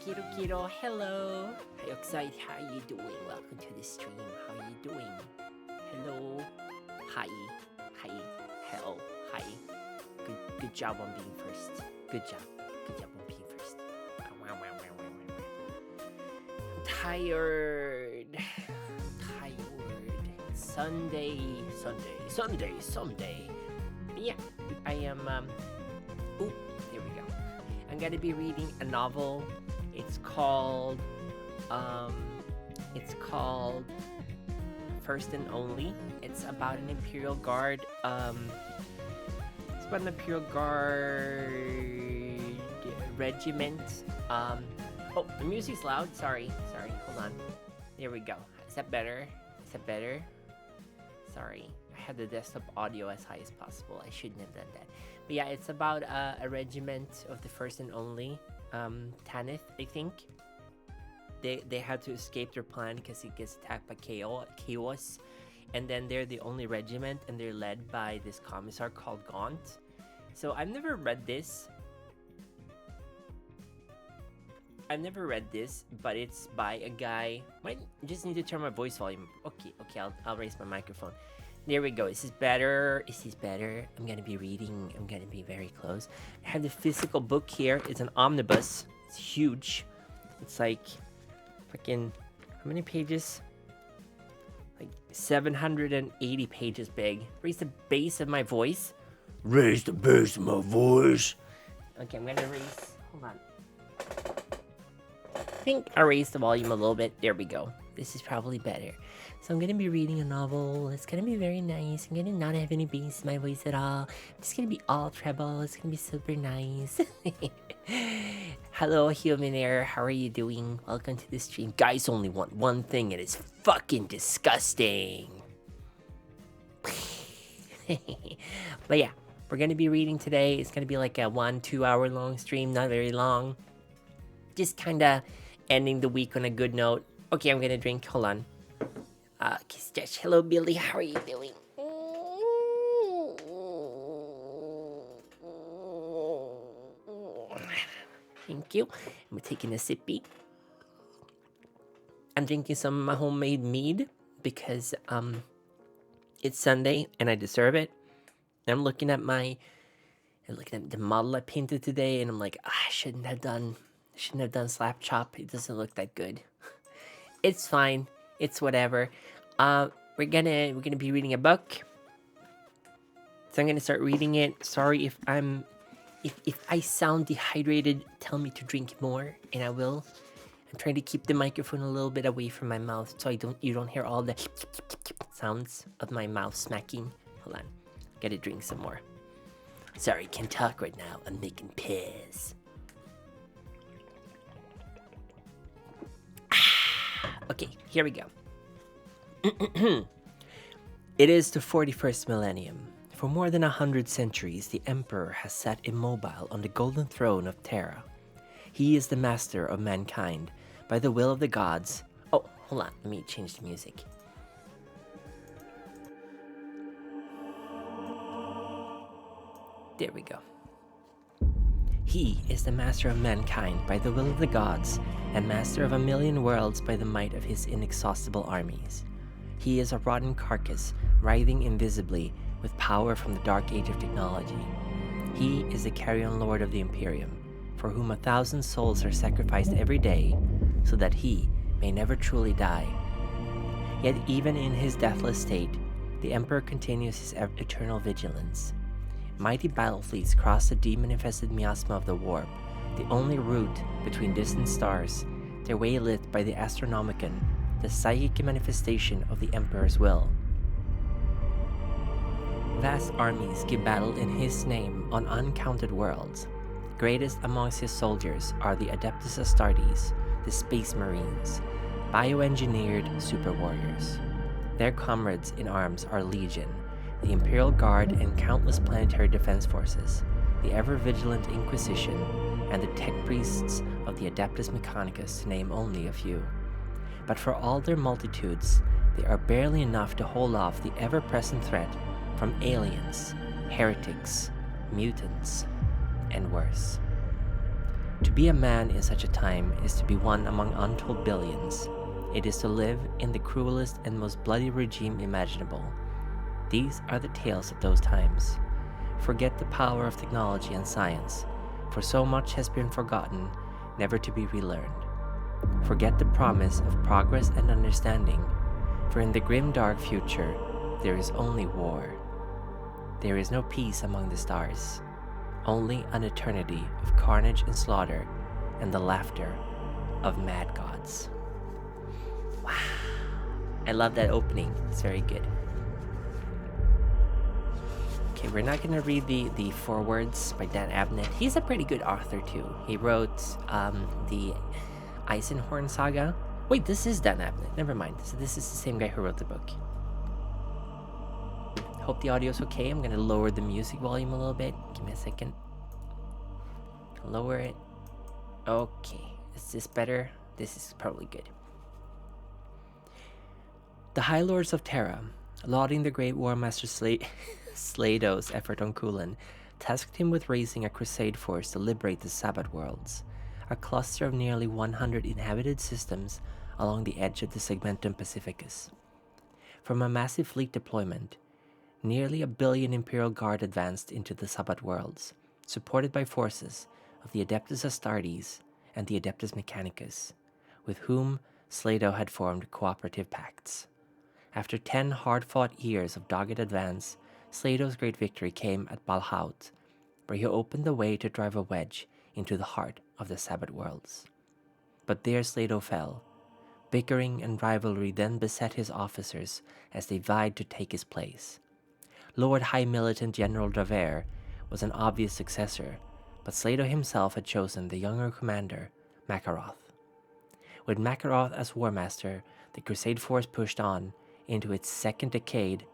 Kiro. Hello. Hi, Oxide. How are you doing? Welcome to the stream. How are you doing? Hello. Hi. Hello. Hi. Good job on being first. Good job on being first. I'm tired. Sunday. Yeah, I am. Oh, here we go. I'm gonna be reading a novel. It's called First and Only. It's about an Imperial Guard. It's about an Imperial Guard regiment. Oh, the music's loud. Sorry. Hold on. There we go. Is that better? Sorry. I had the desktop audio as high as possible. I shouldn't have done that. But yeah, it's about a regiment of the First and Only, Tanith, I think. They had to escape their plan because he gets attacked by chaos. And then they're the only regiment, and they're led by this commissar called Gaunt. So I've never read this, but it's by a guy. Might just need to turn my voice volume. Okay, I'll raise my microphone. There we go. Is this better? I'm gonna be reading. I'm gonna be very close. I have the physical book here. It's an omnibus. It's huge. It's like freaking, how many pages? Like 780 pages big. Raise the bass of my voice. Okay, I'm gonna raise. Hold on. I think I raised the volume a little bit. There we go. This is probably better. So I'm gonna be reading a novel. It's gonna be very nice. I'm gonna not have any bass in my voice at all. I'm just gonna be all treble. It's gonna be super nice. Hello, human air. How are you doing? Welcome to the stream. Guys only want one thing, and it's fucking disgusting. But yeah, we're gonna be reading today. It's gonna be like a 1-2 hour long stream, not very long. Just kinda ending the week on a good note. Okay, I'm gonna drink. Hold on. Stretch. Hello, Billy. How are you doing? Thank you. I'm taking a sippy. I'm drinking some homemade mead because it's Sunday and I deserve it. I'm looking at the model I painted today, and I'm like, I shouldn't have done slap chop. It doesn't look that good. It's fine. It's whatever. We're gonna be reading a book. So I'm gonna start reading it. Sorry if I sound dehydrated, tell me to drink more, and I will. I'm trying to keep the microphone a little bit away from my mouth so you don't hear all the sounds of my mouth smacking. Hold on. Gotta drink some more. Sorry, can't talk right now. I'm making piss. Okay, here we go. It is the 41st millennium. For more than 100 centuries, the Emperor has sat immobile on the golden throne of Terra. He is the master of mankind. By the will of the gods... Oh, hold on. Let me change the music. There we go. He is the master of mankind by the will of the gods, and master of 1,000,000 worlds by the might of his inexhaustible armies. He is a rotten carcass, writhing invisibly with power from the dark age of technology. He is the carrion lord of the Imperium, for whom 1,000 souls are sacrificed every day, so that he may never truly die. Yet even in his deathless state, the Emperor continues his eternal vigilance. Mighty battle fleets cross the demon-infested miasma of the warp, the only route between distant stars, their way lit by the Astronomicon, the psychic manifestation of the Emperor's will. Vast armies give battle in his name on uncounted worlds. Greatest amongst his soldiers are the Adeptus Astartes, the Space Marines, bioengineered super warriors. Their comrades in arms are Legion, the Imperial Guard and countless planetary defense forces, the ever-vigilant Inquisition, and the tech priests of the Adeptus Mechanicus, to name only a few. But for all their multitudes, they are barely enough to hold off the ever-present threat from aliens, heretics, mutants, and worse. To be a man in such a time is to be one among untold billions. It is to live in the cruelest and most bloody regime imaginable. These are the tales of those times. Forget the power of technology and science, for so much has been forgotten, never to be relearned. Forget the promise of progress and understanding, for in the grim dark future, there is only war. There is no peace among the stars, only an eternity of carnage and slaughter and the laughter of mad gods. Wow. I love that opening. It's very good. Okay, we're not going to read the forewords by Dan Abnett. He's a pretty good author too. He wrote the Eisenhorn Saga. Wait, this is Dan Abnett. Never mind. So this is the same guy who wrote the book. Hope the audio's okay. I'm going to lower the music volume a little bit. Give me a second. Lower it. Okay. Is this better? This is probably good. The High Lords of Terra, lauding the great War Master Slado's effort on Kulan, tasked him with raising a crusade force to liberate the Sabbath worlds, a cluster of nearly 100 inhabited systems along the edge of the Segmentum Pacificus. From a massive fleet deployment, nearly 1 billion Imperial Guard advanced into the Sabbath worlds, supported by forces of the Adeptus Astartes and the Adeptus Mechanicus, with whom Slado had formed cooperative pacts. After 10 hard-fought years of dogged advance, Slado's great victory came at Balhaut, where he opened the way to drive a wedge into the heart of the Sabbath worlds. But there Slado fell. Bickering and rivalry then beset his officers as they vied to take his place. Lord High Militant General Draver was an obvious successor, but Slado himself had chosen the younger commander, Makaroth. With Makaroth as War Master, the Crusade force pushed on into its second decade,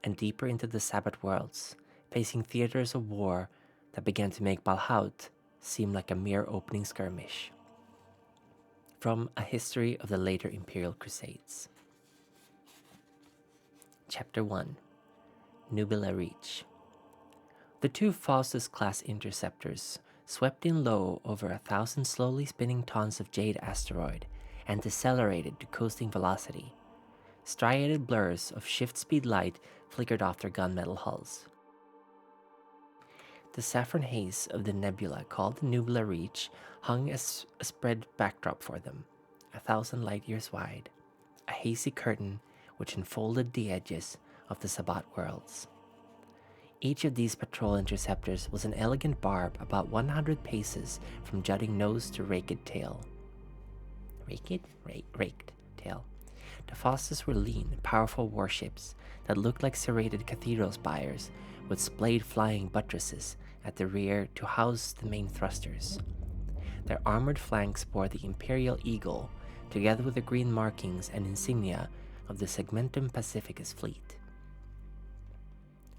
and deeper into the Sabbath worlds, facing theaters of war that began to make Balhaut seem like a mere opening skirmish. From A History of the Later Imperial Crusades. Chapter 1. Nubila Reach. The two Faustus-class interceptors swept in low over 1,000 slowly spinning tons of jade asteroid and decelerated to coasting velocity. Striated blurs of shift-speed light flickered off their gunmetal hulls. The saffron haze of the nebula called the Nubila Reach hung as a spread backdrop for them, 1,000 light-years wide, a hazy curtain which enfolded the edges of the Sabbat worlds. Each of these patrol interceptors was an elegant barb about 100 paces from jutting nose to raked tail. Raked tail. The Faustus were lean, powerful warships that looked like serrated cathedral spires with splayed flying buttresses at the rear to house the main thrusters. Their armored flanks bore the Imperial Eagle, together with the green markings and insignia of the Segmentum Pacificus fleet.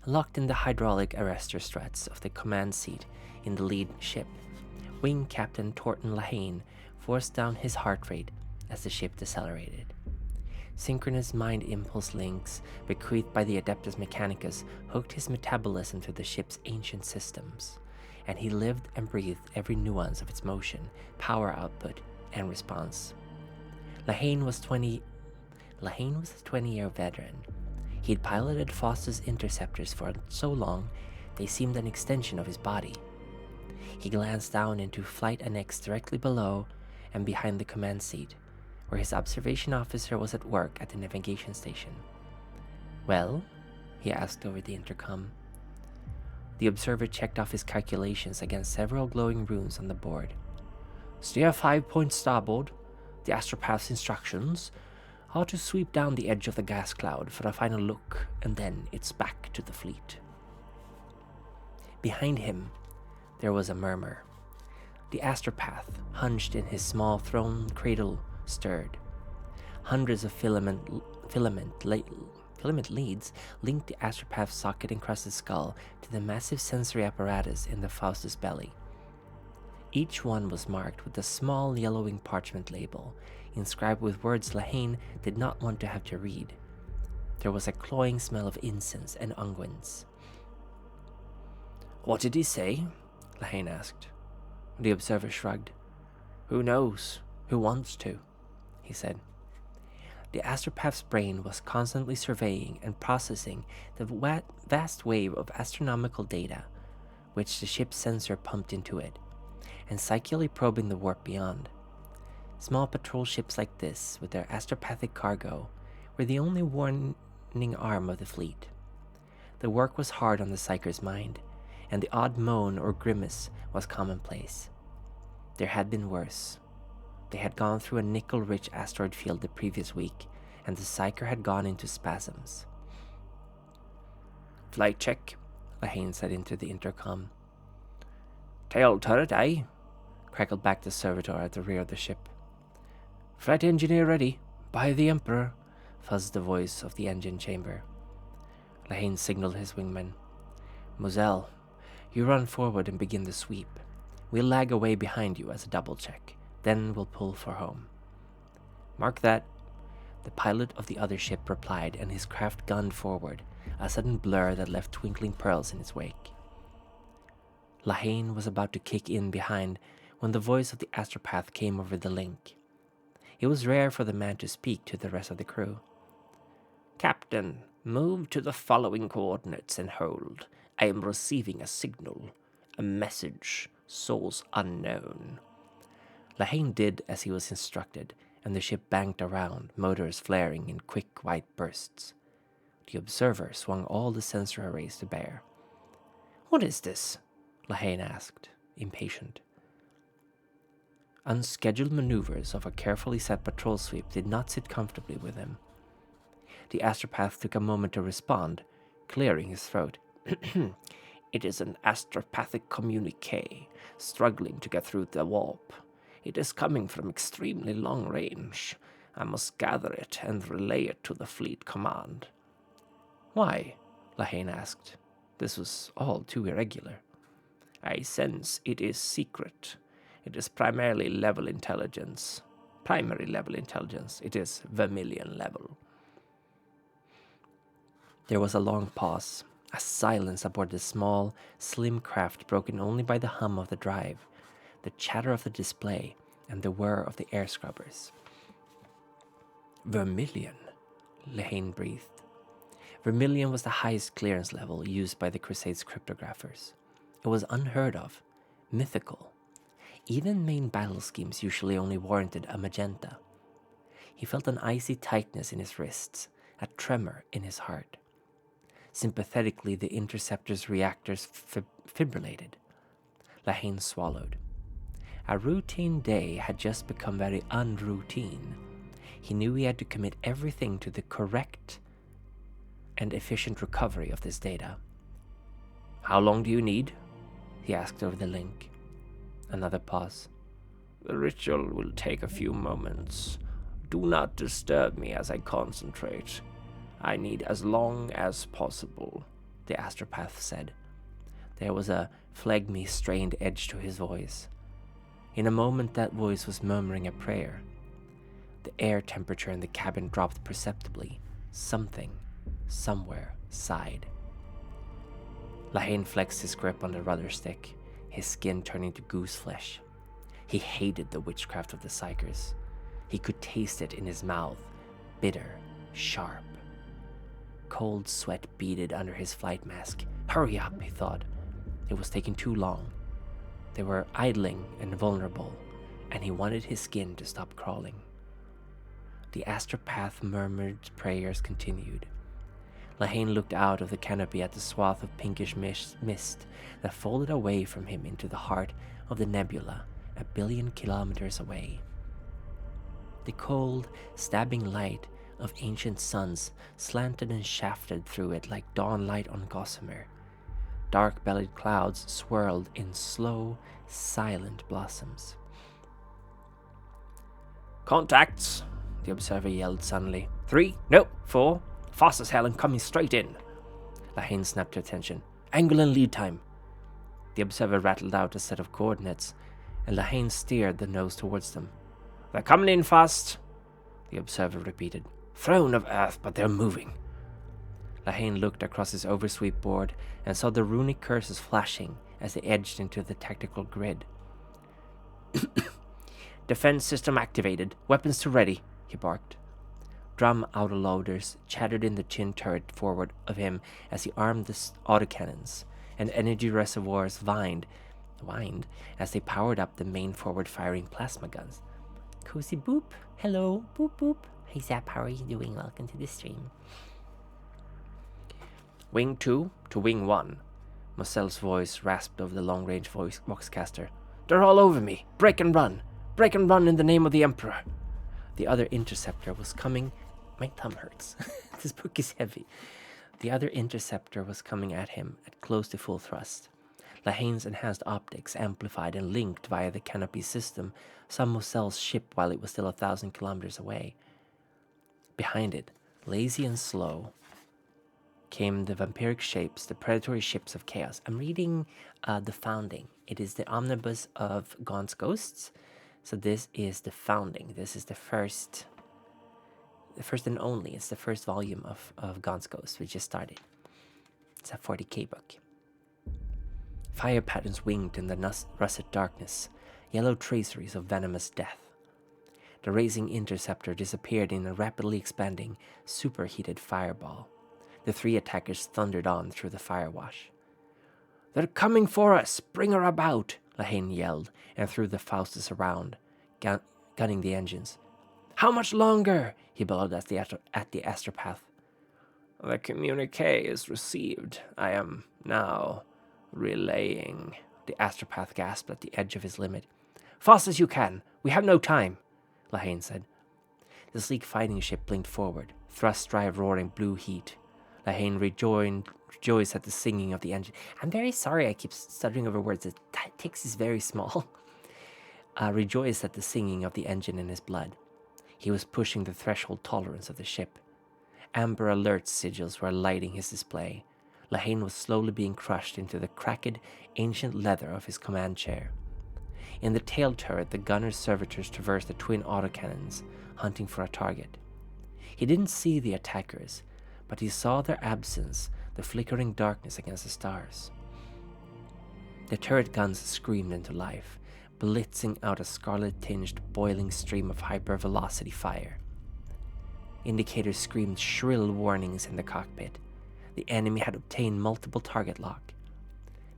Locked in the hydraulic arrestor struts of the command seat in the lead ship, Wing Captain Torton Lahane forced down his heart rate as the ship decelerated. Synchronous mind impulse links bequeathed by the Adeptus Mechanicus hooked his metabolism to the ship's ancient systems, and he lived and breathed every nuance of its motion, power output, and response. Lahane was a 20-year veteran. He'd piloted Faustus interceptors for so long, they seemed an extension of his body. He glanced down into Flight Annex directly below and behind the command seat, where his observation officer was at work at the navigation station. "Well?" he asked over the intercom. The observer checked off his calculations against several glowing runes on the board. "Steer 5 points starboard. The astropath's instructions are to sweep down the edge of the gas cloud for a final look, and then it's back to the fleet." Behind him, there was a murmur. The astropath, hunched in his small throne cradle, stirred. Hundreds of filament leads linked the astropath's socket-encrusted skull to the massive sensory apparatus in the Faustus belly. Each one was marked with a small yellowing parchment label, inscribed with words Lahane did not want to have to read. There was a cloying smell of incense and unguents. "What did he say?" Lahane asked. The observer shrugged. Who knows? Who wants to? He said. The astropath's brain was constantly surveying and processing the vast wave of astronomical data which the ship's sensor pumped into it, and psychically probing the warp beyond. Small patrol ships like this, with their astropathic cargo, were the only warning arm of the fleet. The work was hard on the psycher's mind, and the odd moan or grimace was commonplace. There had been worse. They had gone through a nickel-rich asteroid field the previous week, and the psycher had gone into spasms. Flight check, Lahane said into the intercom. Tail turret, eh? Crackled back the servitor at the rear of the ship. Flight engineer ready. By the Emperor, fuzzed the voice of the engine chamber. Lahane signaled his wingman. Moselle, you run forward and begin the sweep. We'll lag away behind you as a double check. Then we'll pull for home. Mark that. The pilot of the other ship replied, and his craft gunned forward, a sudden blur that left twinkling pearls in its wake. Lahane was about to kick in behind when the voice of the astropath came over the link. It was rare for the man to speak to the rest of the crew. Captain, move to the following coordinates and hold. I am receiving a signal. A message. Source unknown. Lahane did as he was instructed, and the ship banked around, motors flaring in quick white bursts. The observer swung all the sensor arrays to bear. What is this? Lahane asked, impatient. Unscheduled maneuvers of a carefully set patrol sweep did not sit comfortably with him. The astropath took a moment to respond, clearing his throat. It is an astropathic communique, struggling to get through the warp. It is coming from extremely long range. I must gather it and relay it to the fleet command. Why? Lahane asked. This was all too irregular. I sense it is secret. It is primarily level intelligence. Primary level intelligence. It is vermilion level. There was a long pause, a silence aboard the small, slim craft broken only by the hum of the drive, the chatter of the display, and the whir of the air scrubbers. Vermilion, Lahane breathed. Vermilion was the highest clearance level used by the Crusade's cryptographers. It was unheard of, mythical. Even main battle schemes usually only warranted a magenta. He felt an icy tightness in his wrists, a tremor in his heart. Sympathetically, the interceptor's reactors fibrillated. Lahane swallowed. A routine day had just become very unroutine. He knew he had to commit everything to the correct and efficient recovery of this data. How long do you need? He asked over the link. Another pause. The ritual will take a few moments. Do not disturb me as I concentrate. I need as long as possible, the astropath said. There was a phlegmy, strained edge to his voice. In a moment, that voice was murmuring a prayer. The air temperature in the cabin dropped perceptibly. Something, somewhere, sighed. Lahane flexed his grip on the rudder stick, his skin turning to goose flesh. He hated the witchcraft of the psychers. He could taste it in his mouth, bitter, sharp. Cold sweat beaded under his flight mask. Hurry up, he thought. It was taking too long. They were idling and vulnerable, and he wanted his skin to stop crawling. The astropath murmured prayers continued. Lahane looked out of the canopy at the swath of pinkish mist that folded away from him into the heart of the nebula, 1 billion kilometers away. The cold, stabbing light of ancient suns slanted and shafted through it like dawn light on gossamer. Dark-bellied clouds swirled in slow, silent blossoms. Contacts, the observer yelled suddenly. 3, no, 4, fast as hell and coming straight in. Lahane snapped to attention. Angle and lead time. The observer rattled out a set of coordinates, and Lahane steered the nose towards them. They're coming in fast, the observer repeated. Throne of Earth, but they're moving. Lahane looked across his oversweep board and saw the runic curses flashing as they edged into the tactical grid. "Defense system activated. Weapons to ready," he barked. Drum autoloaders chattered in the chin turret forward of him as he armed the autocannons, and energy reservoirs whined as they powered up the main forward-firing plasma guns. Cozy boop. Hello. Boop boop. Hey Zap, how are you doing? Welcome to the stream. Wing 2 to Wing 1. Mosel's voice rasped over the long-range voxcaster. "They're all over me. Break and run. Break and run in the name of the Emperor." The other interceptor was coming. My thumb hurts. This book is heavy. The other interceptor was coming at him at close to full thrust. Lahane's enhanced optics, amplified and linked via the canopy system, saw Mosel's ship while it was still 1,000 kilometers away. Behind it, lazy and slow, came the vampiric shapes, the predatory ships of chaos. I'm reading The Founding. It is the omnibus of Gaunt's Ghosts. So this is The Founding. This is the first and only. It's the first volume of Gaunt's Ghosts, which just started. It's a 40k book. Fire patterns winked in the russet darkness, yellow traceries of venomous death. The racing interceptor disappeared in a rapidly expanding, superheated fireball. The three attackers thundered on through the firewash. "They're coming for us! Bring her about!" Lahane yelled, and threw the Faustus around, gunning the engines. "How much longer?" he bellowed at the astropath. "The communique is received. I am now relaying," the astropath gasped at the edge of his limit. "Fast as you can. We have no time," Lahane said. The sleek fighting ship blinked forward, thrust drive roaring blue heat. Lahane rejoiced at the singing of the engine. I'm very sorry I keep stuttering over words. The text is very small. Rejoiced at the singing of the engine in his blood. He was pushing the threshold tolerance of the ship. Amber alert sigils were lighting his display. Lahane was slowly being crushed into the cracked, ancient leather of his command chair. In the tail turret, the gunner's servitors traversed the twin autocannons, hunting for a target. He didn't see the attackers, but he saw their absence, the flickering darkness against the stars. The turret guns screamed into life, blitzing out a scarlet-tinged, boiling stream of hypervelocity fire. Indicators screamed shrill warnings in the cockpit. The enemy had obtained multiple target lock.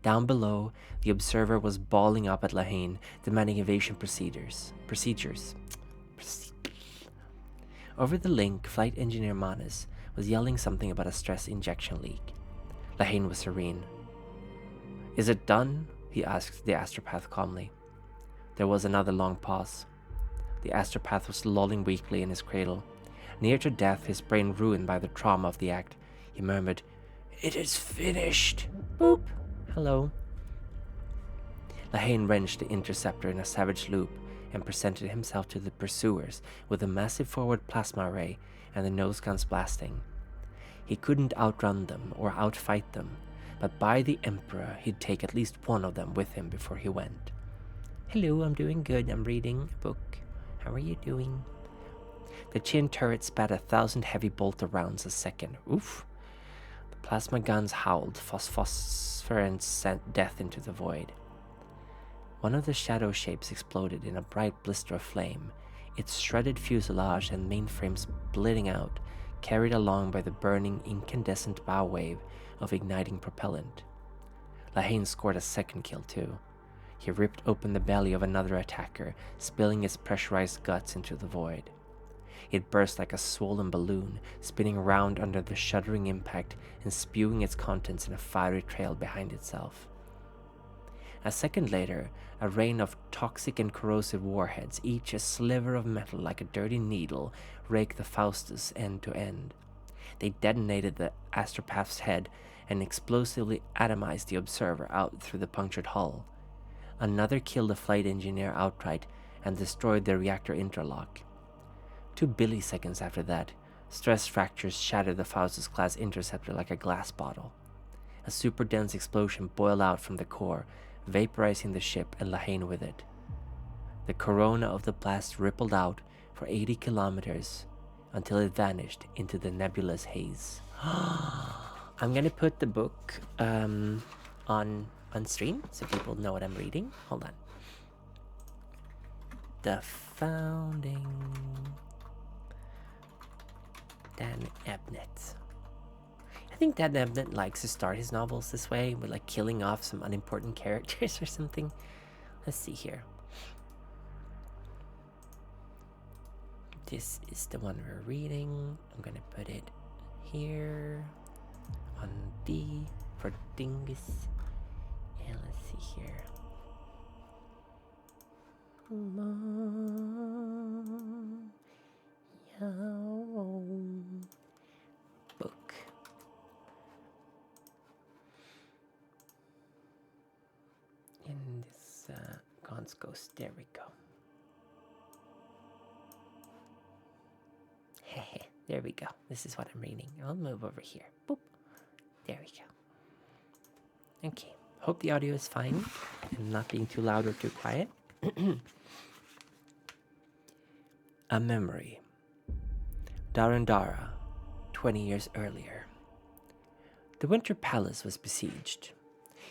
Down below, the observer was bawling up at Lahane, demanding evasion procedures. Over the link, Flight Engineer Manas was yelling something about a stress injection leak. Lahane was serene. "Is it done?" he asked the astropath calmly. There was another long pause. The astropath was lolling weakly in his cradle. Near to death, his brain ruined by the trauma of the act, he murmured, "It is finished." Boop. Hello. Lahane wrenched the interceptor in a savage loop and presented himself to the pursuers with a massive forward plasma array and the nose guns blasting. He couldn't outrun them or outfight them, but by the Emperor, he'd take at least one of them with him before he went. "Hello, I'm doing good. I'm reading a book. How are you doing?" The chin turret spat 1,000 heavy bolter rounds a second. Oof. The plasma guns howled. Phosphorescence sent death into the void. One of the shadow shapes exploded in a bright blister of flame, its shredded fuselage and mainframe splitting out, carried along by the burning incandescent bow wave of igniting propellant. Lahane scored a second kill too. He ripped open the belly of another attacker, spilling its pressurized guts into the void. It burst like a swollen balloon, spinning around under the shuddering impact and spewing its contents in a fiery trail behind itself. A second later, a rain of toxic and corrosive warheads, each a sliver of metal like a dirty needle, raked the Faustus end to end. They detonated the astropath's head and explosively atomized the observer out through the punctured hull. Another killed the flight engineer outright and destroyed the reactor interlock. 2 milliseconds after that, stress fractures shattered the Faustus-class interceptor like a glass bottle. A super-dense explosion boiled out from the core, vaporizing the ship and Lahane with it. The corona of the blast rippled out for 80 kilometers until it vanished into the nebulous haze. I'm gonna put the book on stream so people know what I'm reading. Hold on. The Founding, Dan Abnett. I think Dan Abnett likes to start his novels this way, with like killing off some unimportant characters or something. Let's see here. This is the one we're reading. I'm gonna put it here on D for dingus. And let's see here. Book. In this Gaunt's Ghost, there we go. There we go. This is what I'm reading. I'll move over here. Boop. There we go. Okay. Hope the audio is fine and not being too loud or too quiet. A memory. Darandara, 20 years earlier. The Winter Palace was besieged.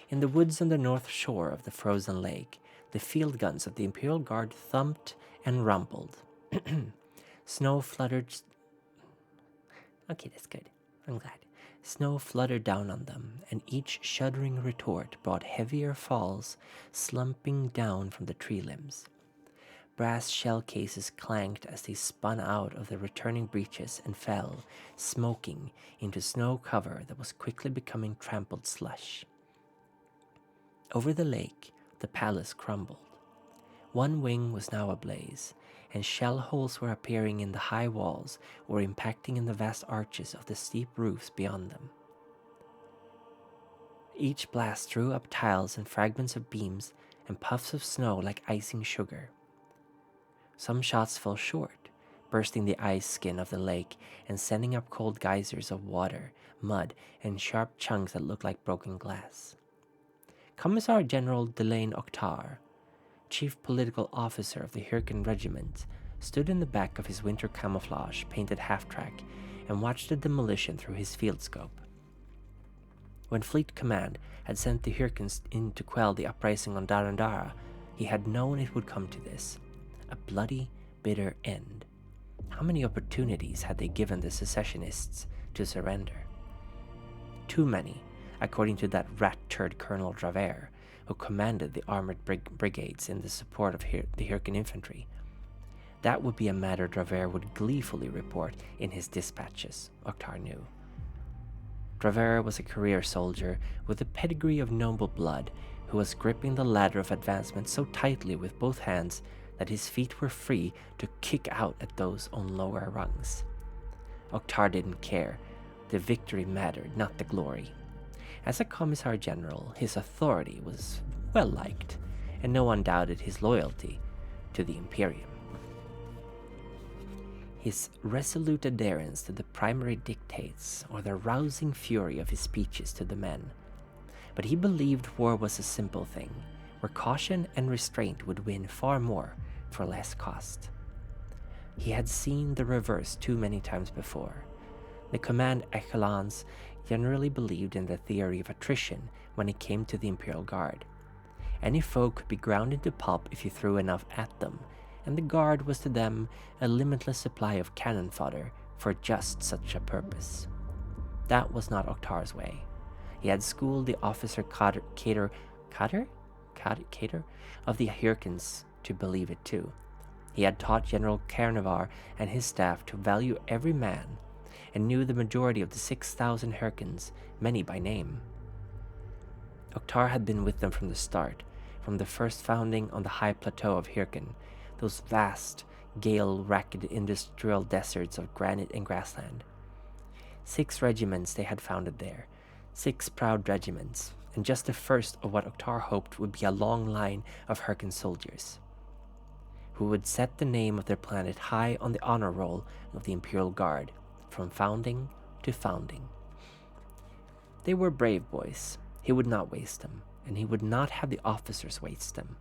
In the woods on the north shore of the frozen lake, the field guns of the Imperial Guard thumped and rumbled. Snow fluttered. Okay, that's good. I'm glad. Snow fluttered down on them, and each shuddering retort brought heavier falls slumping down from the tree limbs. Brass shell cases clanked as they spun out of the returning breaches and fell, smoking, into snow cover that was quickly becoming trampled slush. Over the lake, the palace crumbled. One wing was now ablaze, and shell holes were appearing in the high walls or impacting in the vast arches of the steep roofs beyond them. Each blast threw up tiles and fragments of beams and puffs of snow like icing sugar. Some shots fell short, bursting the ice skin of the lake and sending up cold geysers of water, mud, and sharp chunks that looked like broken glass. Commissar General Delane Oktar, chief political officer of the Hyrcan Regiment, stood in the back of his winter camouflage painted half-track and watched the demolition through his field scope. When Fleet Command had sent the Hyrcans in to quell the uprising on Darandara, he had known it would come to this, a bloody, bitter end. How many opportunities had they given the secessionists to surrender? Too many, according to that rat-turd Colonel Draver, who commanded the armored brigades in the support of the Hyrcan infantry. That would be a matter Draver would gleefully report in his dispatches, Oktar knew. Draver was a career soldier with a pedigree of noble blood who was gripping the ladder of advancement so tightly with both hands that his feet were free to kick out at those on lower rungs. Oktar didn't care. The victory mattered, not the glory. As a Commissar General, his authority was well liked, and no one doubted his loyalty to the Imperium. His resolute adherence to the primary dictates or the rousing fury of his speeches to the men. But he believed war was a simple thing, where caution and restraint would win far more for less cost. He had seen the reverse too many times before. The command echelons generally believed in the theory of attrition when it came to the Imperial Guard. Any foe could be ground into pulp if you threw enough at them, and the Guard was to them a limitless supply of cannon fodder for just such a purpose. That was not Oktar's way. He had schooled the officer Cater of the Hyrcans to believe it too. He had taught General Carnivar and his staff to value every man, and knew the majority of the 6,000 Hyrcans, many by name. Oktar had been with them from the start, from the first founding on the high plateau of Hyrcan, those vast, gale-racked industrial deserts of granite and grassland. 6 regiments they had founded there, 6 proud regiments, and just the first of what Oktar hoped would be a long line of Hyrcan soldiers, who would set the name of their planet high on the honor roll of the Imperial Guard, from founding to founding. They were brave boys. He would not waste them, and he would not have the officers waste them.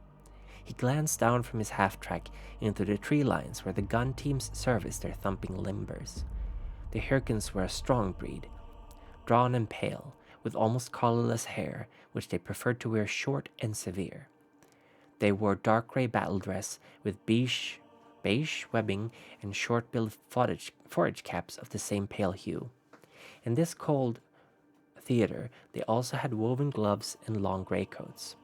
He glanced down from his half-track into the tree lines where the gun teams serviced their thumping limbers. The Hyrcans were a strong breed, drawn and pale, with almost colorless hair, which they preferred to wear short and severe. They wore dark gray battle dress with beige webbing and short-billed forage caps of the same pale hue. In this cold theater, they also had woven gloves and long gray coats.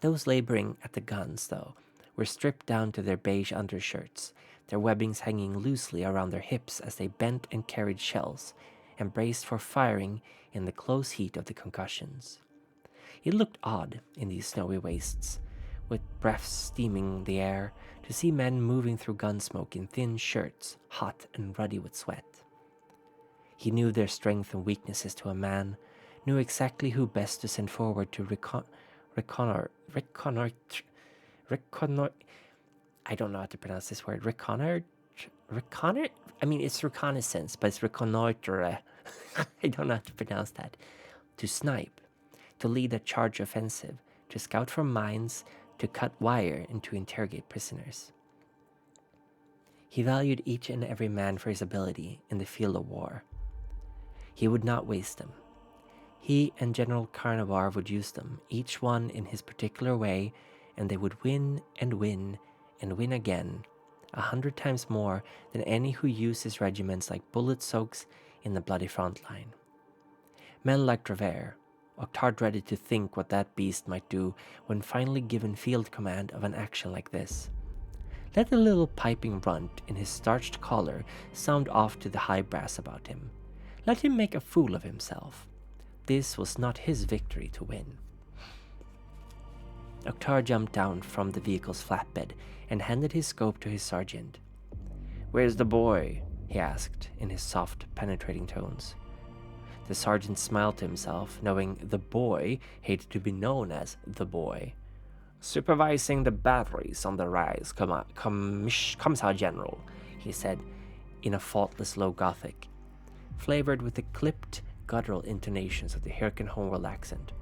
Those laboring at the guns, though, were stripped down to their beige undershirts, their webbings hanging loosely around their hips as they bent and carried shells, and braced for firing in the close heat of the concussions. It looked odd in these snowy wastes, with breaths steaming the air, to see men moving through gun smoke in thin shirts, hot and ruddy with sweat. He knew their strength and weaknesses to a man, knew exactly who best to send forward to reconnoiter. I don't know how to pronounce this word. Reconnoiter? I mean, it's reconnaissance, but it's reconnoiter. I don't know how to pronounce that. To snipe, to lead a charge offensive, to scout for mines, to cut wire, and to interrogate prisoners. He valued each and every man for his ability in the field of war. He would not waste them. He and General Carnivar would use them, each one in his particular way, and they would win and win and win again, 100 times more than any who used his regiments like bullet soaks in the bloody front line. Men like Travers, Octard dreaded to think what that beast might do when finally given field command of an action like this. Let the little piping runt in his starched collar sound off to the high brass about him. Let him make a fool of himself. This was not his victory to win. Octard jumped down from the vehicle's flatbed and handed his scope to his sergeant. "Where's the boy?" he asked in his soft, penetrating tones. The sergeant smiled to himself, knowing the boy hated to be known as the boy. "Supervising the batteries on the rise, Commissar General," he said in a faultless low Gothic, flavored with the clipped, guttural intonations of the Hirken homeworld accent.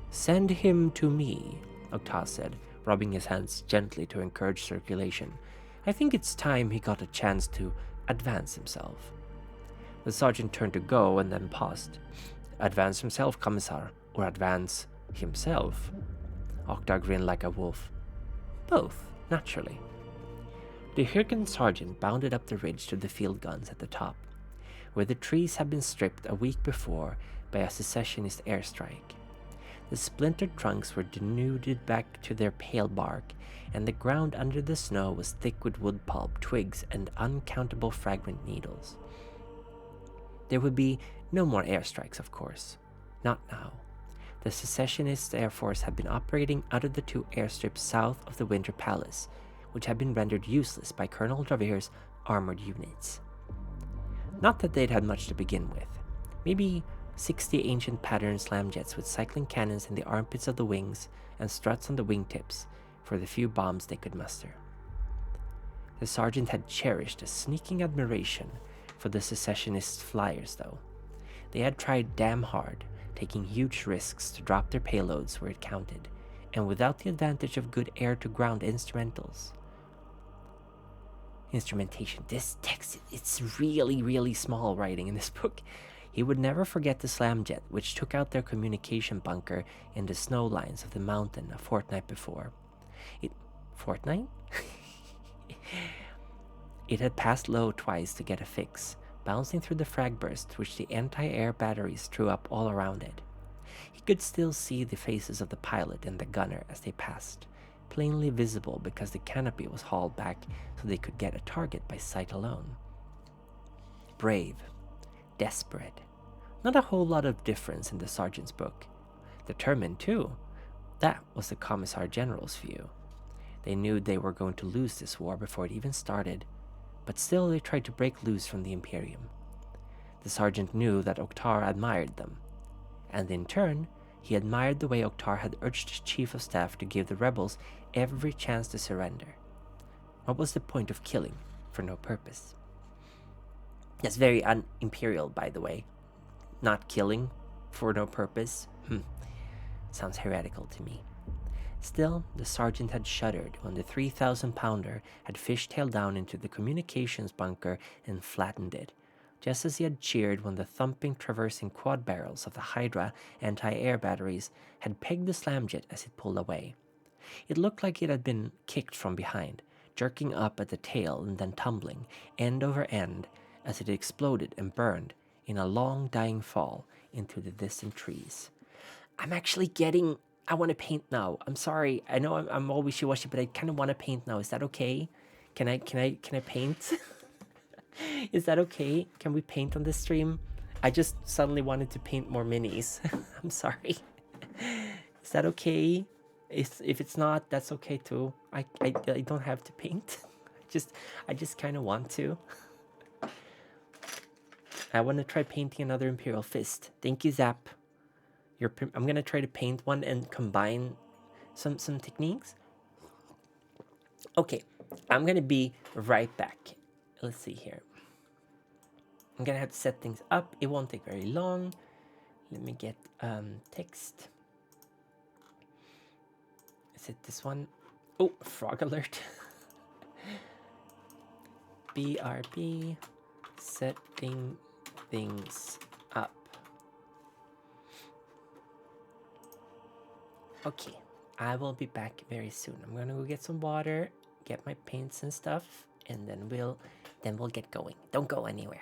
"Send him to me," Octard said, rubbing his hands gently to encourage circulation. "I think it's time he got a chance to advance himself." The sergeant turned to go and then paused. "Advance himself, Commissar, or advance himself?" Octard grinned like a wolf. "Both, naturally." The Hirken sergeant bounded up the ridge to the field guns at the top, where the trees had been stripped a week before by a secessionist airstrike. The splintered trunks were denuded back to their pale bark, and the ground under the snow was thick with wood pulp, twigs, and uncountable fragrant needles. There would be no more airstrikes, of course. Not now. The secessionist Air Force had been operating out of the two airstrips south of the Winter Palace, which had been rendered useless by Colonel Travers' armored units. Not that they'd had much to begin with. Maybe 60 ancient pattern slamjets with cycling cannons in the armpits of the wings and struts on the wingtips for the few bombs they could muster. The sergeant had cherished a sneaking admiration for the secessionist flyers, though. They had tried damn hard, taking huge risks to drop their payloads where it counted, and without the advantage of good air-to-ground instrumentation. This text, it's really small writing in this book. He would never forget the slamjet, which took out their communication bunker in the snow lines of the mountain a fortnight before. Fortnight? It had passed low twice to get a fix, bouncing through the frag burst which the anti-air batteries threw up all around it. He could still see the faces of the pilot and the gunner as they passed, plainly visible because the canopy was hauled back so they could get a target by sight alone. Brave. Desperate. Not a whole lot of difference in the sergeant's book. Determined, too. That was the Commissar General's view. They knew they were going to lose this war before it even started, but still they tried to break loose from the Imperium. The sergeant knew that Octard admired them, and in turn, he admired the way Octard had urged his chief of staff to give the rebels every chance to surrender. What was the point of killing for no purpose? That's very un-imperial, by the way. Not killing for no purpose? Sounds heretical to me. Still, the sergeant had shuddered when the 3,000-pounder had fishtailed down into the communications bunker and flattened it, just as he had cheered when the thumping, traversing quad barrels of the Hydra anti-air batteries had pegged the slamjet as it pulled away. It looked like it had been kicked from behind, jerking up at the tail and then tumbling, end over end, as it exploded and burned in a long dying fall into the distant trees. I'm actually getting... I want to paint now. I'm sorry. I know I'm all wishy-washy, but I kind of want to paint now. Is that okay? Can I paint? Is that okay? Can we paint on this stream? I just suddenly wanted to paint more minis. I'm sorry. Is that okay? If it's not, that's okay too. I don't have to paint. I just kind of want to. I want to try painting another Imperial Fist. Thank you, Zap. I'm gonna try to paint one and combine some techniques. Okay, I'm gonna be right back. Let's see here. I'm gonna have to set things up. It won't take very long. Let me get text. Is it this one? Oh, frog alert. BRB, setting things up. Okay, I will be back very soon. I'm gonna go get some water, get my paints and stuff, and then we'll get going. Don't go anywhere.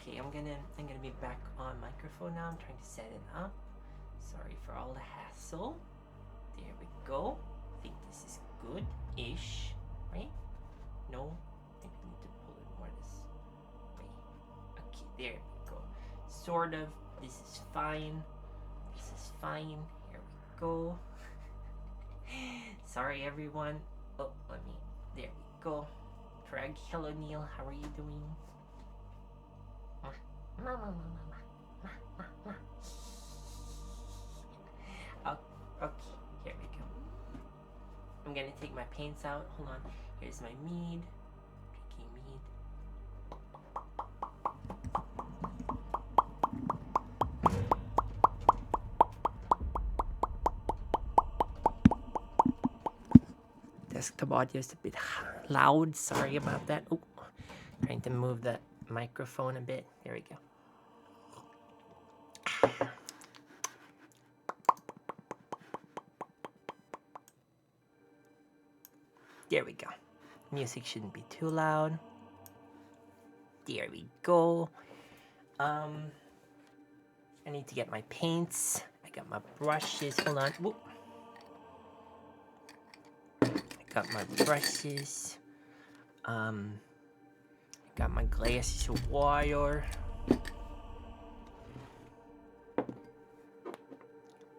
Okay, I'm gonna be back on microphone now. I'm trying to set it up. Sorry for all the hassle. There we go. I think this is good-ish, right? No? Maybe I need to pull it more this way. Okay, there we go. Sort of. This is fine. This is fine. Here we go. Sorry, everyone. Oh, there we go. Frog, hello, Neil. How are you doing? Oh, okay, here we go. I'm gonna take my paints out. Hold on. Here's my mead. Drinking mead. Desktop audio is a bit loud. Sorry about that. Oh, trying to move the microphone a bit. There we go. There we go. Music shouldn't be too loud. There we go. I need to get my paints. I got my brushes. Hold on. Whoop. I got my brushes. I got my glasses of water.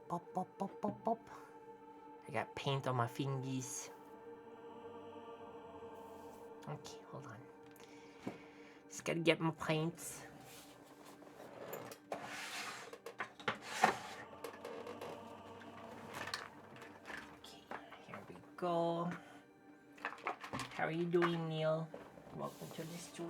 Pop, pop, pop, pop, pop. I got paint on my fingers. Okay, hold on. Just gotta get my paints. Okay, here we go. How are you doing, Neil? Welcome to the stream.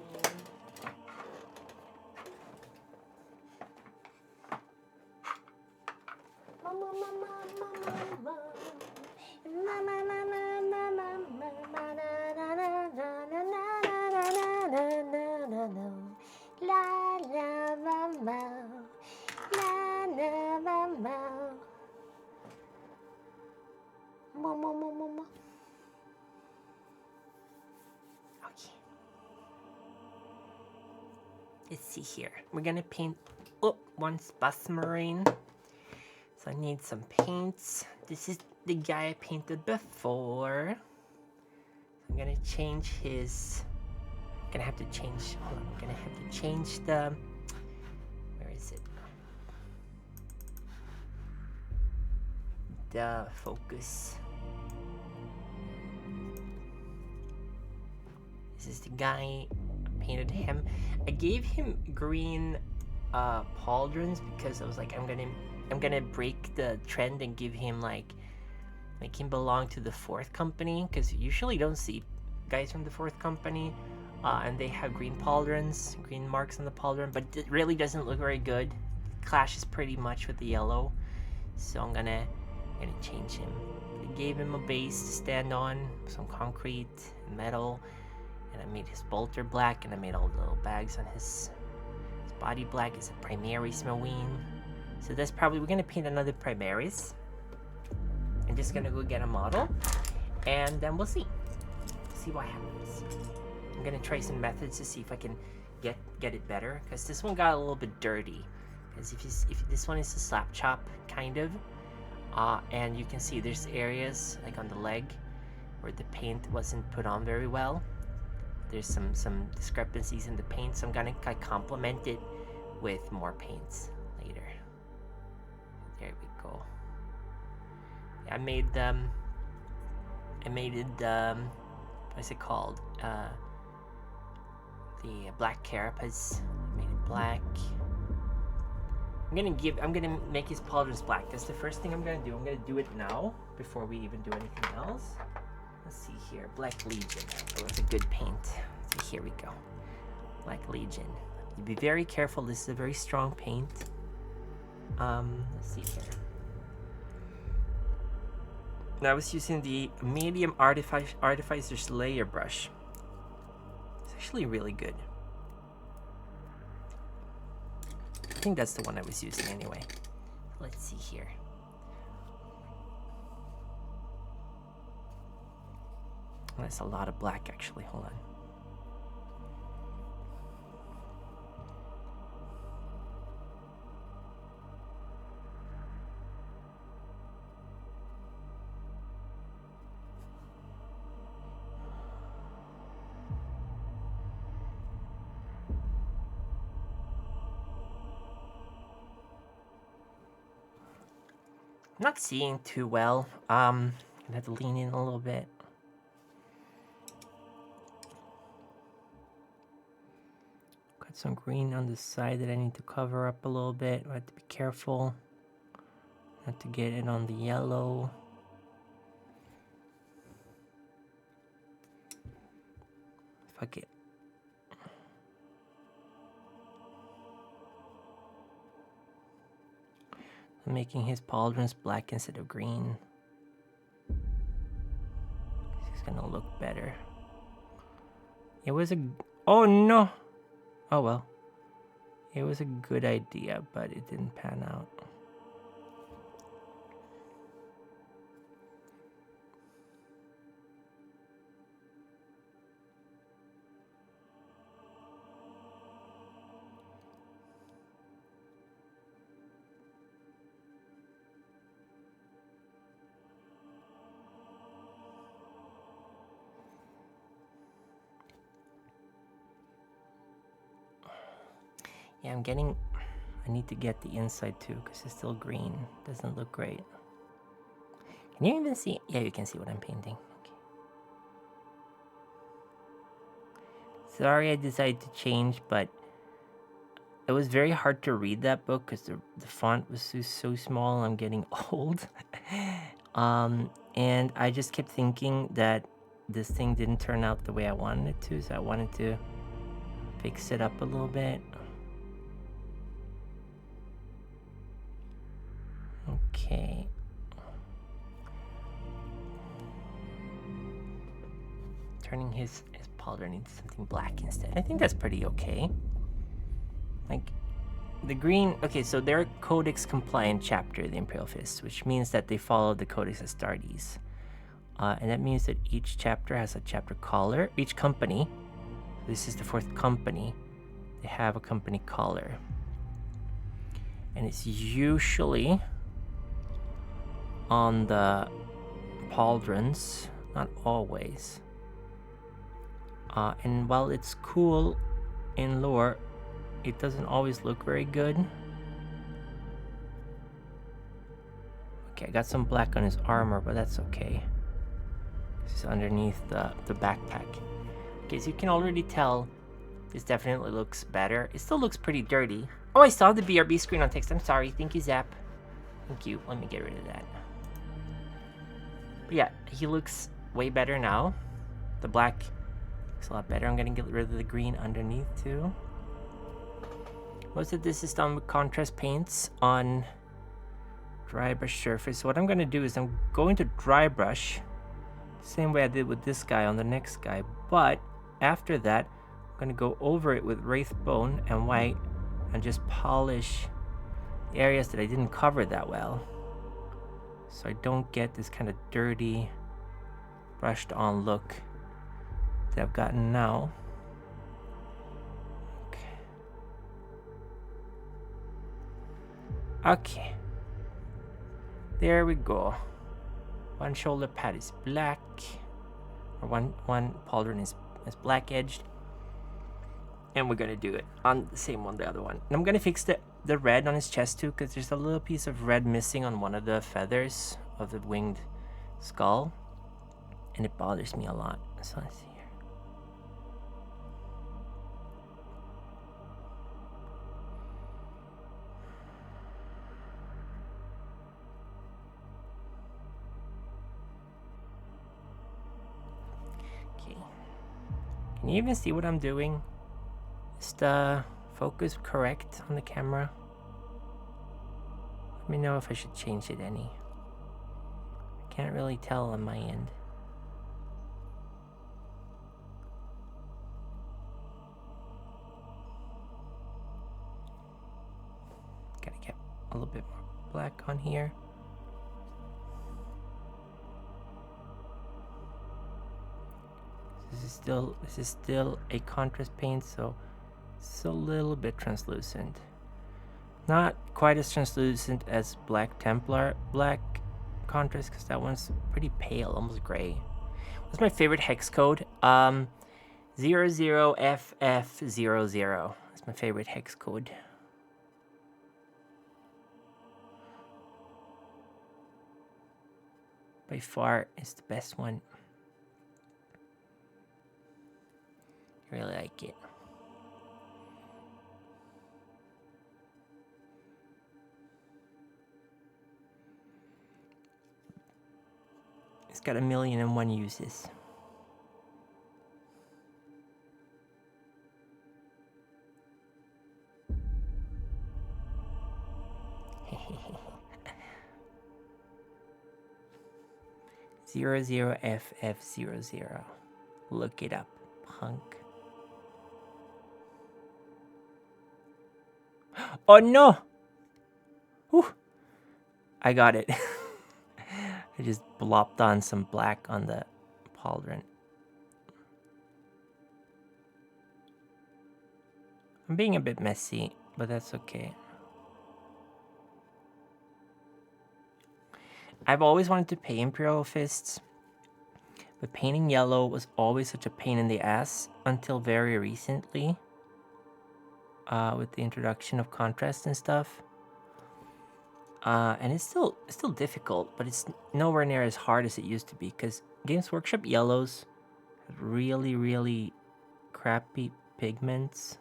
Let's see here. We're gonna paint one bus marine. So I need some paints. This is the guy I painted before. I'm gonna change his. I'm gonna have to change. Hold on. I'm gonna have to change the. Where is it? The focus. This is the guy. I painted him. I gave him green pauldrons because I was like, I'm gonna break the trend and give him make him belong to the fourth company, because you usually don't see guys from the fourth company and they have green pauldrons, green marks on the pauldron, but it really doesn't look very good. It clashes pretty much with the yellow, so I'm gonna change him. I gave him a base to stand on, some concrete and metal, and I made his bolter black, and I made all the little bags on his body black. Is a Primaris Marine. So that's probably, we're gonna paint another Primaris. I'm just gonna go get a model, and then we'll see what happens. I'm gonna try some methods to see if I can get it better, because this one got a little bit dirty. Because if this one is a slap chop kind of, and you can see there's areas like on the leg where the paint wasn't put on very well. There's some discrepancies in the paint, so I'm gonna complement it with more paints later. There we go. I made it what's it called? The black carapace. I made it black. I'm gonna make his pauldrons black. That's the first thing I'm gonna do. I'm gonna do it now before we even do anything else. Let's see here. Black Legion. Oh, it's a good paint. So here we go. Black Legion. You be very careful. This is a very strong paint. Let's see here. Now I was using the medium Artificer's layer brush. It's actually really good. I think that's the one I was using anyway. Let's see here. That's a lot of black actually. Hold on. not seeing too well. Gonna have to lean in a little bit. Got some green on the side that I need to cover up a little bit. I have to be careful not to get it on the yellow. Fuck it. I'm making his pauldrons black instead of green. He's gonna look better. It was a... Oh no! Oh well. It was a good idea, but it didn't pan out. Yeah, I need to get the inside too, because it's still green. Doesn't look great. Can you even see? Yeah, you can see what I'm painting. Okay. Sorry I decided to change, but it was very hard to read that book because the font was so small. I'm getting old. And I just kept thinking that this thing didn't turn out the way I wanted it to, so I wanted to fix it up a little bit. Okay. Turning his pauldron into something black instead. I think that's pretty okay. Like, the green... Okay, so they're a Codex compliant chapter, the Imperial Fist, which means that they follow the Codex Astartes. And that means that each chapter has a chapter collar. Each company, this is the 4th company, they have a company collar. And it's usually on the pauldrons, not always. And while it's cool in lore, it doesn't always look very good. Okay, I got some black on his armor, but that's okay. This is underneath the backpack. Okay, so you can already tell this definitely looks better. It still looks pretty dirty. Oh, I saw the BRB screen on text. I'm sorry. Thank you, Zap. Thank you. Let me get rid of that. But yeah, he looks way better now. The black looks a lot better. I'm gonna get rid of the green underneath too. Most of this is done with contrast paints on dry brush surface. So what I'm gonna do is I'm going to dry brush same way I did with this guy on the next guy, but after that I'm gonna go over it with wraith bone and white and just polish the areas that I didn't cover that well, so I don't get this kind of dirty brushed on look that I've gotten now. Okay, there we go. One shoulder pad is black, or one pauldron is black edged, and we're gonna do it on the same on the other one. And I'm gonna fix the red on his chest too, because there's a little piece of red missing on one of the feathers of the winged skull, and it bothers me a lot. So let's see here. Can you even see what I'm doing? Is the focus correct on the camera? Let me know if I should change it any. I can't really tell on my end. Gotta get a little bit more black on here. This is still a contrast paint, so it's a little bit translucent. Not quite as translucent as Black Templar black contrast, because that one's pretty pale, almost gray. What's my favorite hex code? 00FF00. That's my favorite hex code. by far is the best one. I really like it. It's got 1,000,001 uses. (00FF00). Look it up, punk. Oh no! Whew. I got it. I just blopped on some black on the pauldron. I'm being a bit messy, but that's okay. I've always wanted to paint Imperial Fists, but painting yellow was always such a pain in the ass until very recently, with the introduction of contrast and stuff. And it's still difficult, but it's nowhere near as hard as it used to be, because Games Workshop yellows had really, really crappy pigments.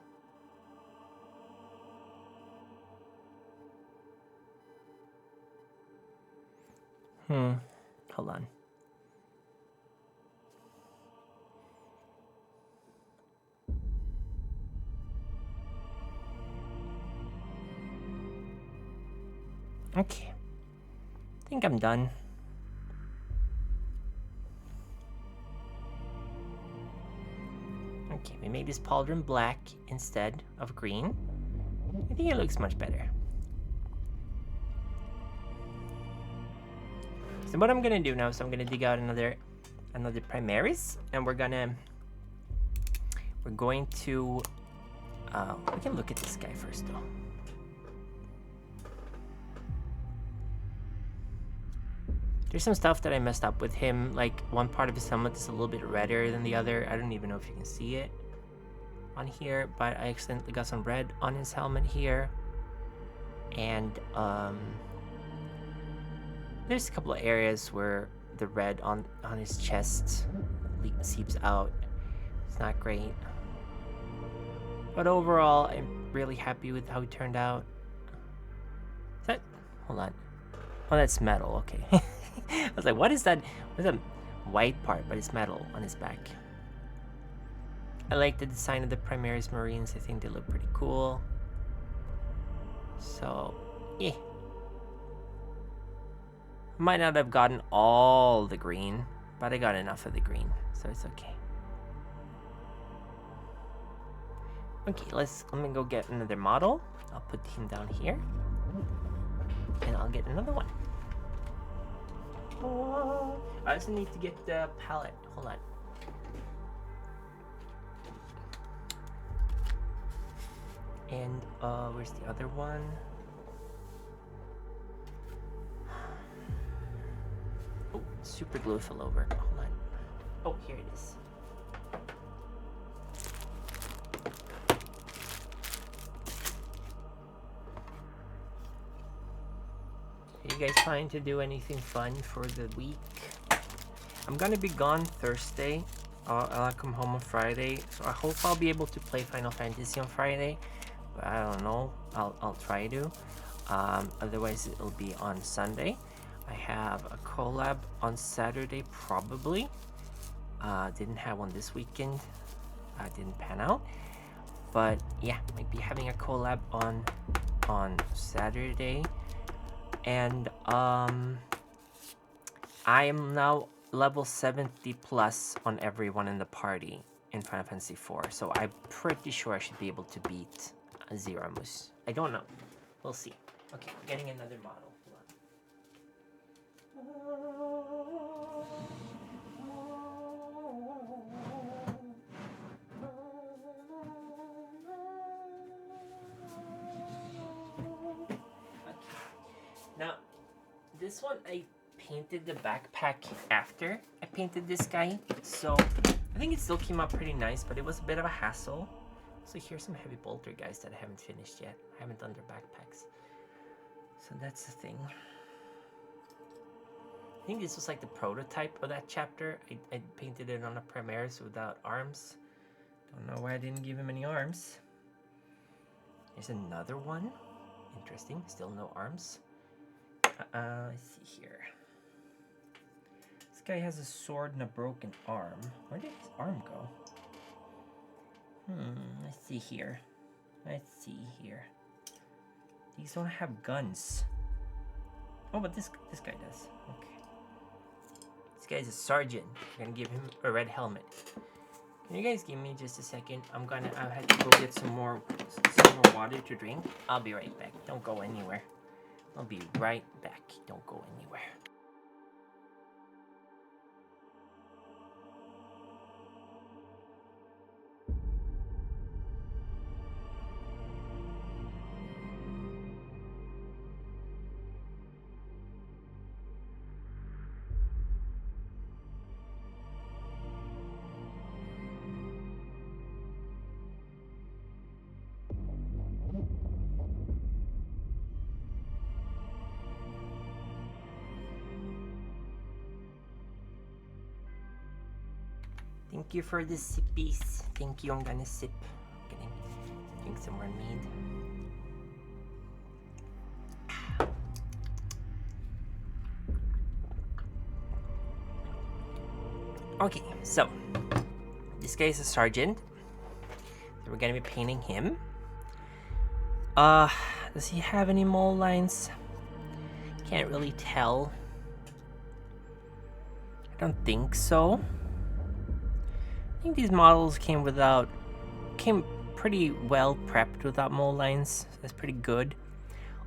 Hold on. Okay. I think I'm done. Okay, we made this pauldron black instead of green. I think it looks much better. So what I'm gonna do now is I'm gonna dig out another Primaris, and we're going to we can look at this guy first though. There's some stuff that I messed up with him, like one part of his helmet is a little bit redder than the other. I don't even know if you can see it on here, but I accidentally got some red on his helmet here. And there's a couple of areas where the red on his chest seeps out. It's not great. But overall, I'm really happy with how it turned out. Is that... Hold on. Oh, that's metal. Okay. I was like, what is that? What's that white part? But it's metal on his back. I like the design of the Primaris Marines. I think they look pretty cool. So, yeah. Might not have gotten all the green, but I got enough of the green, so it's okay. Okay, let me go get another model. I'll put him down here, and I'll get another one. I also need to get the palette. Hold on. And where's the other one? Oh, super glue fell over. Hold on. Oh, here it is. Are you guys planning to do anything fun for the week? I'm gonna be gone Thursday. I'll come home on Friday, so I hope I'll be able to play Final Fantasy on Friday. But I don't know. I'll try to. Otherwise, it'll be on Sunday. I have a collab on Saturday, probably. Didn't have one this weekend. Didn't pan out. But yeah, might be having a collab on Saturday. And I am now level 70 plus on everyone in the party in Final Fantasy IV. So I'm pretty sure I should be able to beat Zeramus. I don't know. We'll see. Okay, I'm getting another model. Now, this one I painted the backpack after I painted this guy, so I think it still came out pretty nice, but it was a bit of a hassle. So here's some heavy bolter guys that I haven't finished yet. I haven't done their backpacks. So that's the thing. I think this was like the prototype of that chapter. I painted it on a Primaris without arms. Don't know why I didn't give him any arms. Here's another one. Interesting, still no arms. Let's see here. This guy has a sword and a broken arm. Where did his arm go? Let's see here. These don't have guns. Oh, but this guy does. Okay. This guy's a sergeant. I'm gonna give him a red helmet. Can you guys give me just a second? I have to go get some more water to drink. I'll be right back. Don't go anywhere. I'll be right back. Don't go anywhere. Thank you for the sippies. Thank you, I'm gonna sip. I'm gonna drink some more mead. Okay, so this guy is a sergeant. So we're gonna be painting him. Does he have any mole lines? Can't really tell. I don't think so. I think these models came pretty well prepped without mole lines. So that's pretty good.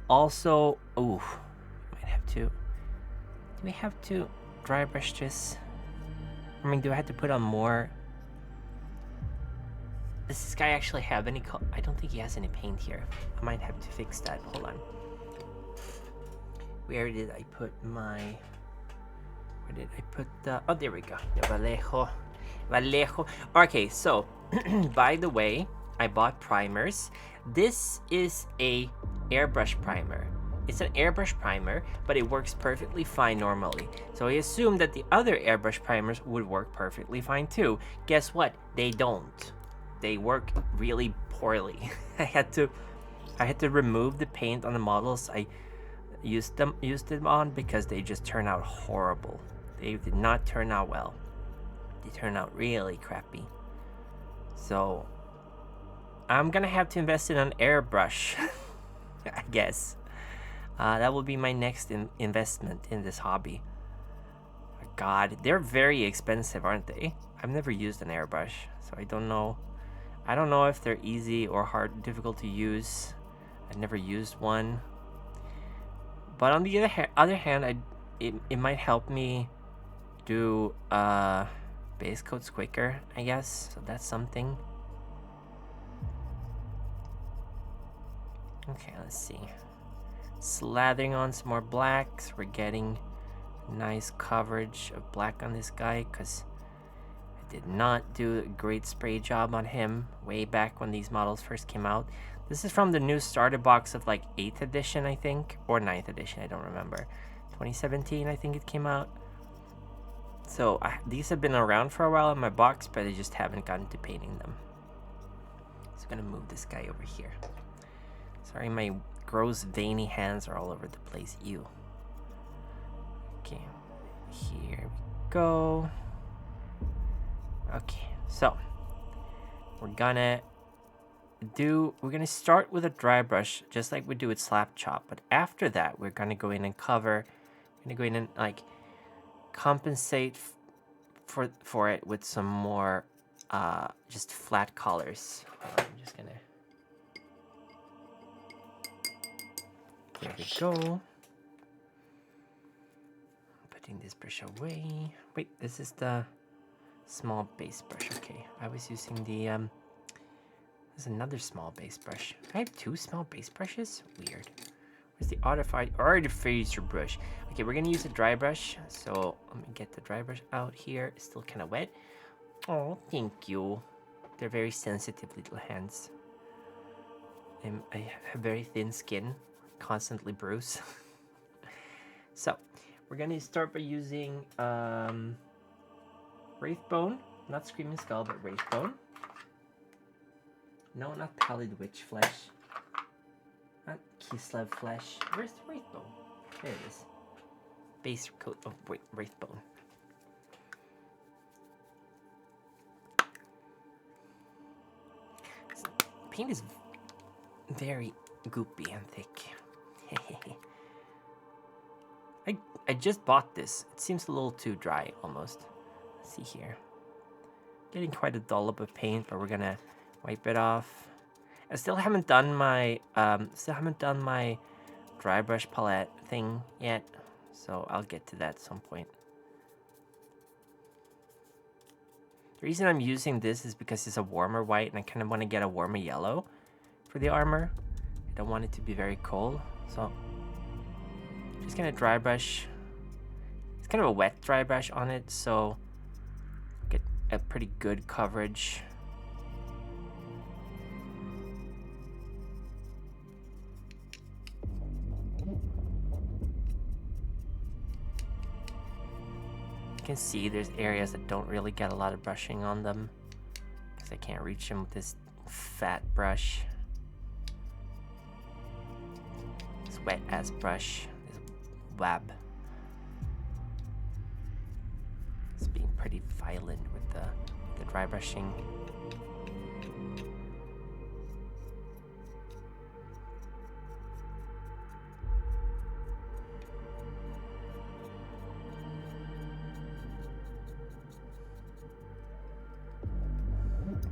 Also, do we have to dry brush this? I mean, do I have to put on more? Does this guy actually have any I don't think he has any paint here. I might have to fix that. Hold on. Where did I put the... Oh, there we go. Vallejo. Okay, so, by the way, I bought primers. This is a airbrush primer. It's an airbrush primer, but it works perfectly fine normally. So I assumed that the other airbrush primers would work perfectly fine too. Guess what? They don't. They work really poorly. I had to remove the paint on the models I used them on because they just turned out horrible. They did not turn out well. They turned out really crappy. So I'm gonna have to invest in an airbrush. I guess. That will be my next investment in this hobby. God, they're very expensive, aren't they? I've never used an airbrush, so I don't know. I don't know if they're easy or difficult to use. I've never used one. But on the other hand, it might help me do base coats quicker, I guess. So that's something. Okay, let's see. Slathering on some more blacks. We're getting nice coverage of black on this guy because I did not do a great spray job on him way back when these models first came out. This is from the new starter box of like 8th edition, I think, or 9th edition, I don't remember. 2017, I think it came out. So these have been around for a while in my box, but I just haven't gotten to painting them. So I'm gonna move this guy over here. Sorry, my gross veiny hands are all over the place. Ew. Okay, here we go. Okay, so we're gonna start with a dry brush, just like we do with slap chop. But after that, we're gonna go in and cover. We're gonna go in and like compensate for it with some more just flat colors. I'm just gonna. There we go. Putting this brush away. Wait, this is the small base brush. Okay, I was using the there's another small base brush. I have two small base brushes? Weird. Where's the artificer brush? Okay, we're gonna use a dry brush. So let me get the dry brush out here. It's still kind of wet. Oh, thank you. They're very sensitive little hands. And I have very thin skin. Constantly bruise. So We're gonna start by using Wraithbone, not Screaming Skull, but Wraithbone. No, not Pallid Witch Flesh. Not Kislev Flesh. Where's the Wraithbone? There it is. Base coat of Wraithbone. Paint is very goopy and thick. I just bought this. It seems a little too dry almost. Let's see here. Getting quite a dollop of paint, but we're gonna wipe it off. I still haven't done my dry brush palette thing yet, so I'll get to that at some point. The reason I'm using this is because it's a warmer white and I kind of want to get a warmer yellow for the armor. I don't want it to be very cold, so just gonna dry brush. It's kind of a wet dry brush on it, so get a pretty good coverage. You can see there's areas that don't really get a lot of brushing on them because I can't reach them with this fat brush. This wet ass brush, this wab. It's being pretty violent with the dry brushing.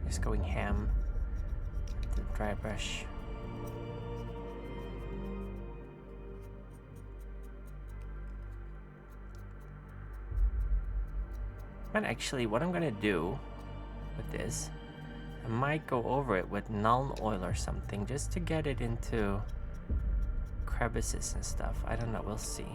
Just going ham with the dry brush. But actually, what I'm gonna do with this, I might go over it with Nuln Oil or something just to get it into crevices and stuff. I don't know, we'll see.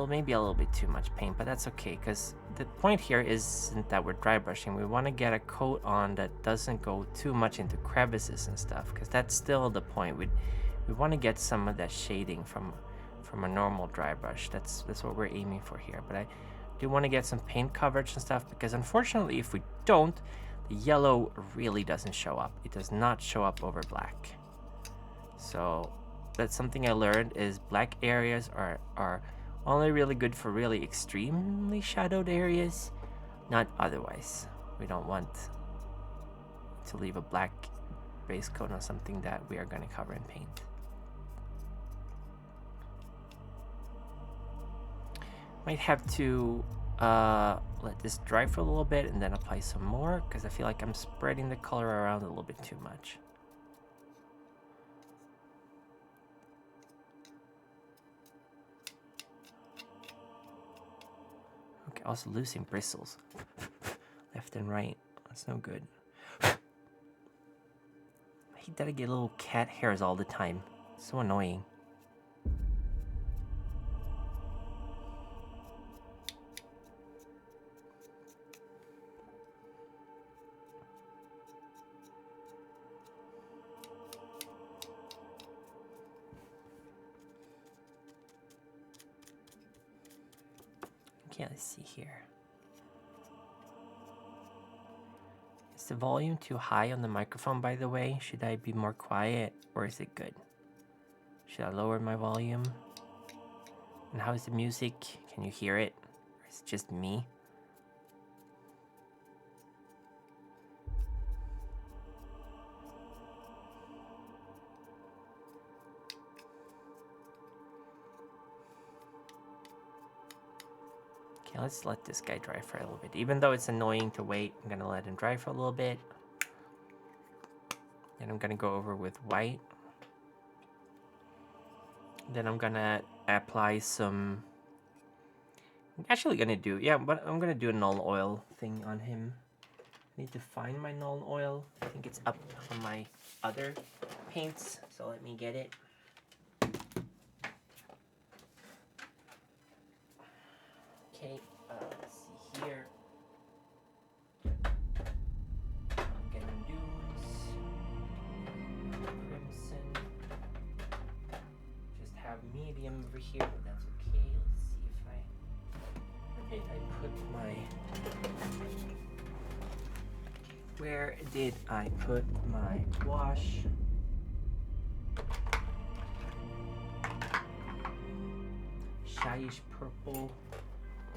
Maybe a little bit too much paint, but that's okay because the point here isn't that we're dry brushing. We want to get a coat on that doesn't go too much into crevices and stuff, because that's still the point. We want to get some of that shading from a normal dry brush. That's what we're aiming for here. But I do want to get some paint coverage and stuff, because unfortunately if we don't, the yellow really doesn't show up. It does not show up over black. So that's something I learned, is black areas are only really good for really extremely shadowed areas, not otherwise. We don't want to leave a black base coat on something that we are going to cover in paint. Might have to let this dry for a little bit and then apply some more, because I feel like I'm spreading the color around a little bit too much. Okay, also losing bristles left and right. That's no good. I hate that I get little cat hairs all the time. It's so annoying. Okay, let's see here. Is the volume too high on the microphone, by the way? Should I be more quiet, or is it good? Should I lower my volume? And how is the music? Can you hear it? Or is it just me? Okay, let's let this guy dry for a little bit. Even though it's annoying to wait, I'm gonna let him dry for a little bit. Then I'm gonna go over with white. Then I'm gonna apply some... I'm actually gonna do... Yeah, but I'm gonna do a Nuln Oil thing on him. Need to find my null oil. I think it's up on my other paints, so let me get it. Okay, let's see here. I'm getting dunes, crimson. Just have medium over here, but that's okay. Let's see if where did I put my wash? Shyish purple,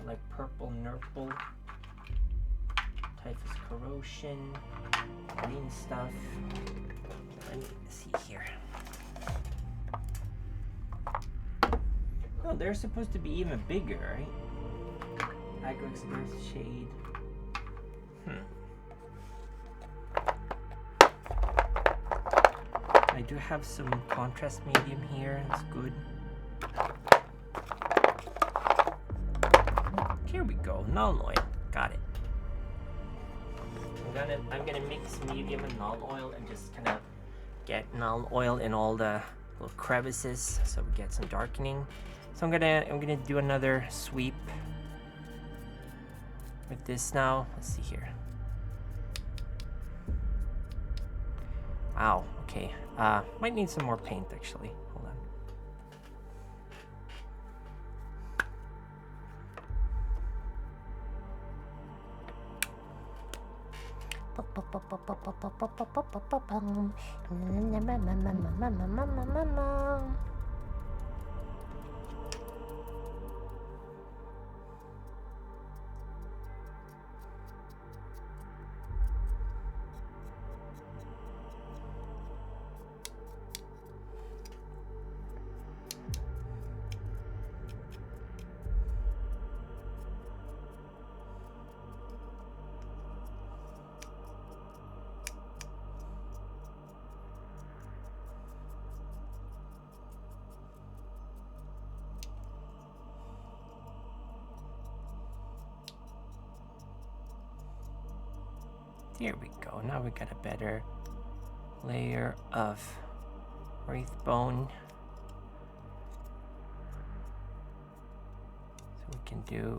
like purple nurple, typhus corrosion, green stuff. Let me see here. Oh, they're supposed to be even bigger, right? Agro Express shade. I do have some contrast medium here. That's good. Here we go. Null oil. Got it. I'm gonna mix medium and null oil and just kind of get null oil in all the little crevices so we get some darkening. So I'm gonna do another sweep with this now. Let's see here. Wow. Okay. Might need some more paint actually. Hold on. Here we go. Now we got a better layer of wraith bone. So we can do.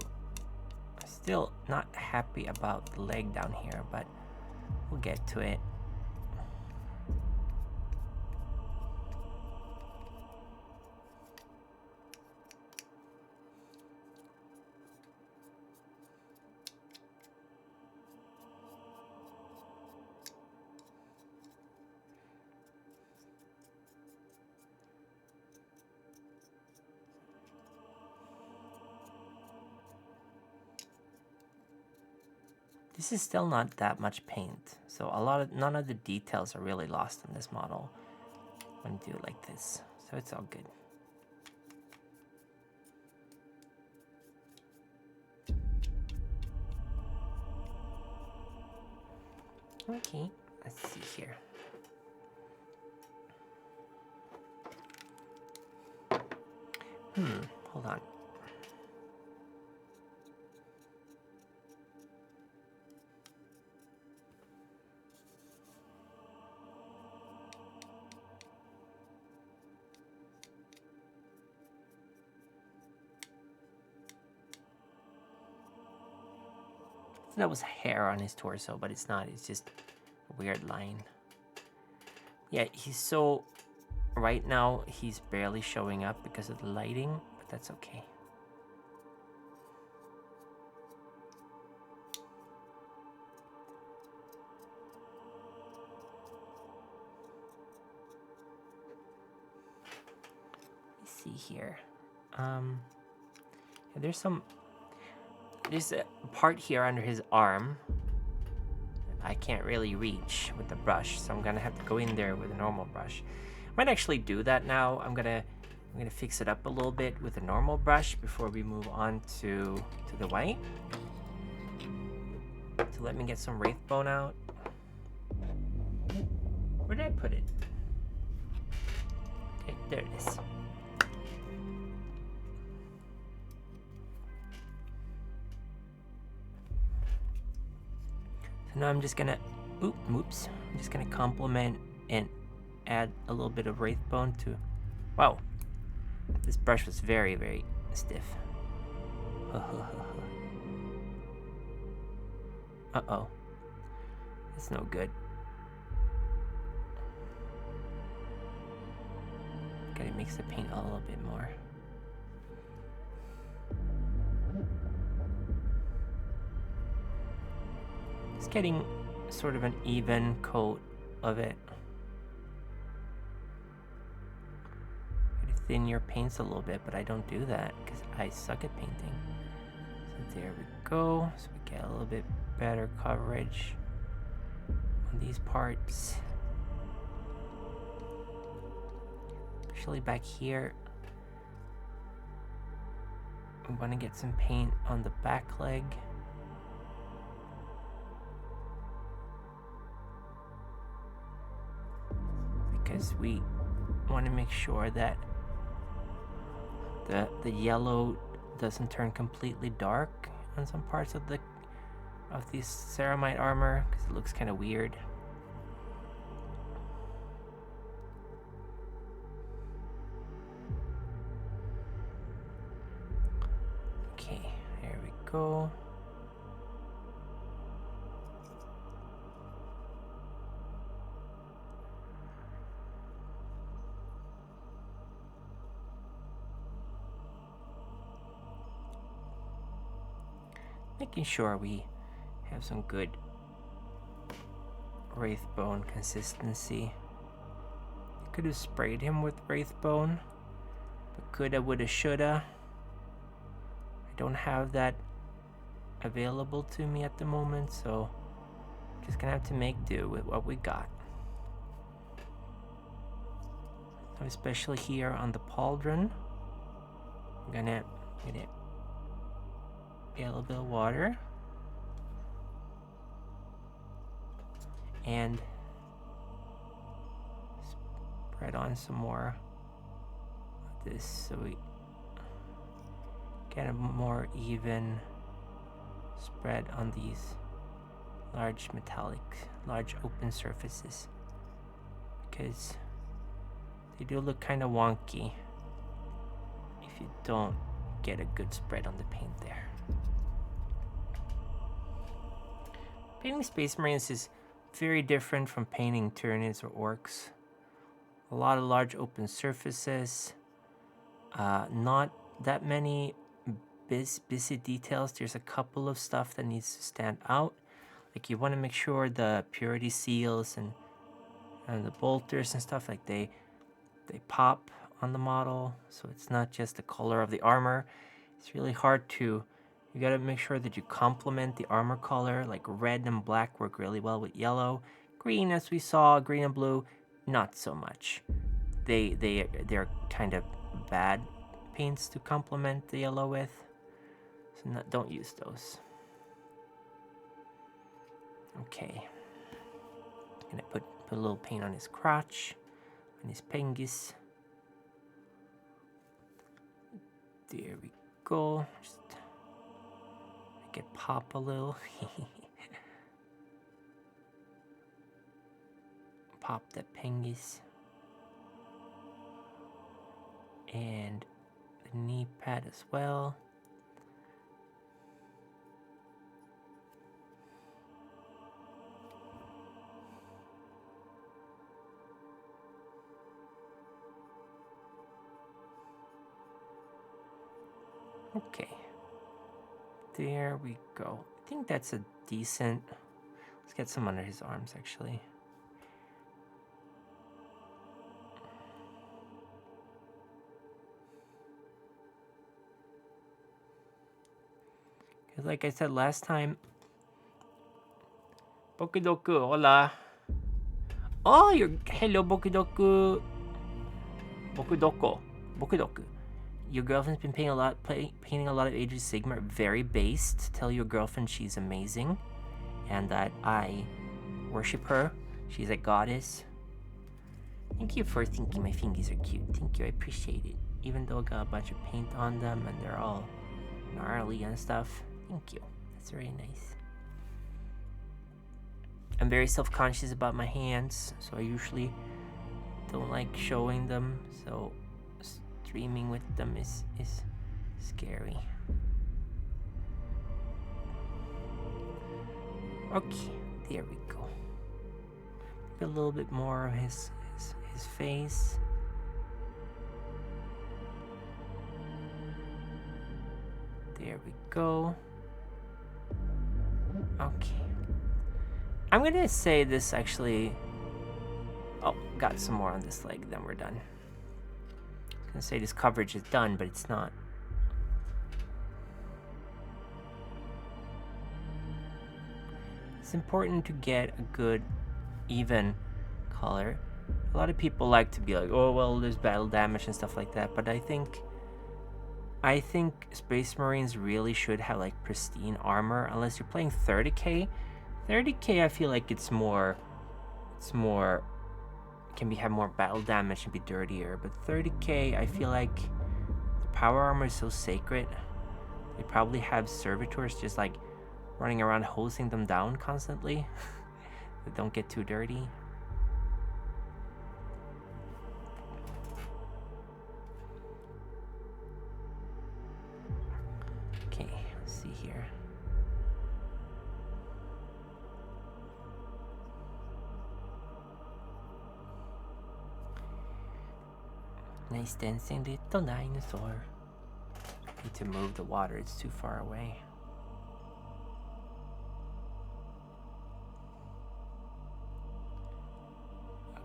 Still not happy about the leg down here, but we'll get to it. This is still not that much paint, so none of the details are really lost in this model when you do it like this, so it's all good. Okay, let's see here. Hold on. That was hair on his torso, but it's not. It's just a weird line. Yeah, he's so... Right now, he's barely showing up because of the lighting, but that's okay. Let's see here. There's a part here under his arm that I can't really reach with the brush, so I'm gonna have to go in there with a normal brush. I might actually do that now. I'm gonna fix it up a little bit with a normal brush before we move on to the white. So let me get some wraith bone out. Where did I put it? Okay, there it is. So now I'm just gonna, oops. I'm just gonna complement and add a little bit of Wraithbone to, wow. This brush was very, very stiff. Uh-oh. That's no good. Gotta mix the paint a little bit more. Just getting sort of an even coat of it. Gotta thin your paints a little bit, but I don't do that because I suck at painting. So there we go. So we get a little bit better coverage on these parts. Especially back here. I'm gonna get some paint on the back leg. Because we want to make sure that the yellow doesn't turn completely dark on some parts of the ceramite armor, because it looks kind of weird. Okay, there we go. Making sure we have some good Wraithbone consistency. Could have sprayed him with Wraithbone, but coulda, woulda, shoulda. I don't have that available to me at the moment, so just gonna have to make do with what we got. Especially here on the pauldron, I'm gonna get a little bit of water and spread on some more of this so we get a more even spread on these large open surfaces, because they do look kind of wonky if you don't get a good spread on the paint there. Painting Space Marines is very different from painting Tyranids or Orcs. A lot of large open surfaces, not that many busy details. There's a couple of stuff that needs to stand out. Like you want to make sure the purity seals and the bolters and stuff, like they pop on the model, so it's not just the color of the armor. It's really hard to, you gotta make sure that you complement the armor color. Like red and black work really well with yellow. Green, as we saw, green and blue, not so much. They're kind of bad paints to complement the yellow with, so don't use those. Okay, I'm gonna put a little paint on his crotch, on his pengis. There we go. Just make it pop a little. Pop that pengis. And the knee pad as well. Okay, there we go. I think that's a decent, let's get some under his arms actually. Because like I said last time, Bokudoku, hola. Oh, hello Bokudoku. Bokudoku. Your girlfriend's been painting a lot of Age of Sigmar, very based. Tell your girlfriend she's amazing and that I worship her. She's a goddess. Thank you for thinking my fingers are cute. Thank you, I appreciate it. Even though I got a bunch of paint on them and they're all gnarly and stuff. Thank you. That's very nice. I'm very self-conscious about my hands, so I usually don't like showing them, so streaming with them is scary. Okay, there we go. A little bit more of his face. There we go. Okay. I'm gonna say this actually... Oh, got some more on this leg, then we're done. I was gonna say this coverage is done, but it's not. It's important to get a good, even color. A lot of people like to be like, oh, well, there's battle damage and stuff like that, but I think Space Marines really should have like pristine armor, unless you're playing 30k. 30k, I feel like it's more, have more battle damage and be dirtier, but 30k, I feel like the power armor is so sacred. They probably have servitors just like running around hosing them down constantly. They don't get too dirty. Okay, let's see here. Nice dancing little dinosaur. Need to move the water, it's too far away.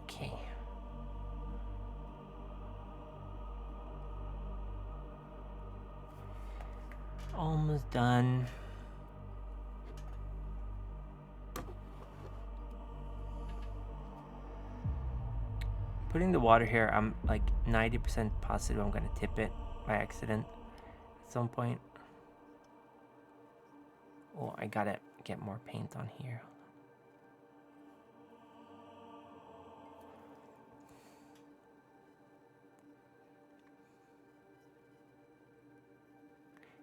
Okay. Almost done. Putting the water here, I'm like 90% positive I'm gonna tip it by accident at some point. Oh, I gotta get more paint on here.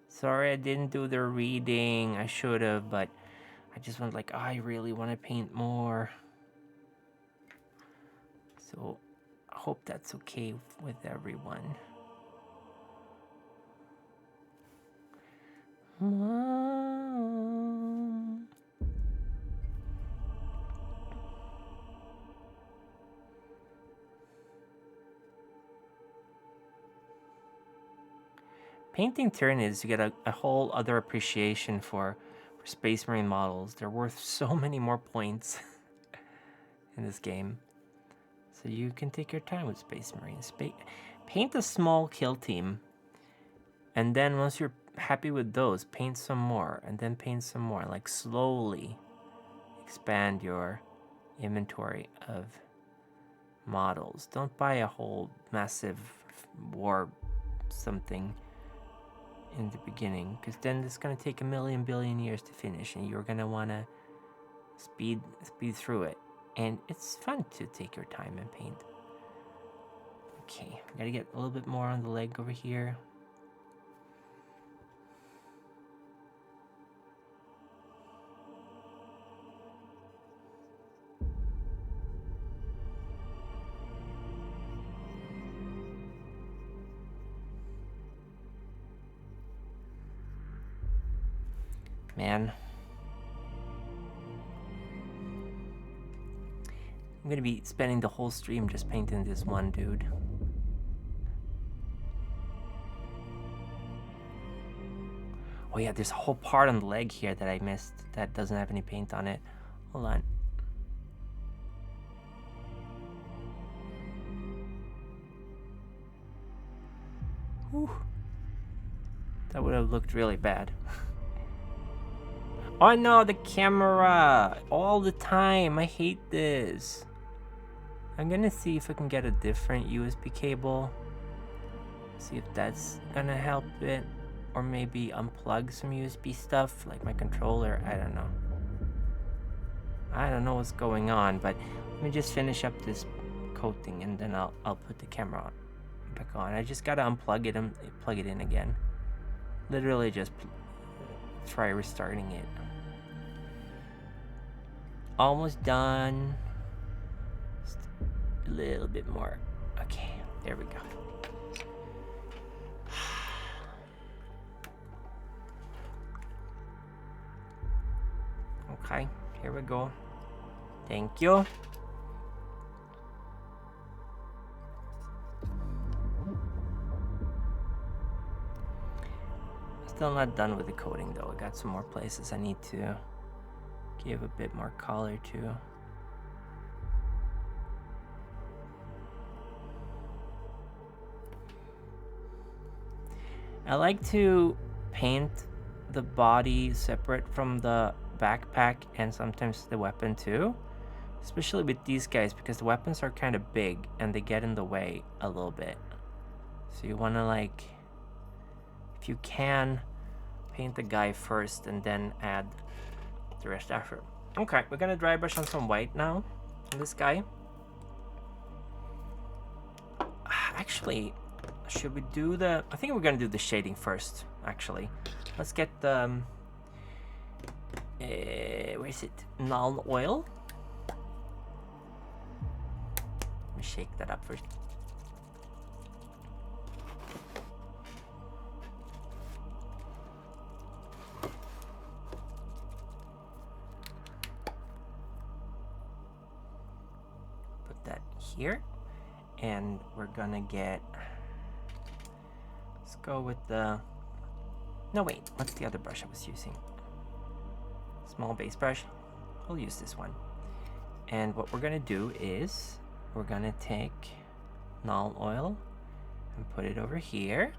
Sorry I didn't do the reading. I should have, but I just went like, oh, I really want to paint more. So I hope that's okay with everyone. Mom. Painting Tyranids, you get a whole other appreciation for Space Marine models. They're worth so many more points in this game. So you can take your time with Space Marines. Paint a small kill team, and then once you're happy with those, paint some more, and then paint some more. Like slowly expand your inventory of models. Don't buy a whole massive war something in the beginning, because then it's going to take a million billion years to finish, and you're going to want to speed through it. And it's fun to take your time and paint. Okay, gotta get a little bit more on the leg over here. Man. I'm gonna be spending the whole stream just painting this one dude. Oh yeah, there's a whole part on the leg here that I missed that doesn't have any paint on it. Hold on. Whew. That would have looked really bad. Oh no, the camera! All the time, I hate this. I'm gonna see if I can get a different USB cable. See if that's gonna help it. Or maybe unplug some USB stuff, like my controller, I don't know. I don't know what's going on, but let me just finish up this coating and then I'll put the camera back on. I just gotta unplug it and plug it in again. Literally just try restarting it. Almost done. Just a little bit more. Okay, there we go. Okay, here we go. Thank you. Still not done with the coating though. I got some more places I need to give a bit more color to. I like to paint the body separate from the backpack and sometimes the weapon too, especially with these guys because the weapons are kind of big and they get in the way a little bit. So you want to, like, if you can, paint the guy first and then add the rest after. Okay, we're gonna dry brush on some white now on this guy. Actually, should we do the... I think we're gonna do the shading first, actually. Let's get the... where is it? Null oil. Let me shake that up first. Put that here. And we're gonna get... Let's go with the... No, wait. What's the other brush I was using? Small base brush. We'll use this one. And what we're gonna do is we're gonna take null oil and put it over here.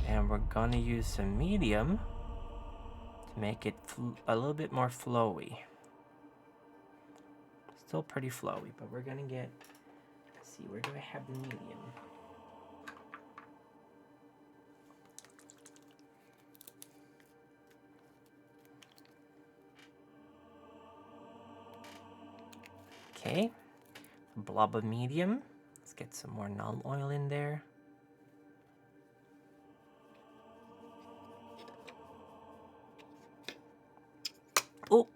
And we're gonna use some medium to make it a little bit more flowy. Still pretty flowy, but we're gonna get... Let's see, where do I have the medium? Okay, a blob of medium. Let's get some more null oil in there. Oh,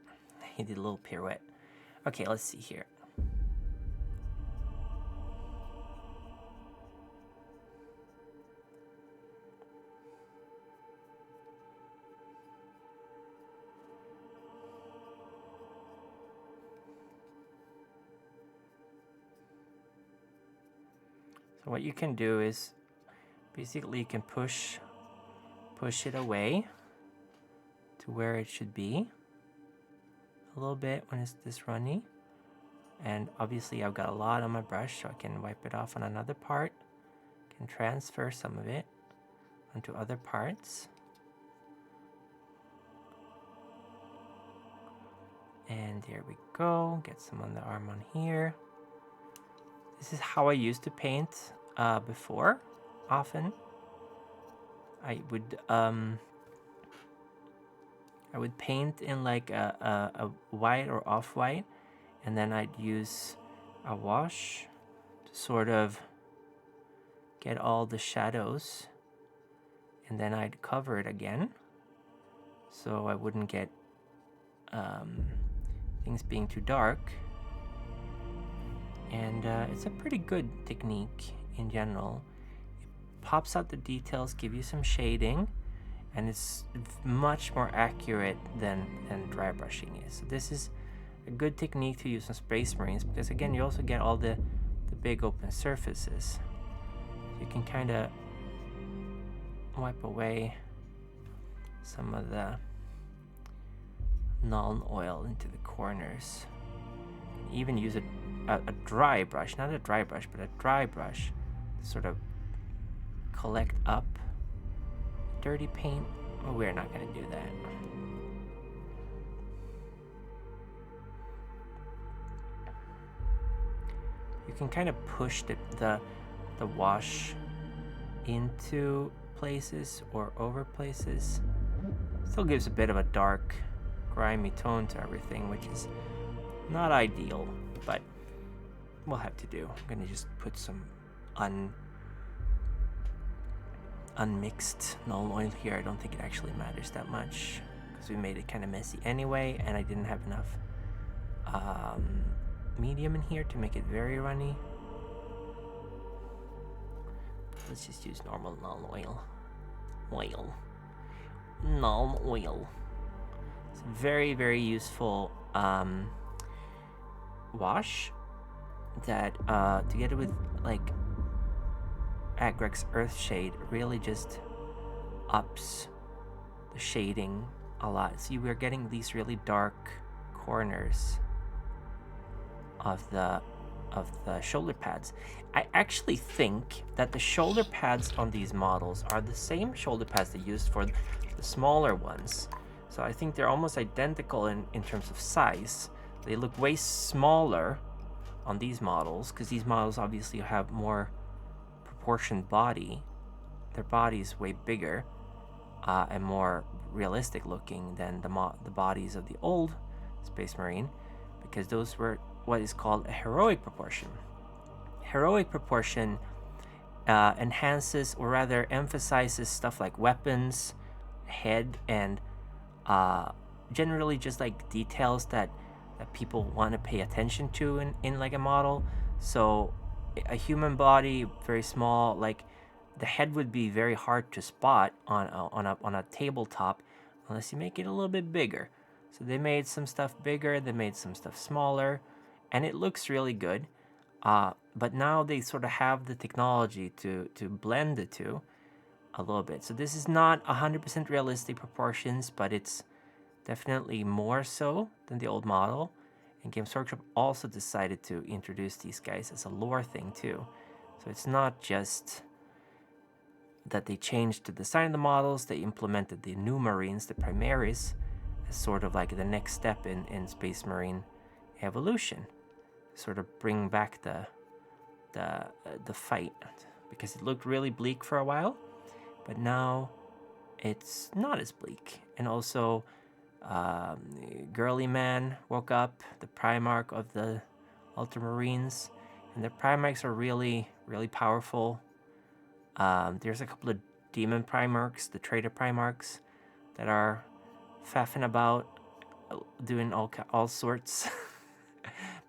he did a little pirouette. Okay, let's see here. So what you can do is basically you can push it away to where it should be a little bit when it's this runny. And obviously I've got a lot on my brush, so I can wipe it off on another part. Can transfer some of it onto other parts. And there we go. Get some on the arm on here. This is how I used to paint before. Often I would paint in like a white or off-white, and then I'd use a wash to sort of get all the shadows, and then I'd cover it again so I wouldn't get things being too dark. And it's a pretty good technique in general. It pops out the details, give you some shading, and it's much more accurate than dry brushing is. So this is a good technique to use on Space Marines because, again, you also get all the big open surfaces. You can kind of wipe away some of the null oil into the corners. Even use a dry brush, not a dry brush, but a dry brush to sort of collect up dirty paint. Well, we're not going to do that. You can kind of push the wash into places or over places. Still gives a bit of a dark, grimy tone to everything, which is not ideal, but we'll have to do. I'm gonna just put some unmixed null oil here. I don't think it actually matters that much because we made it kind of messy anyway, and I didn't have enough medium in here to make it very runny. Let's just use normal null oil. Null oil. It's a very, very useful wash that together with like Agrex's Earth Shade really just ups the shading a lot. See, we're getting these really dark corners of the shoulder pads. I actually think that the shoulder pads on these models are the same shoulder pads they used for the smaller ones. So I think they're almost identical in terms of size. They look way smaller on these models because these models obviously have more proportioned body. Their body is way bigger and more realistic looking than the bodies of the old Space Marine, because those were what is called a heroic proportion. Heroic proportion enhances, or rather emphasizes, stuff like weapons, head, and generally just like details that people want to pay attention to in like a model. So a human body, very small, like the head would be very hard to spot on a tabletop unless you make it a little bit bigger. So they made some stuff bigger, they made some stuff smaller, and it looks really good. But now they sort of have the technology to blend the two a little bit. So this is not 100% realistic proportions, but it's definitely more so than the old model. And Games Workshop also decided to introduce these guys as a lore thing too. So it's not just that they changed the design of the models, they implemented the new Marines, the Primaris, as sort of like the next step in Space Marine evolution. Sort of bring back the fight, because it looked really bleak for a while, but now it's not as bleak. And also Girly Man woke up, the Primarch of the Ultramarines, and the Primarchs are really, really powerful. There's a couple of Demon Primarchs, the Traitor Primarchs, that are faffing about, doing all sorts,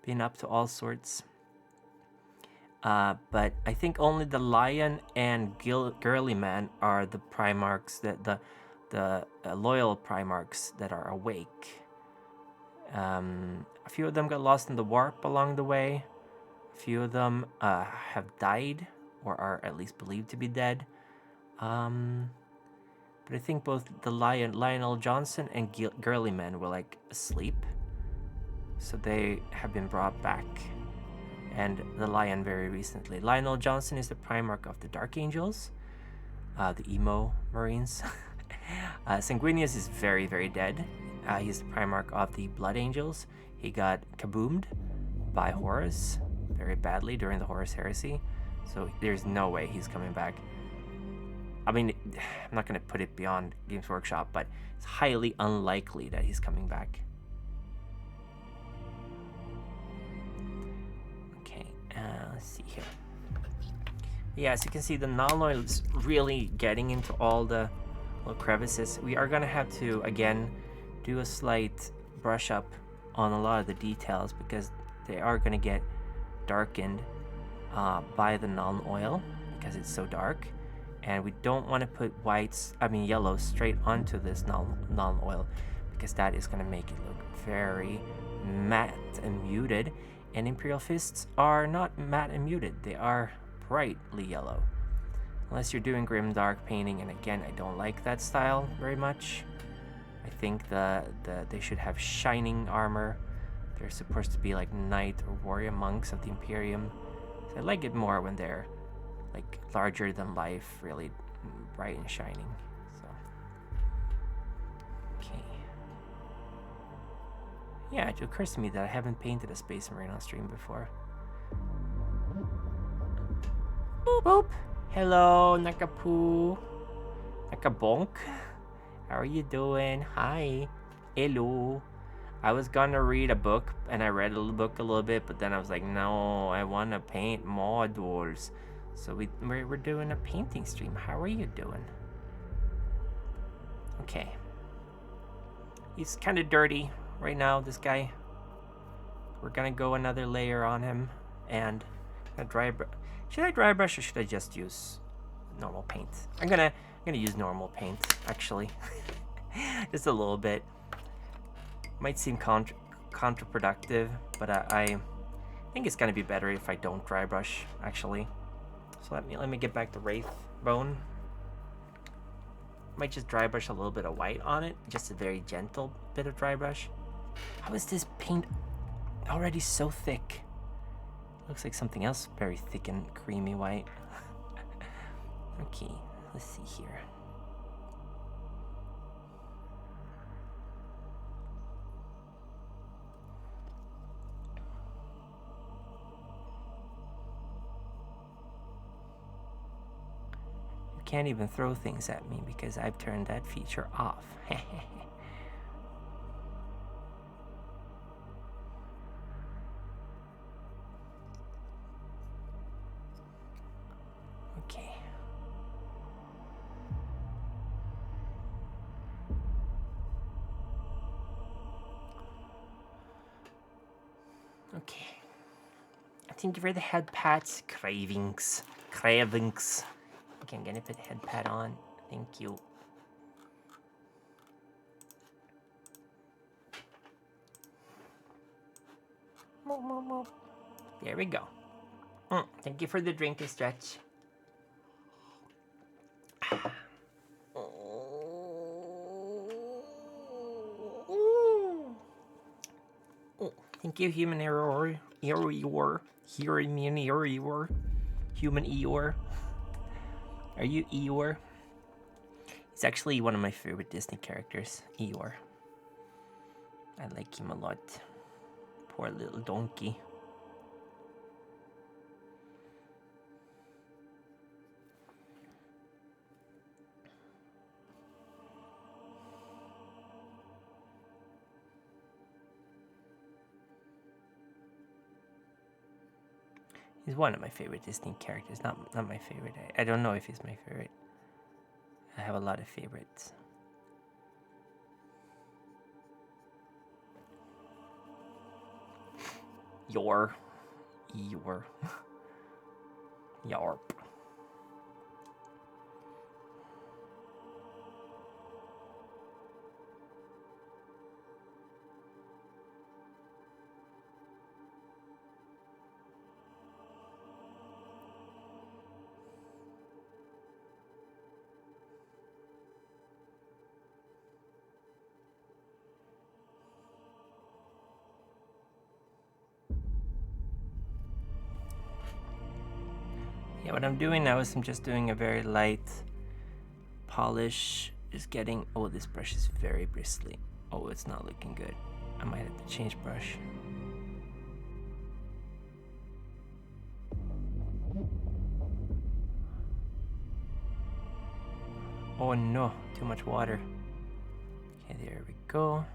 being up to all sorts. But I think only the Lion and Girly Man are the Primarchs, the loyal Primarchs that are awake. A few of them got lost in the warp along the way. A few of them have died, or are at least believed to be dead. But I think both the Lionel Johnson and Girly Man were like asleep, so they have been brought back. And the Lion very recently. Lionel Johnson is the Primarch of the Dark Angels, the emo Marines. Sanguinius is very, very dead. He's the Primarch of the Blood Angels. He got kaboomed by Horus very badly during the Horus Heresy, so there's no way he's coming back. I mean, I'm not going to put it beyond Games Workshop, but it's highly unlikely that he's coming back. Let's see here. Yeah, as you can see, the null oil is really getting into all the little crevices. We are gonna have to again do a slight brush up on a lot of the details, because they are gonna get darkened by the null oil because it's so dark, and we don't want to put yellow straight onto this null oil, because that is gonna make it look very matte and muted. And Imperial Fists are not matte and muted, they are brightly yellow. Unless you're doing grim dark painting, and again, I don't like that style very much. I think they should have shining armor. They're supposed to be like knight or warrior monks of the Imperium. So I like it more when they're like larger than life, really bright and shining. So okay. Yeah, it occurs to me that I haven't painted a Space Marine on stream before. Boop, boop. Hello, Nakapoo. Nakabonk. How are you doing? Hi. Hello. I was gonna read a book, and I read a book a little bit, but then I was like, no, I want to paint modules. So we're doing a painting stream. How are you doing? Okay. He's kind of dirty right now, this guy. We're gonna go another layer on him, and should I dry brush or should I just use normal paint? I'm gonna use normal paint actually, just a little bit. Might seem counterproductive, but I think it's gonna be better if I don't dry brush actually. So let me get back to Wraith Bone. Might just dry brush a little bit of white on it, just a very gentle bit of dry brush. How is this paint already so thick? Looks like something else very thick and creamy white. Okay, let's see here. You can't even throw things at me because I've turned that feature off. Okay. Okay. Thank you for the head pats, cravings. Okay, I'm gonna put head pad on. Thank you. There we go. Thank you for the drink to stretch. Thank you, human error. Human Eeyore. Are you Eeyore? He's actually one of my favorite Disney characters, Eeyore. I like him a lot. Poor little donkey. He's one of my favorite Disney characters. Not my favorite. I don't know if he's my favorite. I have a lot of favorites. Eeyore. Yarp. Yeah, what I'm doing now is I'm just doing a very light polish. Just getting... Oh, this brush is very bristly. Oh, it's not looking good. I might have to change brush. Oh no, too much water. Okay, there we go.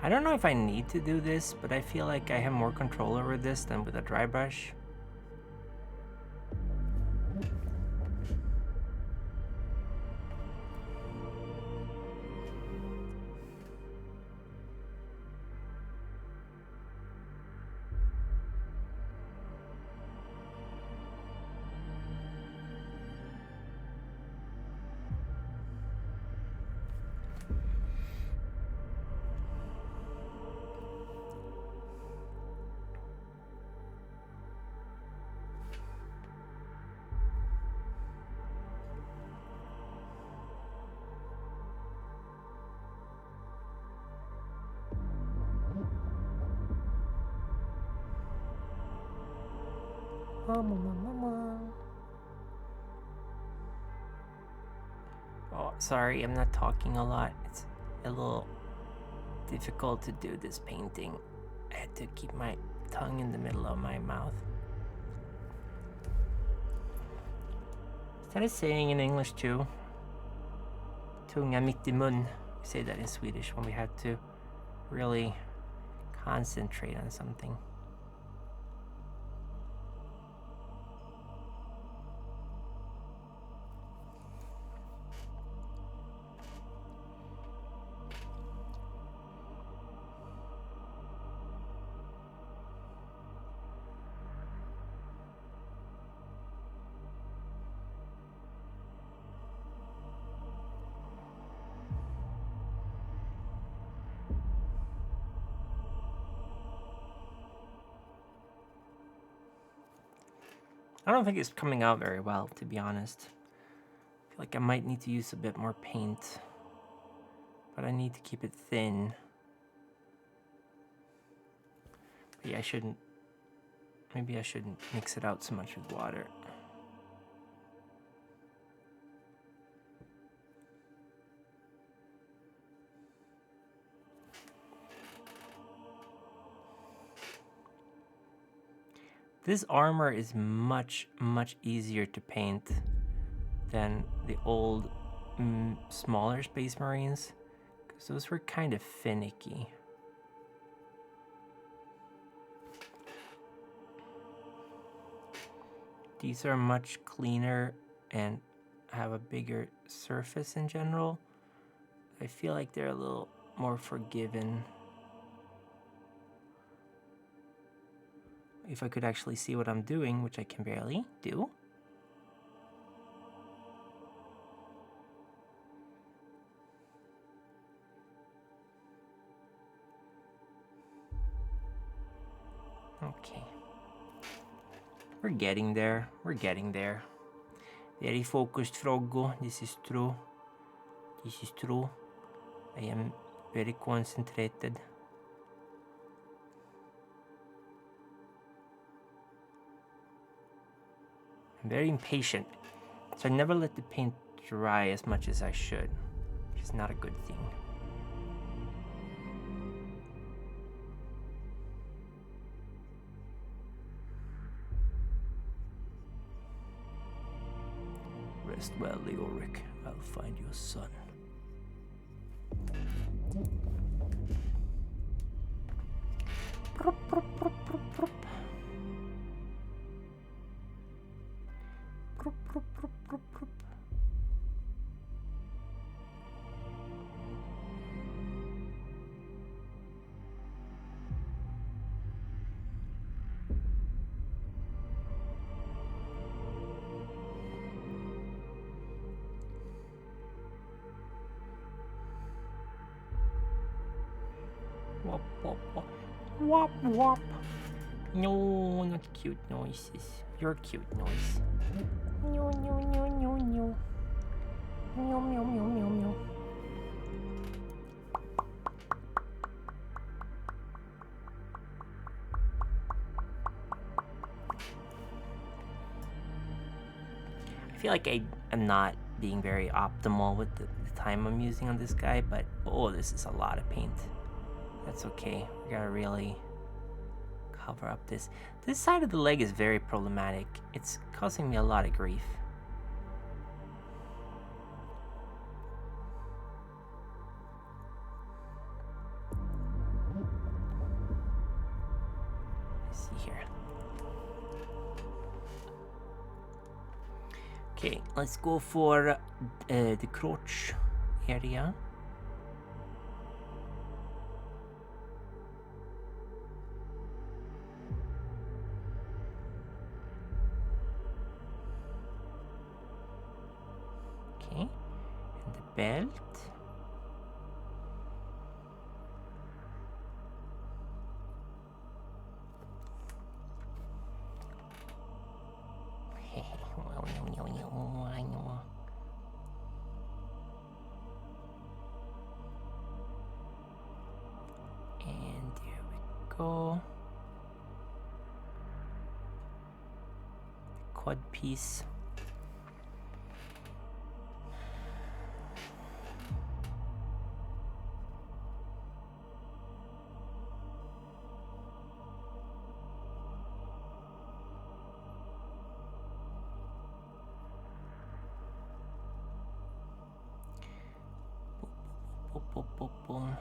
I don't know if I need to do this, but I feel like I have more control over this than with a dry brush. Oh, sorry, I'm not talking a lot. It's a little difficult to do this painting. I had to keep my tongue in the middle of my mouth. Is that a saying in English too? Tunga mitt i mun. We say that in Swedish when we have to really concentrate on something. I don't think it's coming out very well, to be honest. I feel like I might need to use a bit more paint, but I need to keep it thin. But yeah, maybe I shouldn't mix it out so much with water. This armor is much, much easier to paint than the old, smaller Space Marines, because those were kind of finicky. These are much cleaner and have a bigger surface in general. I feel like they're a little more forgiving. If I could actually see what I'm doing, which I can barely do. Okay. We're getting there. We're getting there. Very focused, Froggo. This is true. This is true. I am very concentrated. I'm very impatient, so I never let the paint dry as much as I should, which is not a good thing. Rest well, Leoric. I'll find your son. Prop, prop, prop, prop, prop. Prop, prop, prop, prop, prop. Wop, wop, wop. Wop, wop. No, not cute noises. Your cute noise. No, no, no, no, no. Meow, meow, meow, meow, meow. I feel like I am not being very optimal with the time I'm using on this guy, but oh, this is a lot of paint. That's okay. We gotta really cover up this. This side of the leg is very problematic. It's causing me a lot of grief. Let's see here. Okay, let's go for the crotch area. Okay, and the belt. And there we go. Quad piece. boom.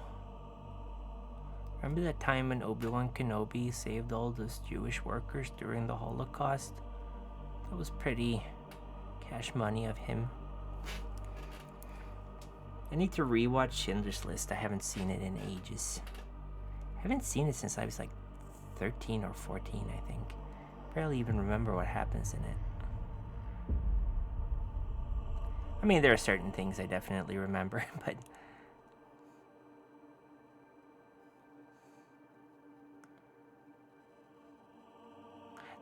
Remember that time when Obi-Wan Kenobi saved all those Jewish workers during the Holocaust? That was pretty cash money of him. I need to rewatch Schindler's List. I haven't seen it in ages. I haven't seen it since I was like 13 or 14, I think. Barely even remember what happens in it. I mean, there are certain things I definitely remember, but...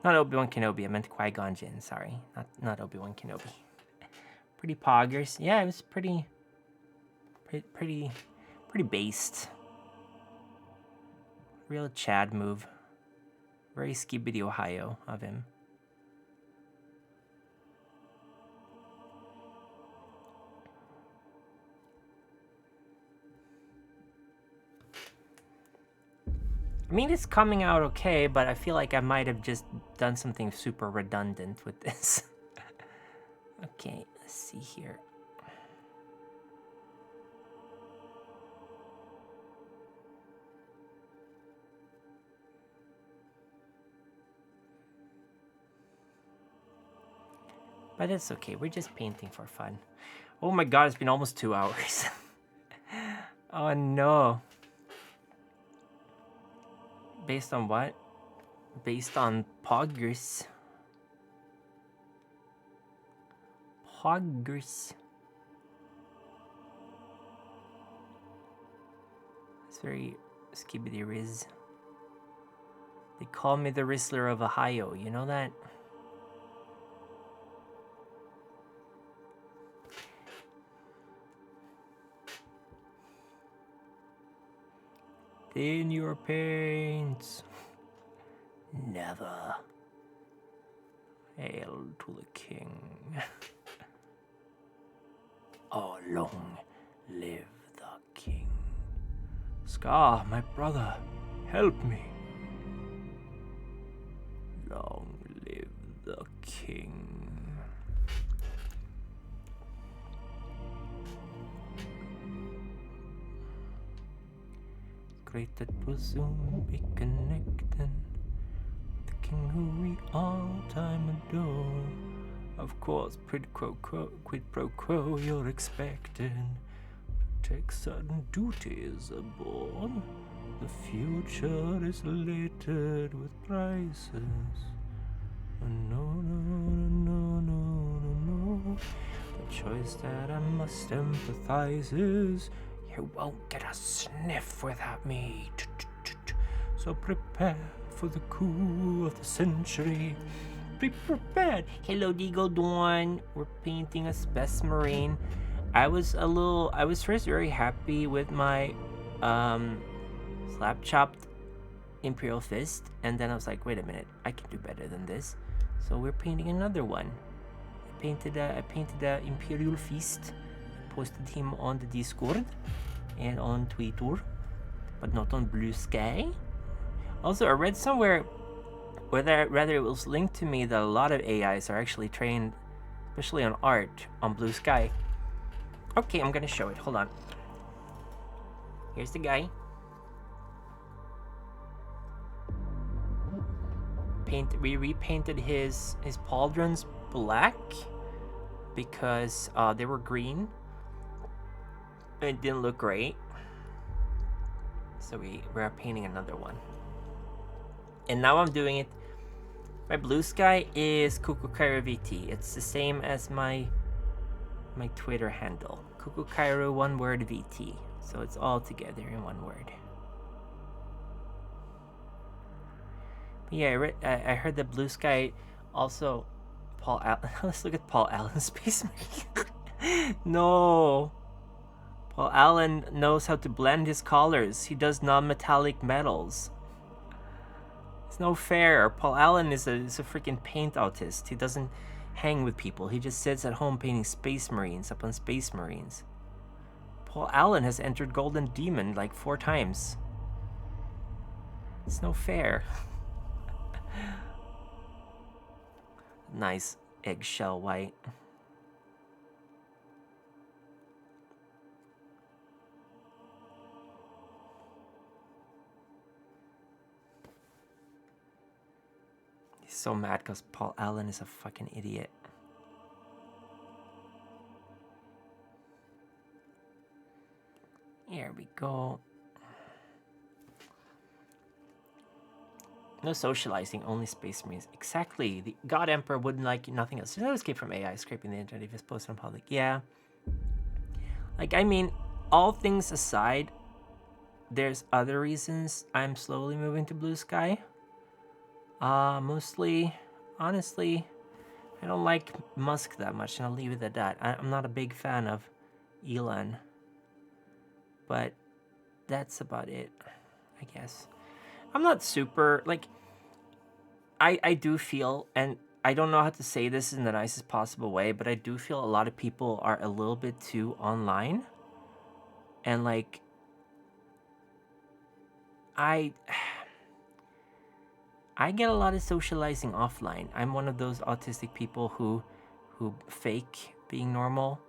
Not Obi-Wan Kenobi, I meant Qui-Gon Jinn, sorry. Not Obi-Wan Kenobi. Pretty poggers. Yeah, it was pretty based. Real Chad move. Very Skibidi Ohio of him. I mean, it's coming out okay, but I feel like I might have just done something super redundant with this. Okay, let's see here. But it's okay, we're just painting for fun. Oh my god, it's been almost 2 hours. Oh no. Based on what? Based on poggers. Poggers. It's very Skibidi Riz. They call me the Rizzler of Ohio, you know that? In your paints. Never. Hail to the king. Oh, long live the king. Scar, my brother, help me. Long live the king. Great that will soon be connected. The king who we all time adore. Of course, quid pro quo, you're expected to take certain duties aboard. The future is littered with prices. No. The choice that I must empathize is you won't get a sniff without me. So prepare for the coup of the century. Be prepared. Hello, Deagle Dawn. We're painting a Space Marine. I was first very happy with my slap chopped Imperial Fist, and then I was like, wait a minute, I can do better than this. So we're painting another one. I painted a Imperial Fist. Posted him on the Discord and on Twitter, but not on Blue Sky. Also, I read somewhere, rather it was linked to me, that a lot of AIs are actually trained, especially on art, on Blue Sky. Okay, I'm gonna show it. Hold on. Here's the guy. We repainted his pauldrons black because they were green. It didn't look great, so we're painting another one. And now I'm doing it. My Blue Sky is Kukukairo VT. It's the same as my Twitter handle, Kukukairo one word VT. So it's all together in one word. But yeah, I heard that Blue Sky also Paul Allen. Let's look at Paul Allen's Space Marine. No. Paul Allen knows how to blend his colors. He does non-metallic metals. It's no fair. Paul Allen is a freaking paint autist. He doesn't hang with people. He just sits at home painting Space Marines upon Space Marines. Paul Allen has entered Golden Demon like 4 times. It's no fair. Nice eggshell white. He's so mad because Paul Allen is a fucking idiot. Here we go. No socializing, only space marines. Exactly. The God Emperor wouldn't like nothing else. There's no escape from AI scraping the internet if it's posted on public. Yeah. Like, I mean, all things aside, there's other reasons I'm slowly moving to Blue Sky. Mostly, honestly, I don't like Musk that much, and I'll leave it at that. I'm not a big fan of Elon. But that's about it, I guess. I'm not super, like, I do feel, and I don't know how to say this in the nicest possible way, but I do feel a lot of people are a little bit too online. And, like, I get a lot of socializing offline. I'm one of those autistic people who fake being normal.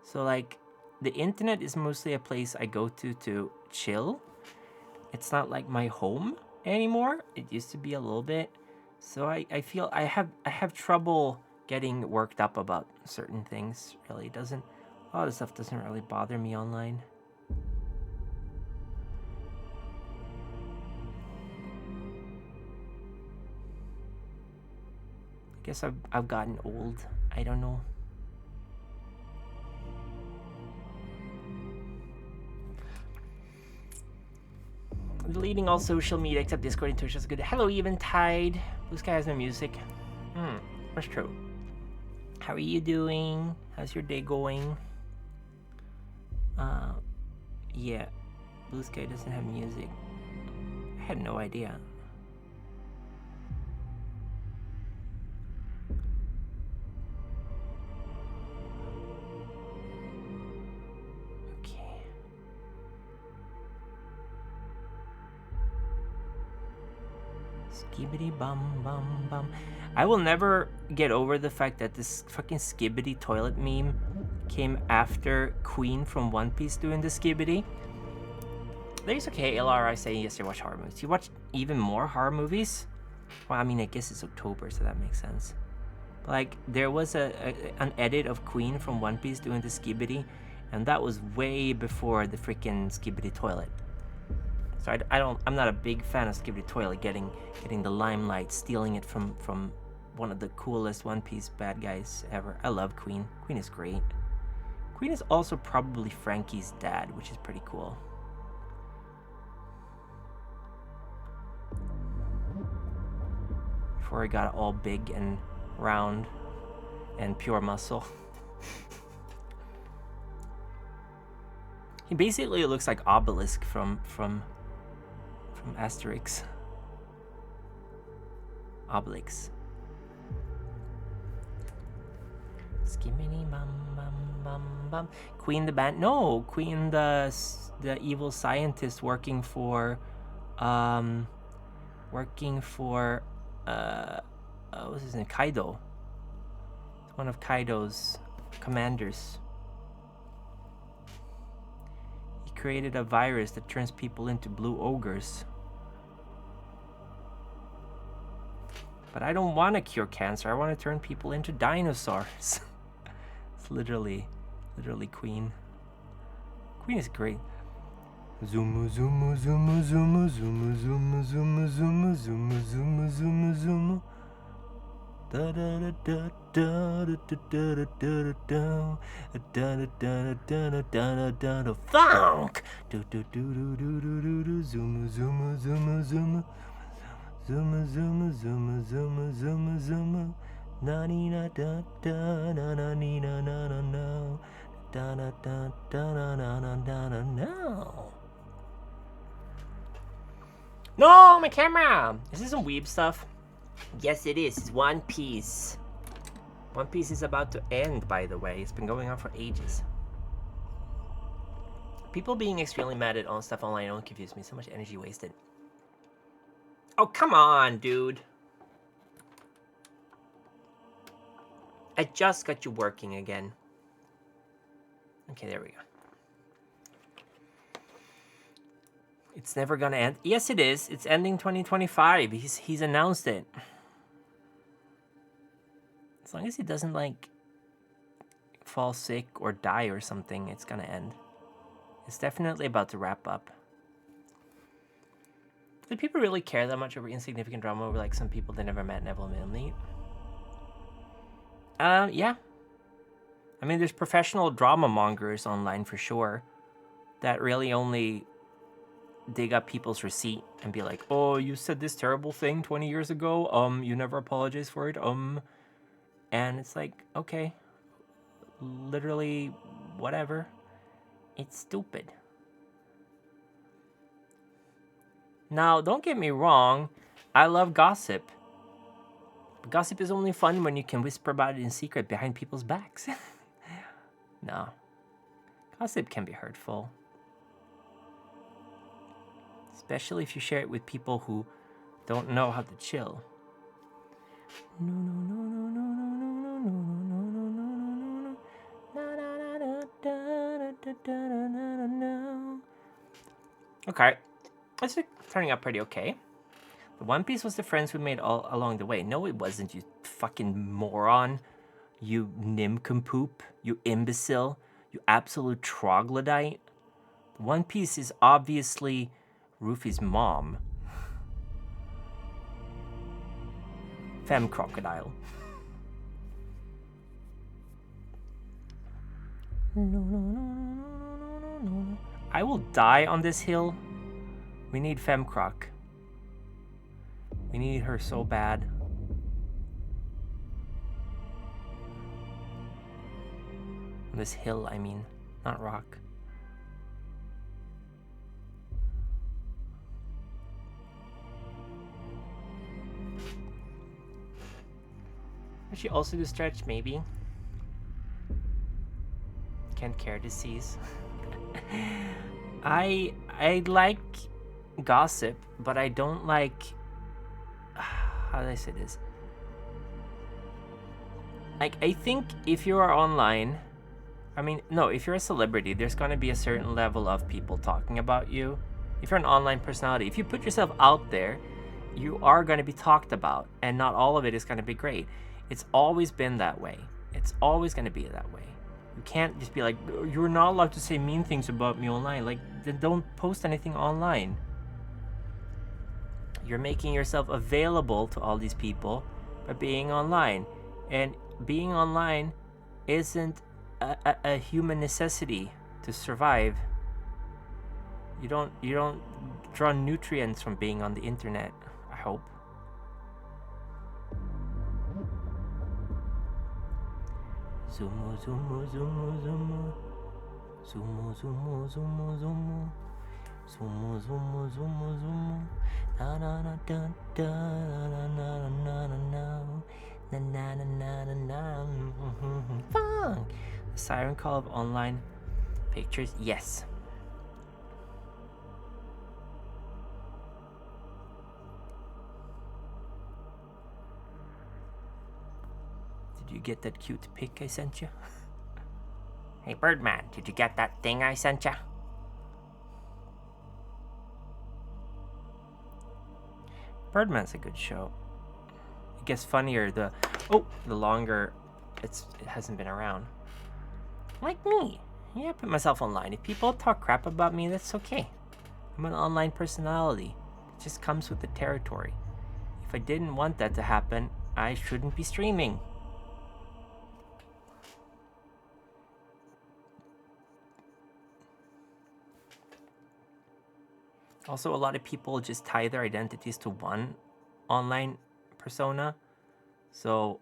So, like, the internet is mostly a place I go to chill. It's not like my home anymore. It used to be a little bit. So I feel I have trouble getting worked up about certain things. Really doesn't, a lot of stuff doesn't really bother me online. I guess I've gotten old. I don't know. Deleting all social media except Discord and Twitch is good. Hello, Eventide. Blue Sky has no music. That's true. How are you doing? How's your day going? Yeah. Blue Sky doesn't have music. I had no idea. Skibbity bum bum bum. I will never get over the fact that this fucking Skibbity toilet meme came after Queen from One Piece doing the Skibbity. There's okay, LRI saying yes, you watch horror movies. You watch even more horror movies? Well, I mean, I guess it's October, so that makes sense. But, like, there was an edit of Queen from One Piece doing the Skibbity, and that was way before the freaking Skibbity toilet. So I'm not a big fan of Skibbity Toilet getting the limelight, stealing it from one of the coolest One Piece bad guys ever. I love Queen. Queen is great. Queen is also probably Frankie's dad, which is pretty cool. Before he got all big and round and pure muscle. He basically looks like Obelisk from Asterix. Obelix. Skimmini bum bum bum bum. Queen the band? No, Queen the evil scientist working for what's his name? Kaido. It's one of Kaido's commanders. He created a virus that turns people into blue ogres. But I don't want to cure cancer. I want to turn people into dinosaurs. It's literally Queen. Queen is great. Zoom zoom zoom zoom zoom zoom zoom zoom zoom zoom zoom zoom. Da da da da da da da da da da da da funk. Do do do do do do do zoom zoom zoom zoom. Zoom zoom zoom zoom zoom zoom. Na ni na da da na na ni na na na na. Da da da da na na na na na no. No, my camera! Is this some weeb stuff? Yes, it is. It's One Piece. One Piece is about to end, by the way. It's been going on for ages. People being extremely mad at all stuff online don't confuse me. So much energy wasted. Oh, come on, dude. I just got you working again. Okay, there we go. It's never gonna end. Yes, it is. It's ending 2025. He's announced it. As long as he doesn't like fall sick or die or something, it's gonna end. It's definitely about to wrap up. Do people really care that much over insignificant drama over like some people they never met and will meet? Yeah. I mean, there's professional drama mongers online for sure that really only dig up people's receipt and be like, oh, you said this terrible thing 20 years ago. You never apologized for it. And it's like, okay, literally whatever. It's stupid. Now, don't get me wrong. I love gossip. But gossip is only fun when you can whisper about it in secret behind people's backs. No. Gossip can be hurtful. Especially if you share it with people who don't know how to chill. Okay. It's turning out pretty okay. The One Piece was the friends we made all along the way. No, it wasn't, you fucking moron. You nincompoop. You imbecile. You absolute troglodyte. The One Piece is obviously Rufy's mom. Femme crocodile. I will die on this hill. We need Femme Croc. We need her so bad. On this hill, I mean, not rock. Does she also do stretch? Maybe. Can't care disease. I like gossip, but I don't like. How do I say this? Like, I think if you are online, I mean, no, if you're a celebrity, there's gonna be a certain level of people talking about you. If you're an online personality, if you put yourself out there, you are gonna be talked about, and not all of it is gonna be great. It's always been that way. It's always gonna be that way. You can't just be like, you're not allowed to say mean things about me online. Like, then don't post anything online. You're making yourself available to all these people by being online. And being online isn't a human necessity to survive. You don't draw nutrients from being on the internet, I hope. Zumo, zumo, zumo, zumo. Zumo, zumo, zumo, zumo. Zumo, zumo, zumo, zumo. Na na na da da na na na na na na na na na na. Fun. The siren call of online pictures. Yes. Did you get that cute pic I sent you? Hey Birdman, did you get that thing I sent you? Birdman's a good show. It gets funnier the longer it hasn't been around. Like me. Yeah, I put myself online. If people talk crap about me, that's okay. I'm an online personality. It just comes with the territory. If I didn't want that to happen, I shouldn't be streaming. Also, a lot of people just tie their identities to one online persona, so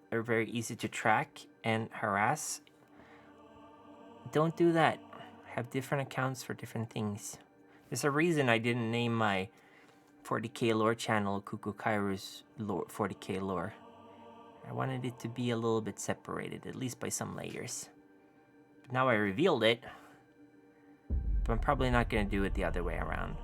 they're very easy to track and harass. Don't do that. Have different accounts for different things. There's a reason I didn't name my 40k lore channel Kuku Kairu's 40k lore. I wanted it to be a little bit separated, at least by some layers. But now I revealed it, but I'm probably not going to do it the other way around.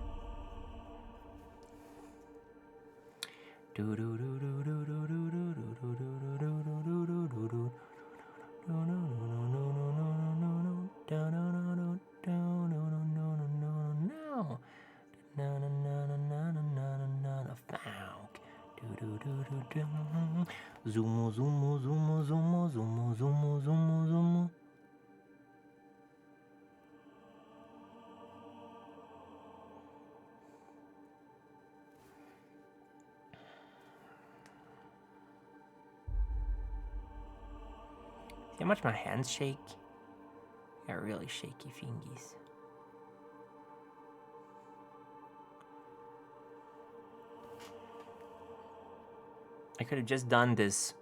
Zumo, zumo, zumo, zumo, zumo, zumo, zumo, zumo. See how much my hands shake? They're really shaky fingies. I could have just done this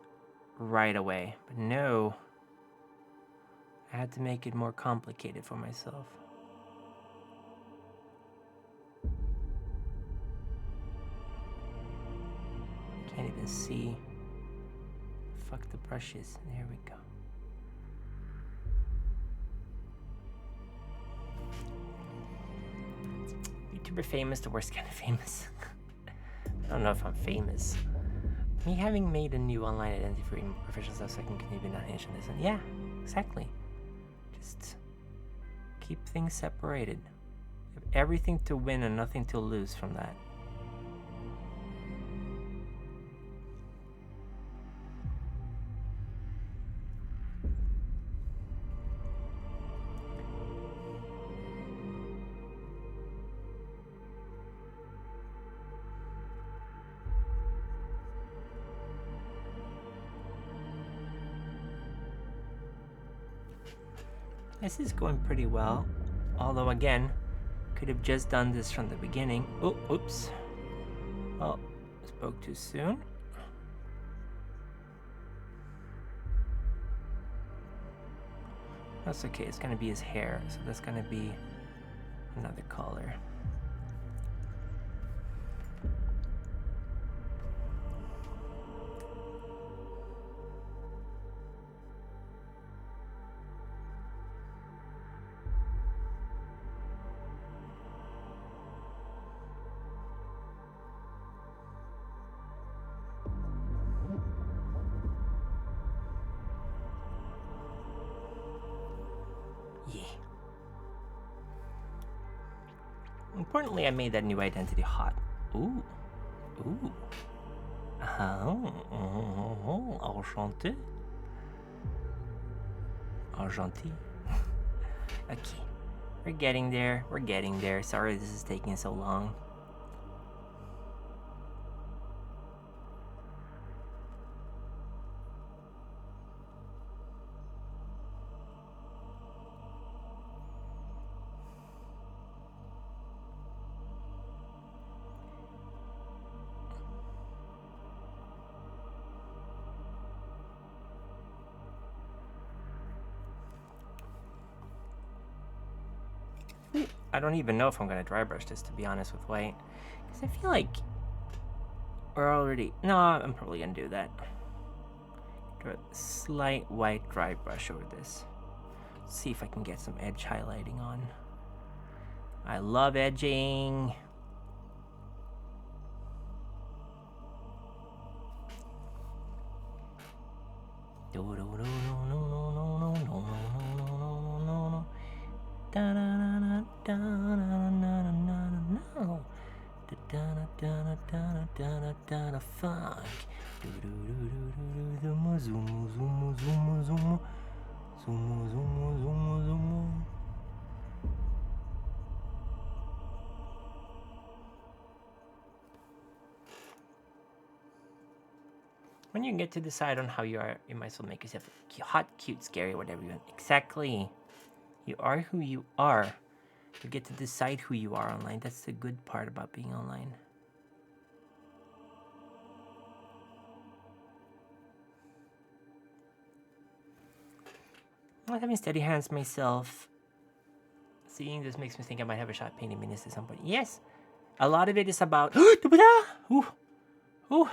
right away, but no. I had to make it more complicated for myself. Can't even see. Fuck the brushes. There we go. YouTuber famous, the worst kind of famous. I don't know if I'm famous. Me having made a new online identity for professional stuff so I can continue not mention this. And yeah, exactly. Just keep things separated. You have everything to win and nothing to lose from that. This is going pretty well, although again, could have just done this from the beginning. Oh, oops. Well, spoke too soon. That's okay, it's gonna be his hair, so that's gonna be another color. Yeah. Importantly, I made that new identity hot. Ooh. Ooh. Enchanté. Enchanté. Okay. We're getting there. We're getting there. Sorry this is taking so long. I don't even know if I'm going to dry brush this, to be honest, with white. Because I feel like we're already... No, I'm probably going to do that. Do a slight white dry brush over this. See if I can get some edge highlighting on. I love edging. Fuck. When you get to decide on how you are, you might as well make yourself hot, cute, scary, whatever you want. Exactly. You are who you are. You get to decide who you are online. That's the good part about being online. I'm not having steady hands myself. Seeing this makes me think I might have a shot painting minis at some point. Yes, a lot of it is about... Ooh. Ooh.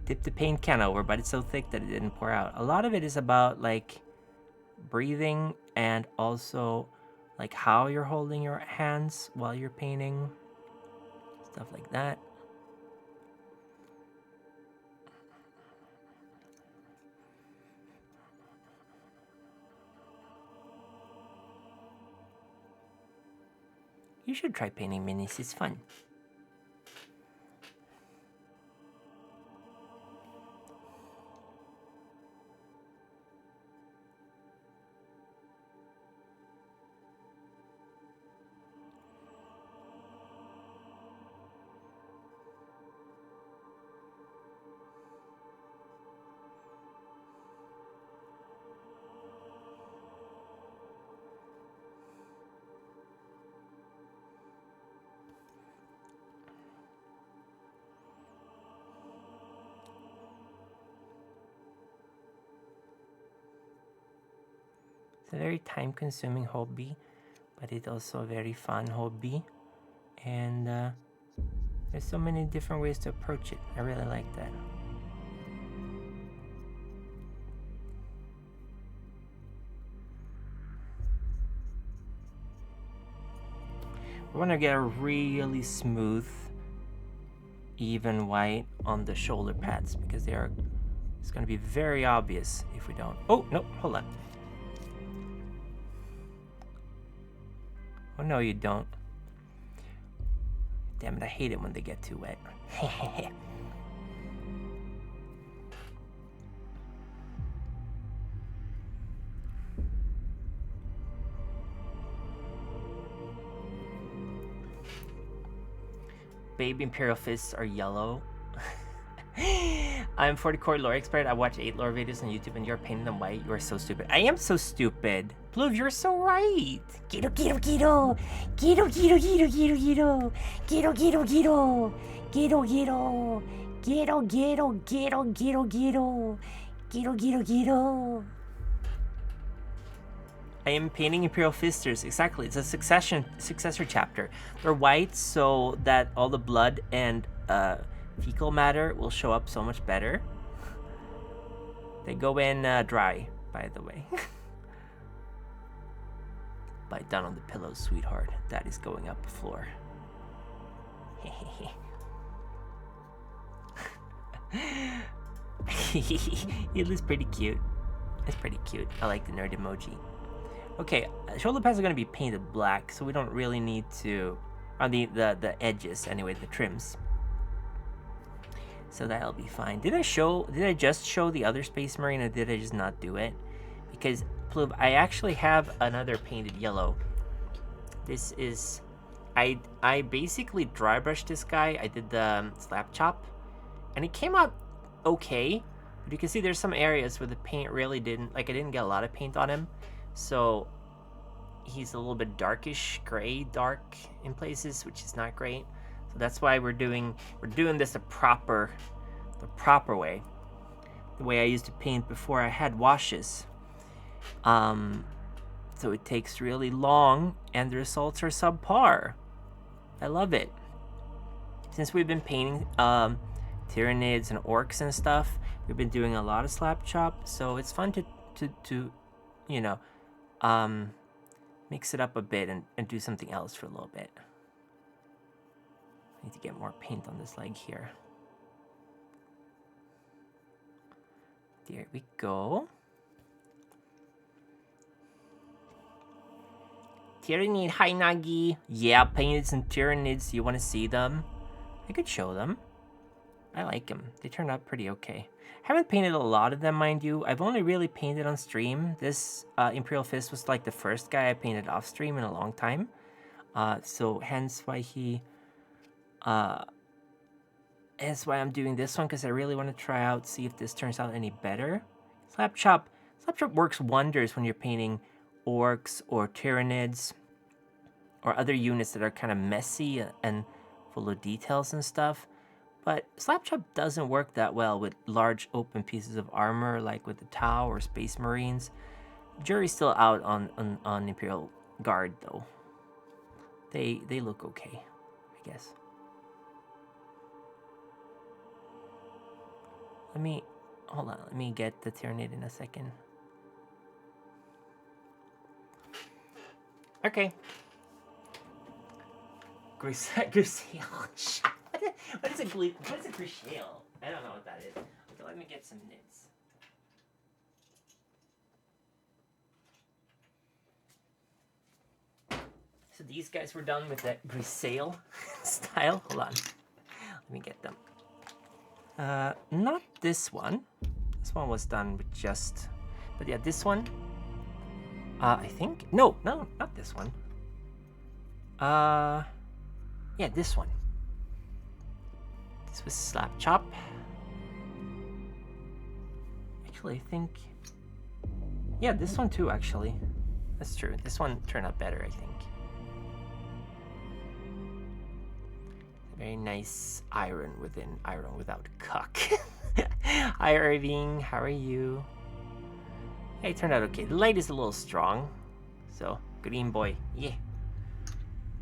Tip the paint can over, but it's so thick that it didn't pour out. A lot of it is about, like, breathing and also, like, how you're holding your hands while you're painting. Stuff like that. You should try painting minis, it's fun. It's a very time-consuming hobby, but it's also a very fun hobby. And there's so many different ways to approach it. I really like that. We want to get a really smooth, even white on the shoulder pads because it's going to be very obvious if we don't. Oh, no, hold on. Oh, no, you don't. Damn it, I hate it when they get too wet. Baby Imperial Fists are yellow. I'm 40 core lore expert. I watch 8 lore videos on YouTube and you're painting them white. You are so stupid. I am so stupid. Pluv, you're so right. Giro, giro, giro. Giro, giro, giro, giro, giro. Giro, giro, giro. Giro, giro. Giro, giro, giro, giro, giro. Giro, giro, giro. I am painting Imperial Fisters. Exactly. It's a successor chapter. They're white so that all the blood and fecal matter will show up so much better. They go in dry, by the way. Bite down on the pillows, sweetheart. That is going up the floor. It looks pretty cute. It's pretty cute. I like the nerd emoji. Okay, shoulder pads are going to be painted black, so we don't really need to, on the edges anyway, the trims. So that'll be fine. Did I just show the other Space Marine, or did I just not do it? Because, Pluv, I actually have another painted yellow. This is, I basically dry brushed this guy. I did the slap chop, and it came out okay. But you can see there's some areas where the paint really didn't, like I didn't get a lot of paint on him. So he's a little bit darkish gray, dark in places, which is not great. So that's why we're doing this the proper way, the way I used to paint before I had washes. So it takes really long and the results are subpar. I love it. Since we've been painting Tyranids and orcs and stuff, we've been doing a lot of slap chop, so it's fun to you know, mix it up a bit and do something else for a little bit. I need to get more paint on this leg here. There we go. Tyranid, hi Nagi. Yeah, painted some Tyranids. You want to see them? I could show them. I like them. They turned out pretty okay. Haven't painted a lot of them, mind you. I've only really painted on stream. This Imperial Fist was like the first guy I painted off stream in a long time. So hence why hence why I'm doing this one, because I really want to try out, see if this turns out any better. Slap chop works wonders when you're painting orcs or Tyranids or other units that are kind of messy and full of details and stuff. But slap chop doesn't work that well with large open pieces of armor like with the Tau or Space Marines. Jury's still out on Imperial Guard though. They look okay, I guess. Hold on, let me get the Tyranid in a second. Okay. Grisale. What is a Grisale? I don't know what that is. Okay, let me get some nibs. So these guys were done with that Grisale style. Hold on. Let me get them. Not this one. This one was done with just... But yeah, this one. I think... No, not this one. Yeah, this one. This was slap chop. Actually, I think... Yeah, this one too, actually. That's true. This one turned out better, I think. Very nice iron within iron without cuck. Hi, Irving. How are you? Hey, it turned out okay. The light is a little strong, so green boy, yeah.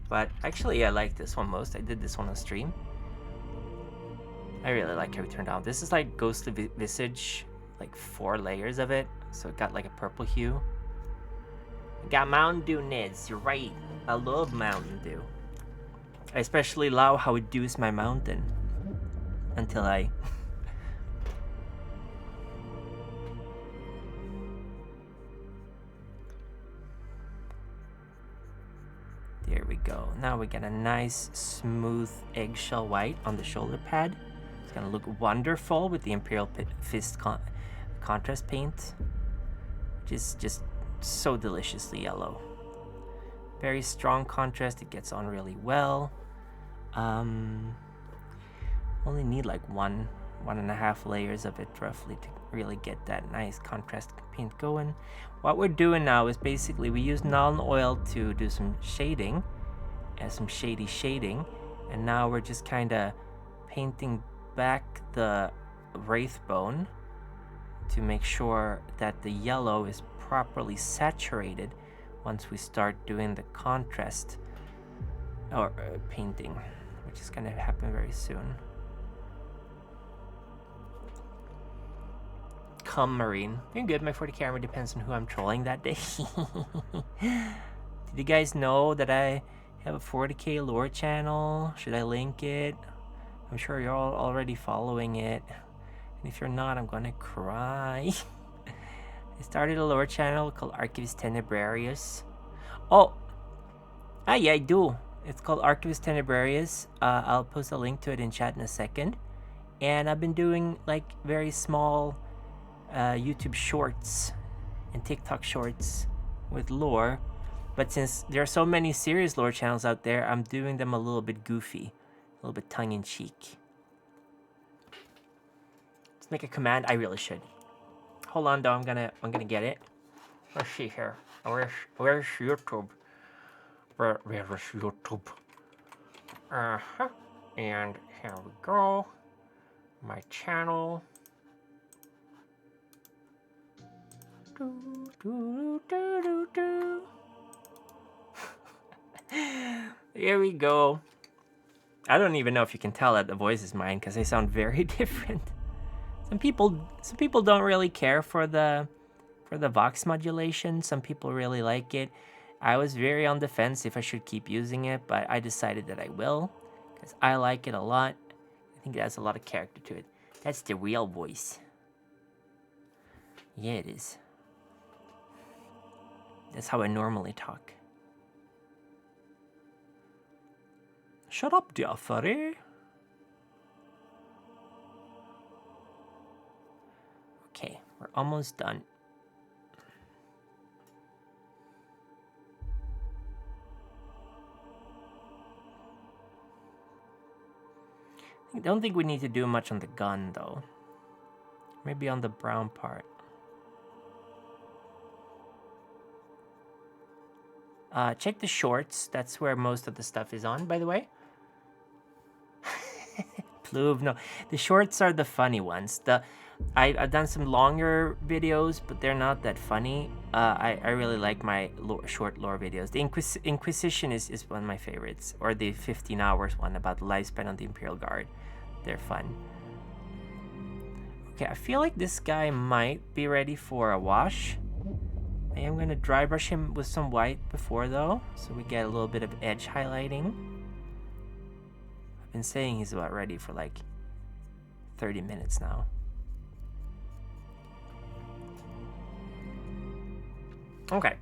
But actually, I like this one most. I did this one on stream. I really like how it turned out. This is like Ghostly Visage, like 4 layers of it, so it got like a purple hue. I got Mountain Dew Nids, you're right. I love Mountain Dew. I especially love how it dews my mountain. Until I... There we go. Now we get a nice, smooth eggshell white on the shoulder pad. It's gonna look wonderful with the Imperial Fist contrast paint, which is just so deliciously yellow. Very strong contrast. It gets on really well. Only need like 1.5 layers of it roughly to really get that nice contrast paint going. What we're doing now is basically we use Nuln Oil to do some shading, some shady shading, and now we're just kind of painting back the Wraith Bone to make sure that the yellow is properly saturated once we start doing the contrast or painting, which is going to happen very soon. Come Marine. Doing good. My 40 camera depends on who I'm trolling that day. Did you guys know that I have a 40k lore channel? Should I link it? I'm sure you're all already following it. And if you're not, I'm gonna cry. I started a lore channel called Archivist Tenebrarius. Oh! Ah, yeah, I do. It's called Archivist Tenebrarius. I'll post a link to it in chat in a second. And I've been doing like very small YouTube shorts and TikTok shorts with lore, but since there are so many serious lore channels out there, I'm doing them a little bit goofy, a little bit tongue-in-cheek. Let's make a command. I really should. Hold on though, I'm gonna get it. Let's see here. Where's YouTube? Where is YouTube? And here we go. My channel. Here we go. I don't even know if you can tell that the voice is mine because they sound very different. Some people don't really care for the vox modulation. Some people really like it. I was very on the fence if I should keep using it, but I decided that I will because I like it a lot. I think it has a lot of character to it. That's the real voice. Yeah, it is. That's how I normally talk. Shut up, dear furry. Okay, we're almost done. I don't think we need to do much on the gun, though. Maybe on the brown part. Check the shorts. That's where most of the stuff is on, by the way. Pluve, no. The shorts are the funny ones. I've done some longer videos, but they're not that funny. I really like my short lore videos. The Inquisition is one of my favorites. Or the 15 hours one about the lifespan on the Imperial Guard. They're fun. Okay, I feel like this guy might be ready for a wash. I am going to dry brush him with some white before though, so we get a little bit of edge highlighting. I've been saying he's about ready for like 30 minutes now. Okay,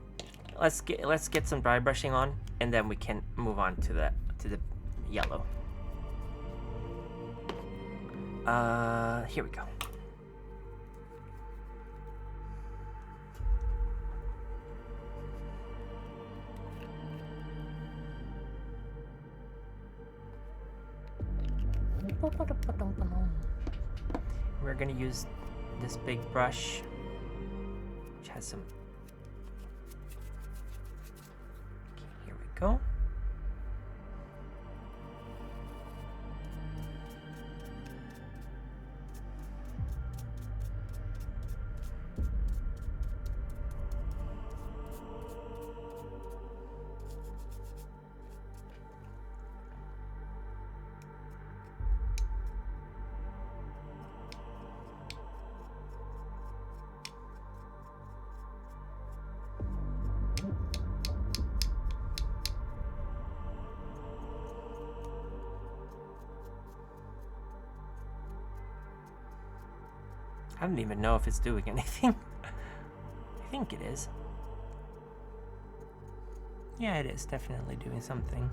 let's get some dry brushing on, and then we can move on to the yellow. Here we go. We're gonna use this big brush, which has some. Okay, here we go. I don't even know if it's doing anything. I think it is. Yeah, it is definitely doing something.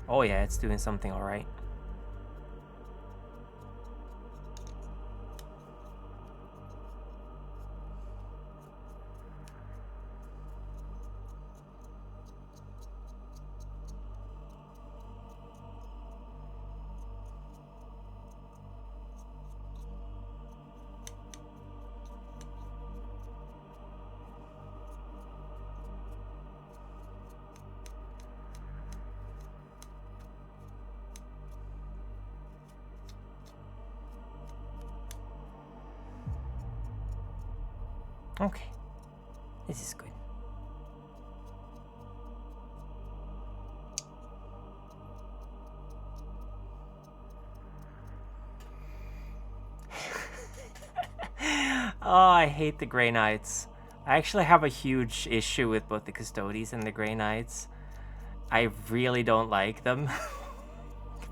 Oh yeah, it's doing something all right. Okay, this is good. Oh, I hate the Grey Knights. I actually have a huge issue with both the Custodes and the Grey Knights. I really don't like them.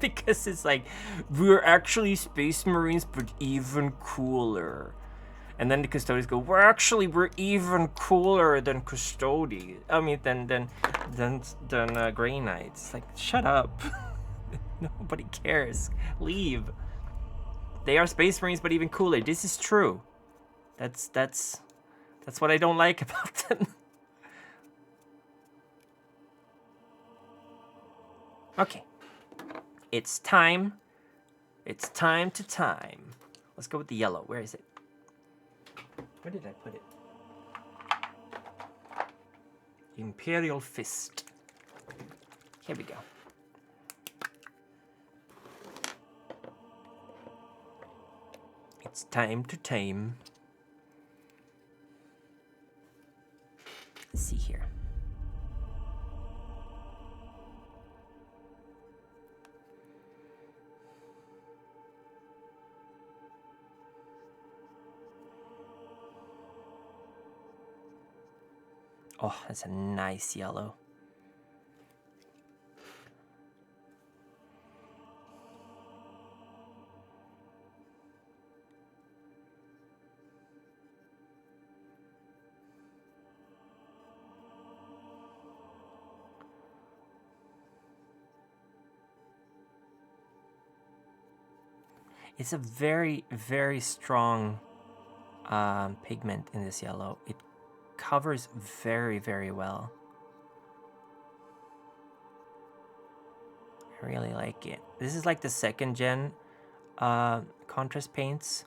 Because it's like, we're actually Space Marines, but even cooler. And then the Custodes go, we're even cooler than Custodes. I mean, than Grey Knights. Like, shut up. Nobody cares. Leave. They are Space Marines, but even cooler. This is true. That's what I don't like about them. Okay. It's time. It's time to time. Let's go with the yellow. Where is it? Where did I put it? Imperial Fist. Here we go. It's time to tame. Let's see here. Oh, that's a nice yellow. It's a very, very strong pigment in this yellow. It covers very, very well. I really like it. This is like the second gen contrast paints,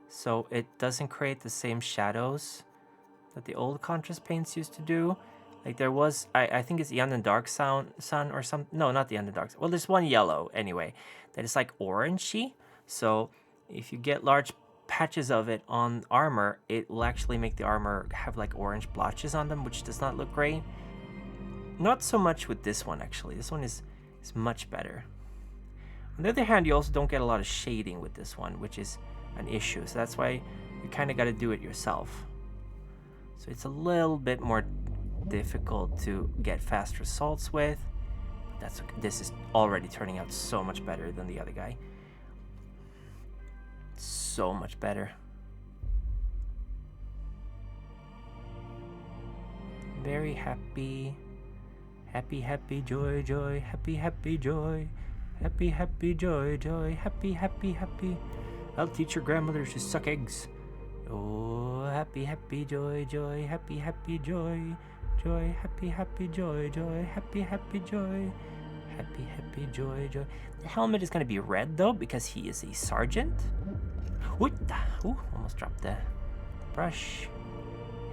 so it doesn't create the same shadows that the old contrast paints used to do. Like there was, I think it's the Underdark Sun or some, no, not the Underdark. Well, there's one yellow anyway that is like orangey. So if you get large patches of it on armor, it will actually make the armor have like orange blotches on them, which does not look great. Not so much with this one, actually. This one is much better. On the other hand, you also don't get a lot of shading with this one, which is an issue. So that's why you kind of got to do it yourself. So it's a little bit more difficult to get fast results with. That's okay. This is already turning out so much better than the other guy. So much better. Very happy. Happy, happy, joy, joy. Happy, happy, joy. Happy, happy, joy, joy. Happy, happy, happy. I'll teach your grandmother to suck eggs. Oh, happy, happy, joy, joy. Happy, happy, joy. Joy, happy, happy, joy, joy. Happy, happy, joy. Happy, happy, joy, joy. The helmet is going to be red, though, because he is a sergeant. Ooh, almost dropped the brush.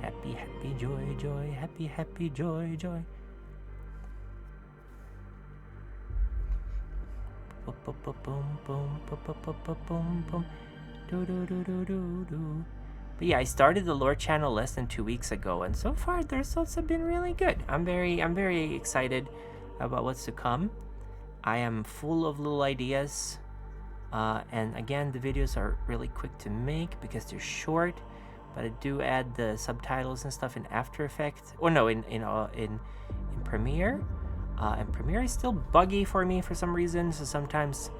Happy, happy, joy, joy. Happy, happy, joy, joy. Boom, boom, boom, boom, boom, boom, boom, boom. Do, do, do, do, do, do. But yeah, I started the lore channel less than 2 weeks ago, and so far the results have been really good. I'm very excited about what's to come. I am full of little ideas. And again, the videos are really quick to make because they're short, but I do add the subtitles and stuff in After Effects, or no, in Premiere. And Premiere is still buggy for me for some reason, so sometimes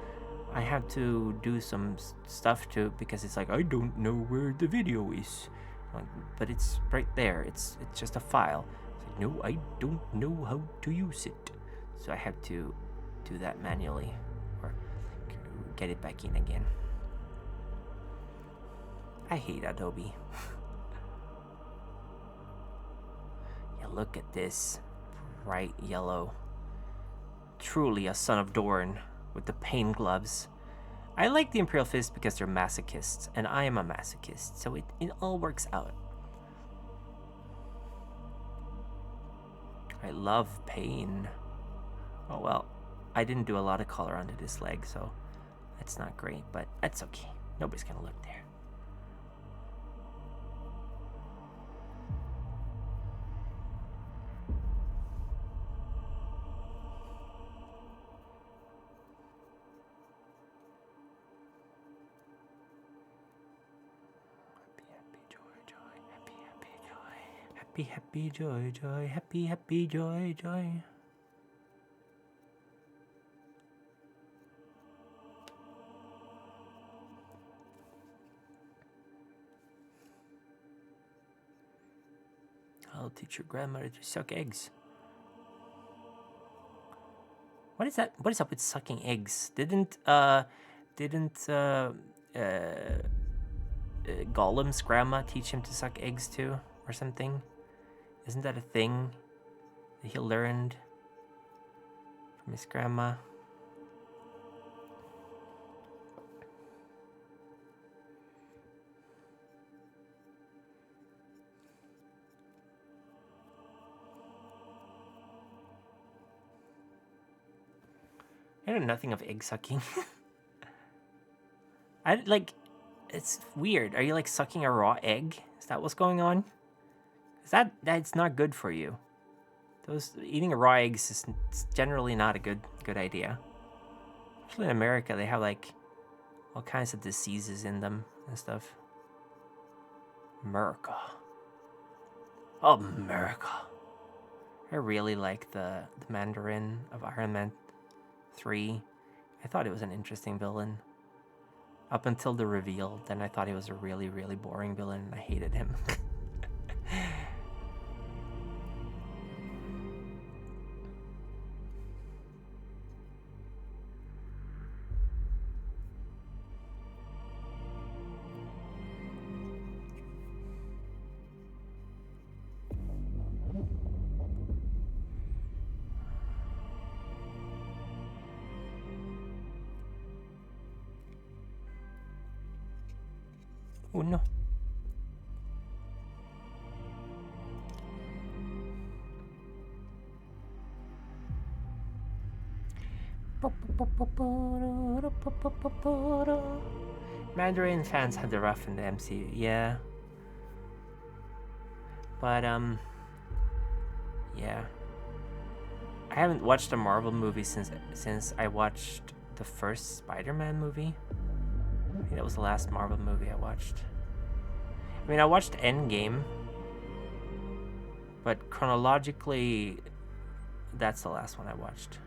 I have to do some stuff to, because it's like, I don't know where the video is. But it's right there. It's just a file. It's like, no, I don't know how to use it. So I have to do that manually, or get it back in again. I hate Adobe. Yeah, look at this. Bright yellow. Truly a son of Dorn with the pain gloves. I like the Imperial Fist because they're masochists, and I am a masochist, so it all works out. I love pain. Oh well, I didn't do a lot of color onto this leg, so that's not great, but that's okay. Nobody's gonna look there. Happy, happy, joy, joy, happy, happy, joy, joy. I'll teach your grandmother to suck eggs. What is that? What is up with sucking eggs? Didn't Gollum's grandma teach him to suck eggs too, or something? Isn't that a thing that he learned from his grandma? I know nothing of egg sucking. It's weird. Are you like sucking a raw egg? Is that what's going on? That's not good for you. Eating raw eggs is generally not a good idea. Especially in America, they have like all kinds of diseases in them and stuff. America. Oh, America. I really like the Mandarin of Iron Man 3. I thought it was an interesting villain. Up until the reveal, then I thought he was a really, really boring villain and I hated him. Oh no. Mandarin fans had the rough in the MCU, yeah. But yeah. I haven't watched a Marvel movie since I watched the first Spider-Man movie. I think that was the last Marvel movie I watched. I mean, I watched Endgame, but chronologically, that's the last one I watched.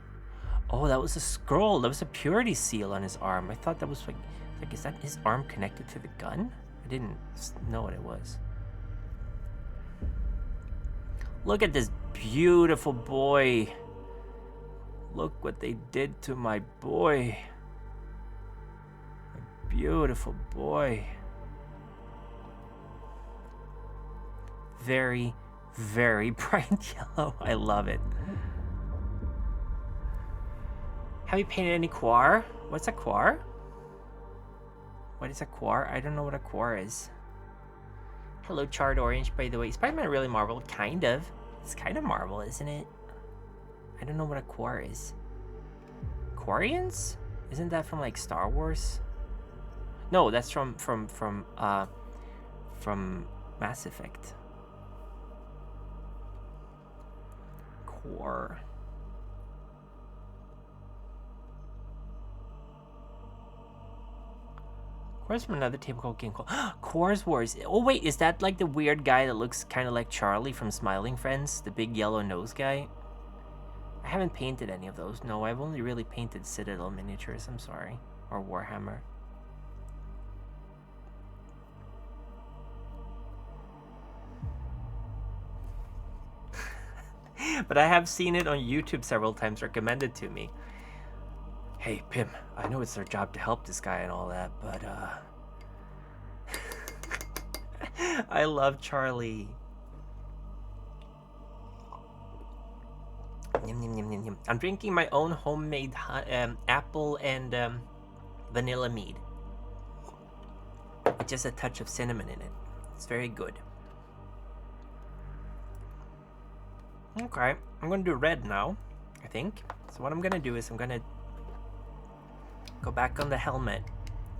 Oh, that was a scroll. That was a purity seal on his arm. I thought that was like, is that his arm connected to the gun? I didn't know what it was. Look at this beautiful boy. Look what they did to my boy. My beautiful boy. Very, very bright yellow. I love it. Have you painted any quar? What's a quar? What is a quar? I don't know what a quar is. Hello, Charred Orange, by the way. Is Spider-Man really Marvel? Kind of. It's kind of Marvel, isn't it? I don't know what a quar is. Quarians? Isn't that from like Star Wars? No, that's from Mass Effect. Quar. Quar's from another typical game called Quars Wars. Oh wait, is that like the weird guy that looks kind of like Charlie from Smiling Friends? The big yellow nose guy? I haven't painted any of those. No, I've only really painted Citadel miniatures. I'm sorry. or Warhammer. But I have seen it on YouTube several times recommended to me. Hey, Pim, I know it's our job to help this guy and all that, but I love Charlie. Yum, yum, yum, yum, yum. I'm drinking my own homemade apple and vanilla mead. With just a touch of cinnamon in it. It's very good. Okay, I'm gonna do red now, I think. So what I'm gonna do is I'm gonna go back on the helmet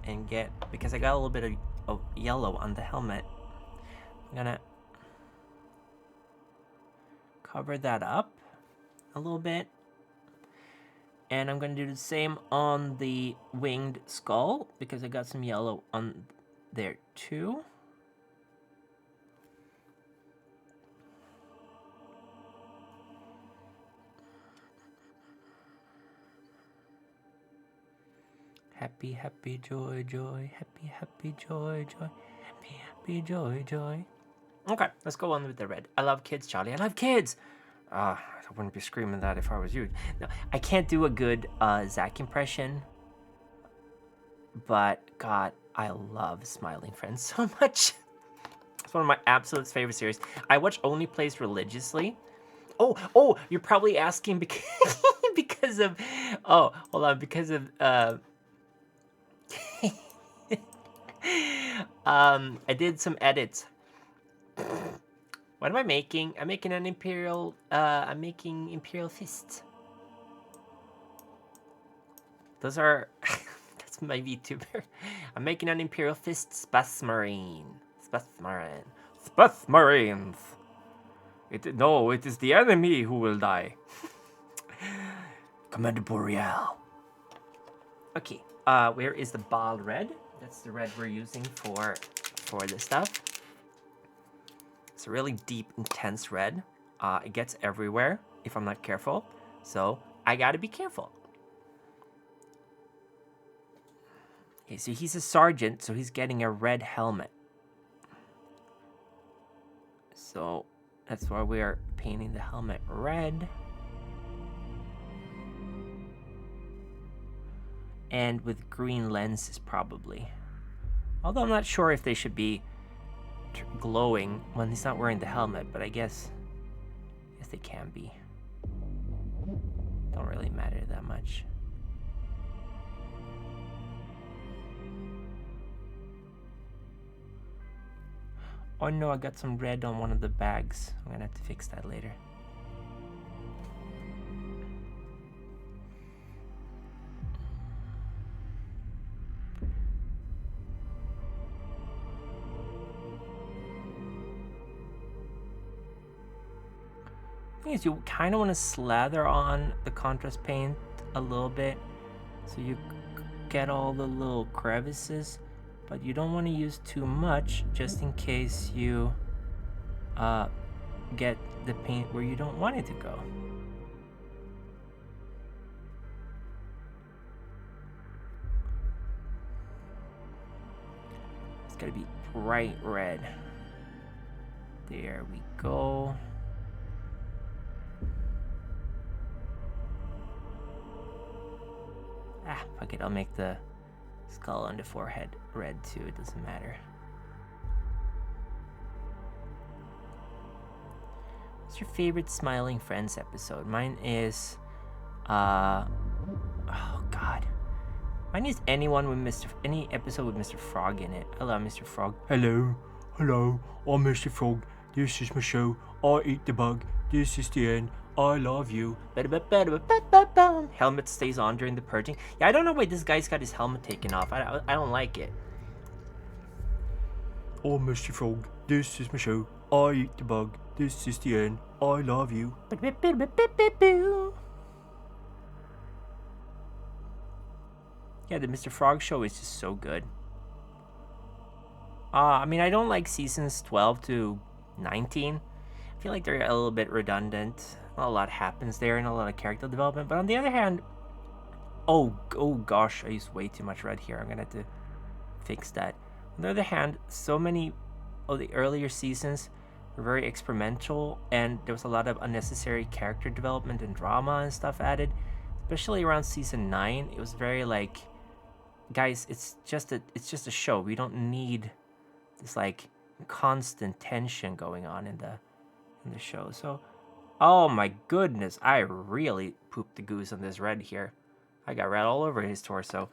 and get, because I got a little bit of yellow on the helmet, I'm gonna cover that up a little bit. And I'm gonna do the same on the winged skull, because I got some yellow on there too. Happy, happy, joy, joy. Happy, happy, joy, joy. Happy, happy, joy, joy. Okay, let's go on with the red. I love kids, Charlie. I love kids. I wouldn't be screaming that if I was you. No, I can't do a good Zach impression. But, God, I love Smiling Friends so much. It's one of my absolute favorite series. I watch Only Plays religiously. Oh, you're probably asking because, because of... Oh, hold on. Because of... I did some edits. What am I making? I'm making an Imperial... I'm making Imperial Fists. Those are... That's my VTuber. I'm making an Imperial Fist Space Marine. Space Marines. No, it is the enemy who will die. Commander Boreal. Okay, where is the ball red? That's the red we're using for this stuff. It's a really deep, intense red. It gets everywhere if I'm not careful. So I gotta be careful. Okay, so he's a sergeant, so he's getting a red helmet. So that's why we are painting the helmet red. And with green lenses, probably. Although I'm not sure if they should be glowing when he's not wearing the helmet, but I guess they can be. Don't really matter that much. Oh no, I got some red on one of the bags. I'm gonna have to fix that later. Thing is, you kind of want to slather on the contrast paint a little bit so you get all the little crevices, but you don't want to use too much just in case you get the paint where you don't want it to go. It's gotta be bright red. There we go. Fuck it, I'll make the skull on the forehead red too, it doesn't matter. What's your favorite Smiling Friends episode? Mine is, oh god. Mine is any episode with Mr. Frog in it. I love Mr. Frog. Hello, I'm Mr. Frog. This is my show. I eat the bug. This is the end. I love you. Helmet stays on during the purging. Yeah, I don't know why this guy's got his helmet taken off. I don't like it. Oh, Mr. Frog, this is my show. I eat the bug. This is the end. I love you. Yeah, the Mr. Frog show is just so good. I mean, I don't like seasons 12 to 19. I feel like they're a little bit redundant. Not a lot happens there and a lot of character development. But on the other hand, Oh gosh, I used way too much red here. I'm gonna have to fix that. On the other hand, so many of the earlier seasons were very experimental, and there was a lot of unnecessary character development and drama and stuff added. Especially around season 9, it was very like, guys, it's just a show. We don't need this like constant tension going on in the show. So, oh my goodness, I really pooped the goose on this red here. I got red all over his torso.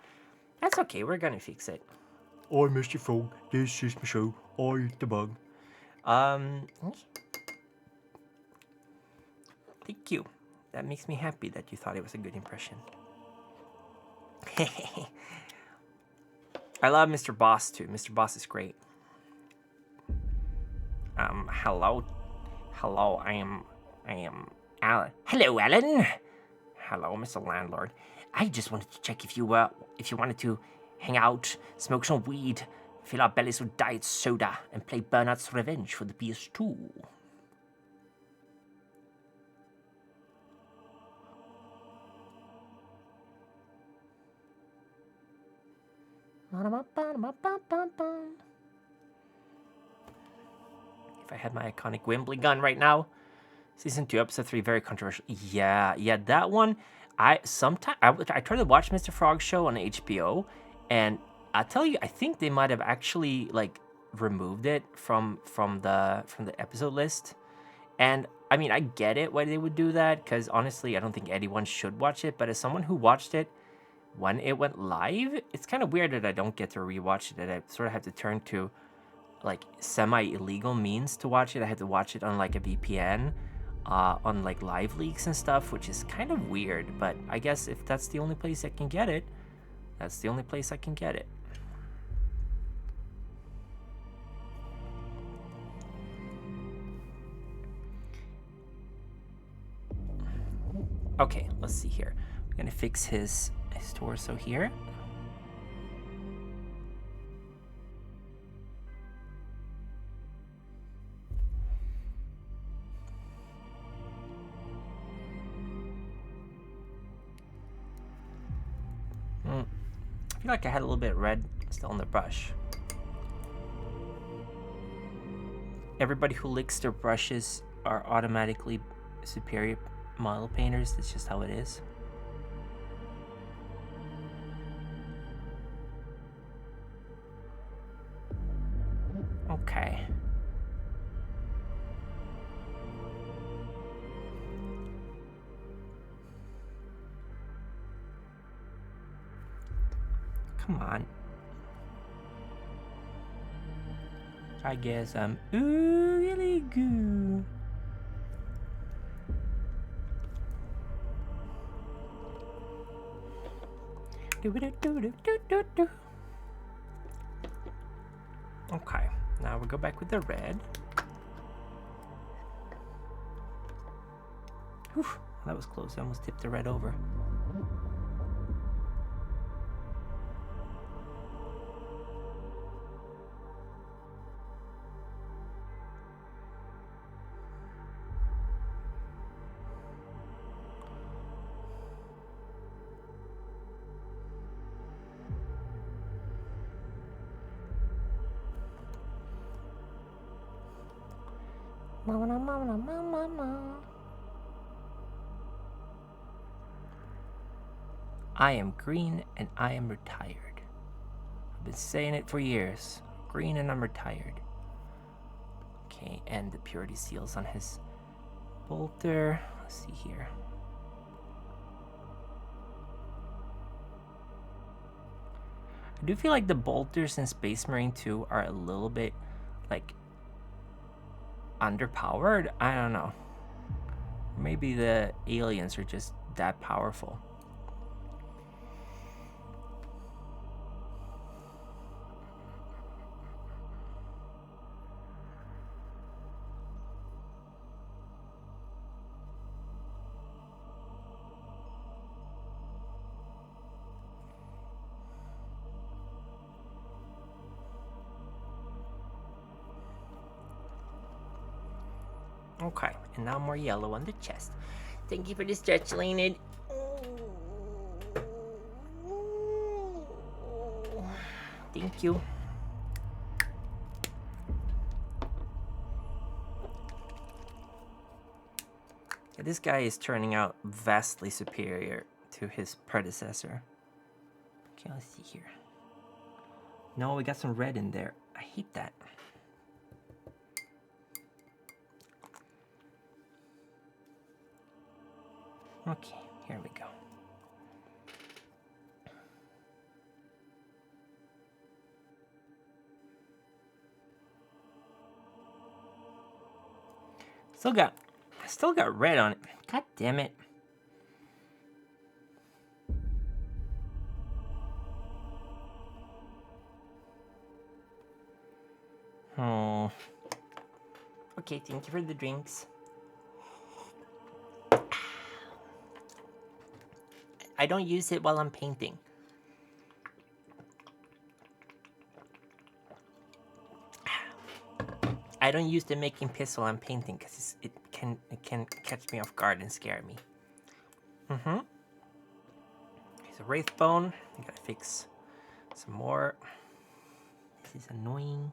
That's okay, we're gonna fix it. I'm Mr. Frog. This is my show. I eat the bug. Thank you. That makes me happy that you thought it was a good impression. I love Mr. Boss too. Mr. Boss is great. Hello. Hello, I am Alan. Hello, Alan. Hello, Mr. Landlord. I just wanted to check if you wanted to hang out, smoke some weed, fill our bellies with diet soda, and play Burnout's Revenge for the PS2. If I had my iconic Wembley gun right now. Season 2, episode 3, very controversial. Yeah, that one. I tried to watch Mr. Frog's show on HBO, and I tell you, I think they might have actually like removed it from the episode list. And I mean, I get it why they would do that, because honestly, I don't think anyone should watch it. But as someone who watched it when it went live, it's kind of weird that I don't get to rewatch it. That I sort of have to turn to like semi-illegal means to watch it. I had to watch it on like a VPN. On like live leaks and stuff, which is kind of weird, but I guess if that's the only place I can get it, that's the only place I can get it. Okay, let's see here. We're gonna fix his torso here. I feel like I had a little bit of red still on the brush. Everybody who licks their brushes are automatically superior model painters. That's just how it is. Okay. Come on. I guess I'm really good. Okay, now we go back with the red. Whew, that was close. I almost tipped the red over. I am green and I am retired. I've been saying it for years. Green and I'm retired. Okay, and the purity seals on his bolter. Let's see here. I do feel like the bolters in Space Marine 2 are a little bit like underpowered. I don't know. Maybe the aliens are just that powerful. Okay, and now more yellow on the chest. Thank you for the stretch, Leonard. Thank you. Yeah, this guy is turning out vastly superior to his predecessor. Okay, let's see here. No, we got some red in there. I hate that. Okay, here we go. Still got red on it. God damn it. Oh. Okay, thank you for the drinks. I don't use it while I'm painting. I don't use the making piss while I'm painting because it can catch me off guard and scare me. Okay, so wraith bone. I gotta fix some more. This is annoying.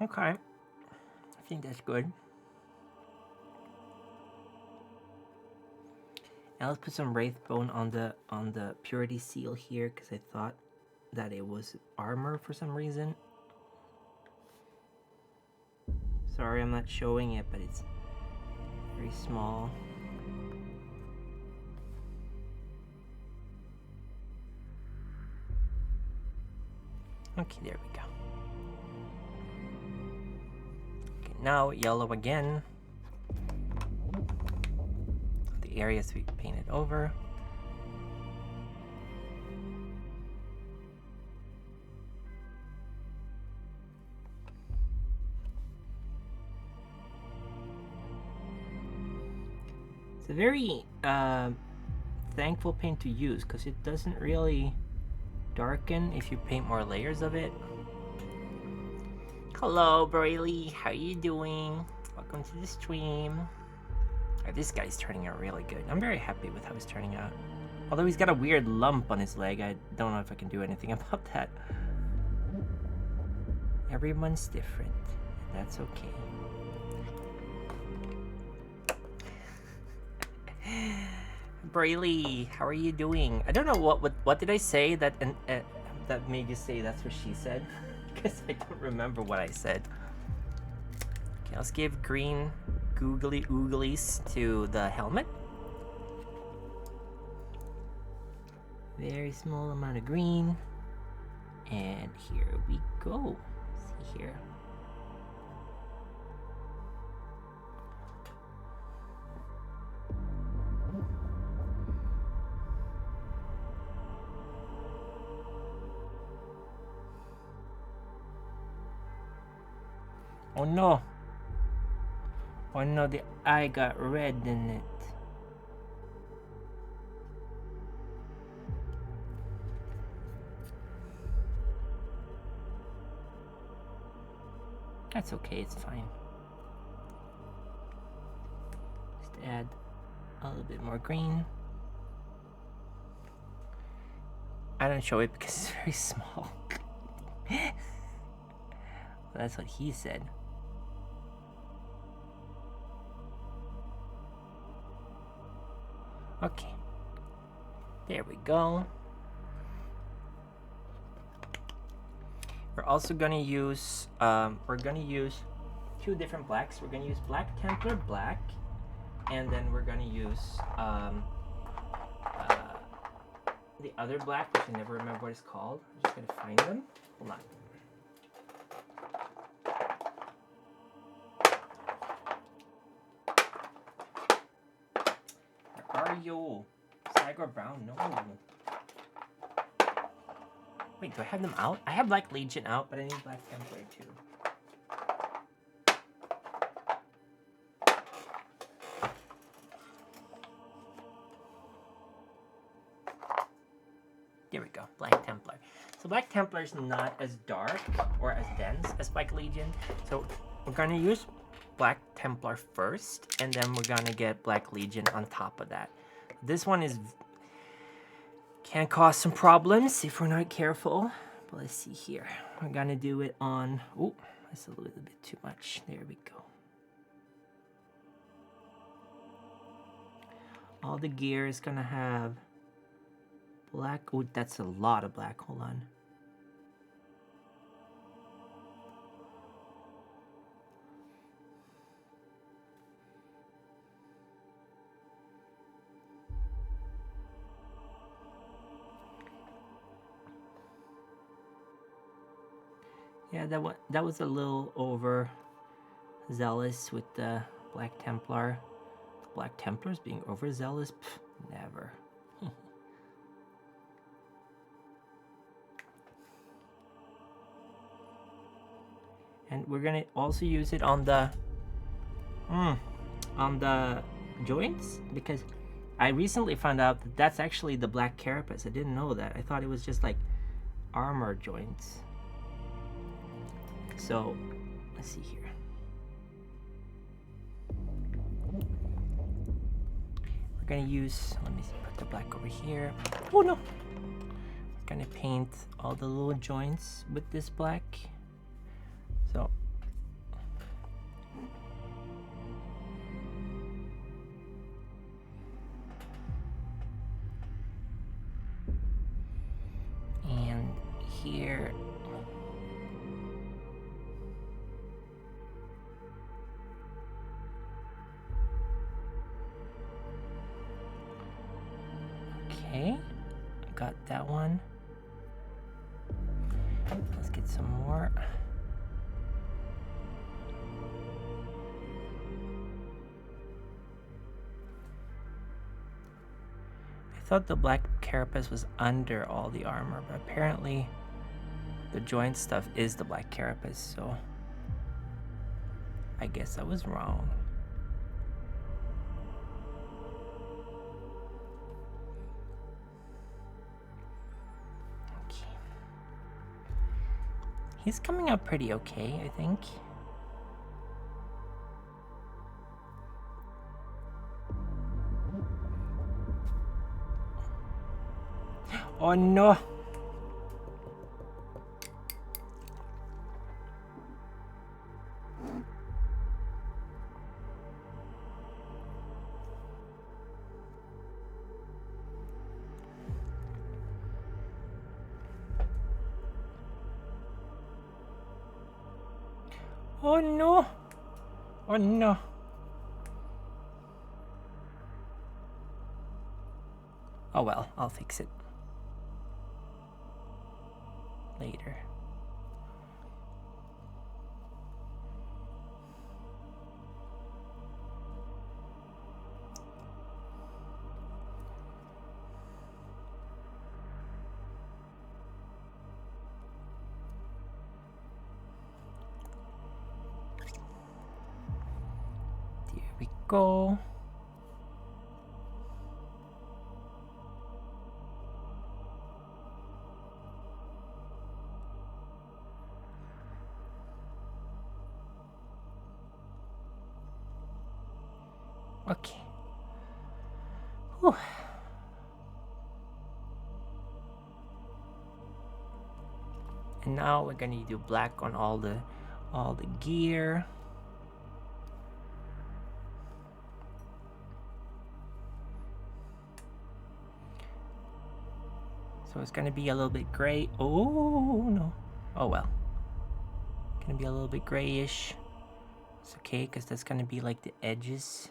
Okay, I think that's good. Now let's put some wraith bone on the purity seal here because I thought that it was armor for some reason. Sorry, I'm not showing it, but it's very small. Okay, there we go. Okay, now yellow again. The areas we painted over. It's a very thankful paint to use because it doesn't really darken if you paint more layers of it. Hello, Brayley. How you doing? Welcome to the stream. Oh, this guy's turning out really good. I'm very happy with how he's turning out. Although he's got a weird lump on his leg, I don't know if I can do anything about that. Everyone's different. That's okay. Brayley, how are you doing? I don't know what did I say that that made you say that's what she said, because I don't remember what I said. Okay, let's give green googly ooglies to the helmet. Very small amount of green, and here we go. Let's see here. Oh no! Oh no, the eye got red in it. That's okay, it's fine. Just add a little bit more green. I don't show it because it's very small. Well, that's what he said. Okay, there we go. We're also gonna use two different blacks. We're gonna use Black Templar Black, and then we're gonna use the other black, which I never remember what it's called. I'm just gonna find them. Hold on. Where are you? Sagor Brown, no. Wait, do I have them out? I have Black Legion out, but I need Black Templar too. Here we go, Black Templar. So Black Templar is not as dark or as dense as Black Legion. So we're gonna use Black Templar first, and then we're gonna get Black Legion on top of that. This one can cause some problems if we're not careful. But let's see here. We're gonna do it on, oh, that's a little bit too much. There we go. All the gear is gonna have black. Oh, that's a lot of black. Hold on. Yeah, that was a little over zealous with the Black Templar. Black Templars being overzealous? Pff, never. And we're gonna also use it on the joints, because I recently found out that that's actually the black carapace. I didn't know that. I thought it was just like armor joints. So let's see here. We're gonna use, let me put the black over here. Oh no! We're gonna paint all the little joints with this black. So and here okay, got that one. Let's get some more. I thought the black carapace was under all the armor, but apparently the joint stuff is the black carapace, so I guess I was wrong. Okay. He's coming out pretty okay, I think. Oh no! Oh no! Oh no! Oh well, I'll fix it later. There we go. Okay. Whew. And now we're gonna do black on all the gear. So it's gonna be a little bit gray. Oh no. Oh well. Gonna be a little bit grayish. It's okay, because that's gonna be like the edges.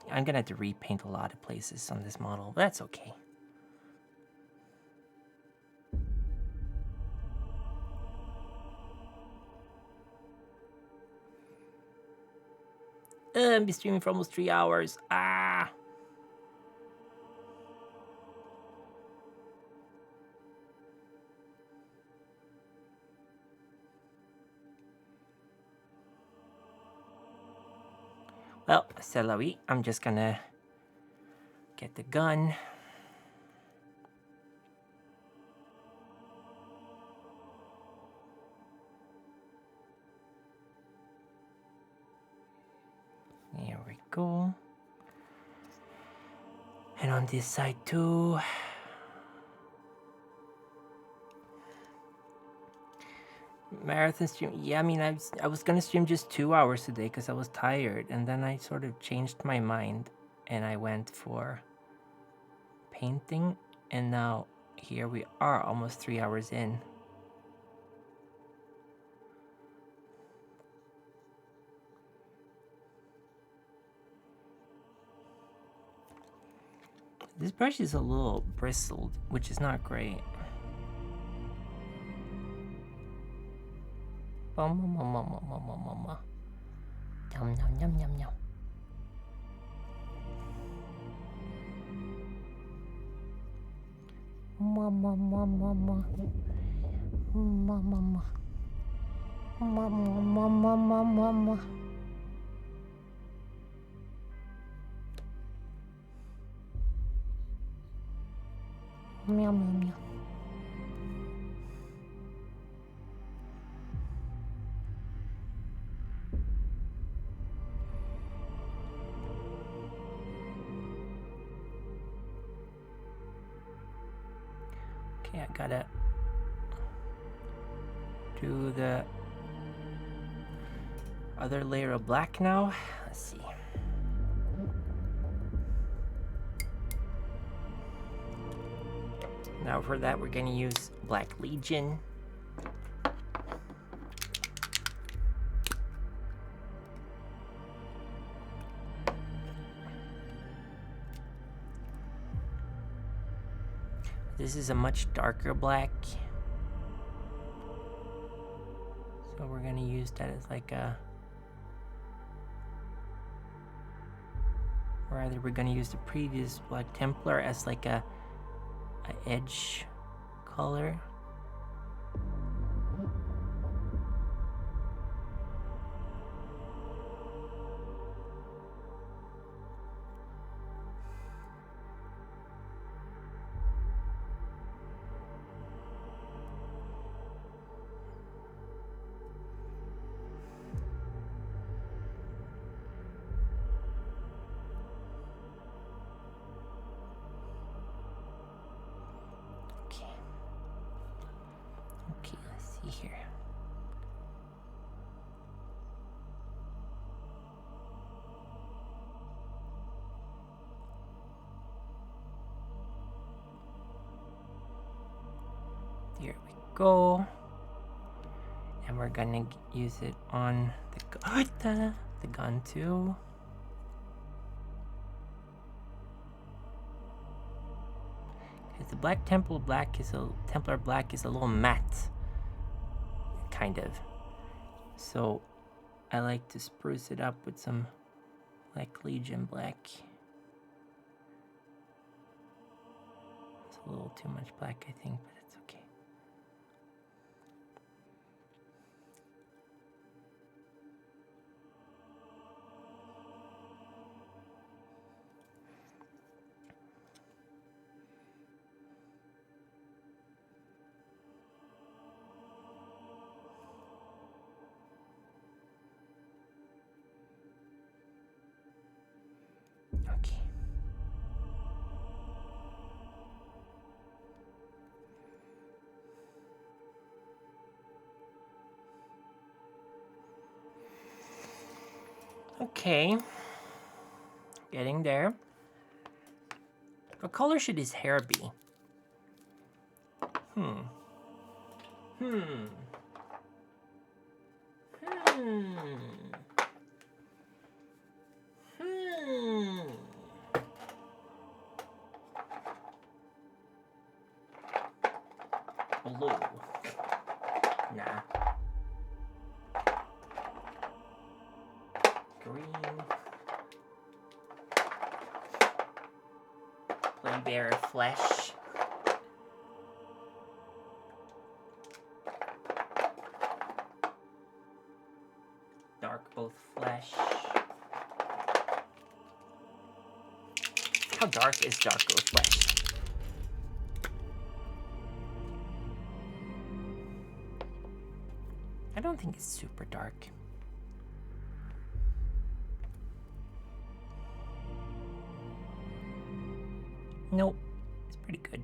I'm gonna have to repaint a lot of places on this model, but that's okay. I've been streaming for almost 3 hours. Ah. Well, c'est la vie. I'm just gonna get the gun. There we go. And on this side too. Marathon stream. Yeah, I mean, I was gonna stream just 2 hours today because I was tired, and then I sort of changed my mind, and I went for painting, and now here we are, almost 3 hours in. This brush is a little bristled, which is not great. Yum yum yum yum yum. Mama, mama, mama. Mama, mama. Mama, mama, mama, mama. Meow, meow, meow. Okay, I gotta do the other layer of black now. Let's see. Now for that, we're gonna use Black Legion. This is a much darker black. So we're gonna use that as like a... Or either we're gonna use the previous Black Templar as like a edge color. Okay, let's see here. There we go. And we're gonna use it on the gun too. Because the Black Templar Black is a little matte, kind of. So I like to spruce it up with some Black Legion black. It's a little too much black, I think, but it's okay. Okay. Okay. Getting there. What color should his hair be? Hmm. Blue. Nah. Green. bear flesh. Dark both flesh. How dark is dark both flesh? I don't think it's super dark. Nope, it's pretty good.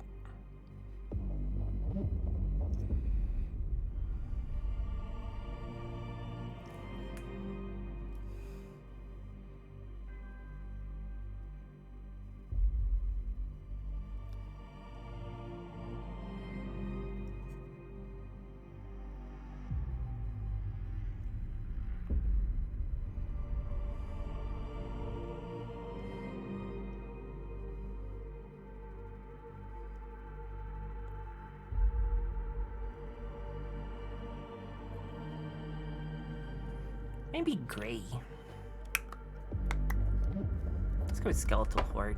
Maybe gray. Let's go with skeletal horde.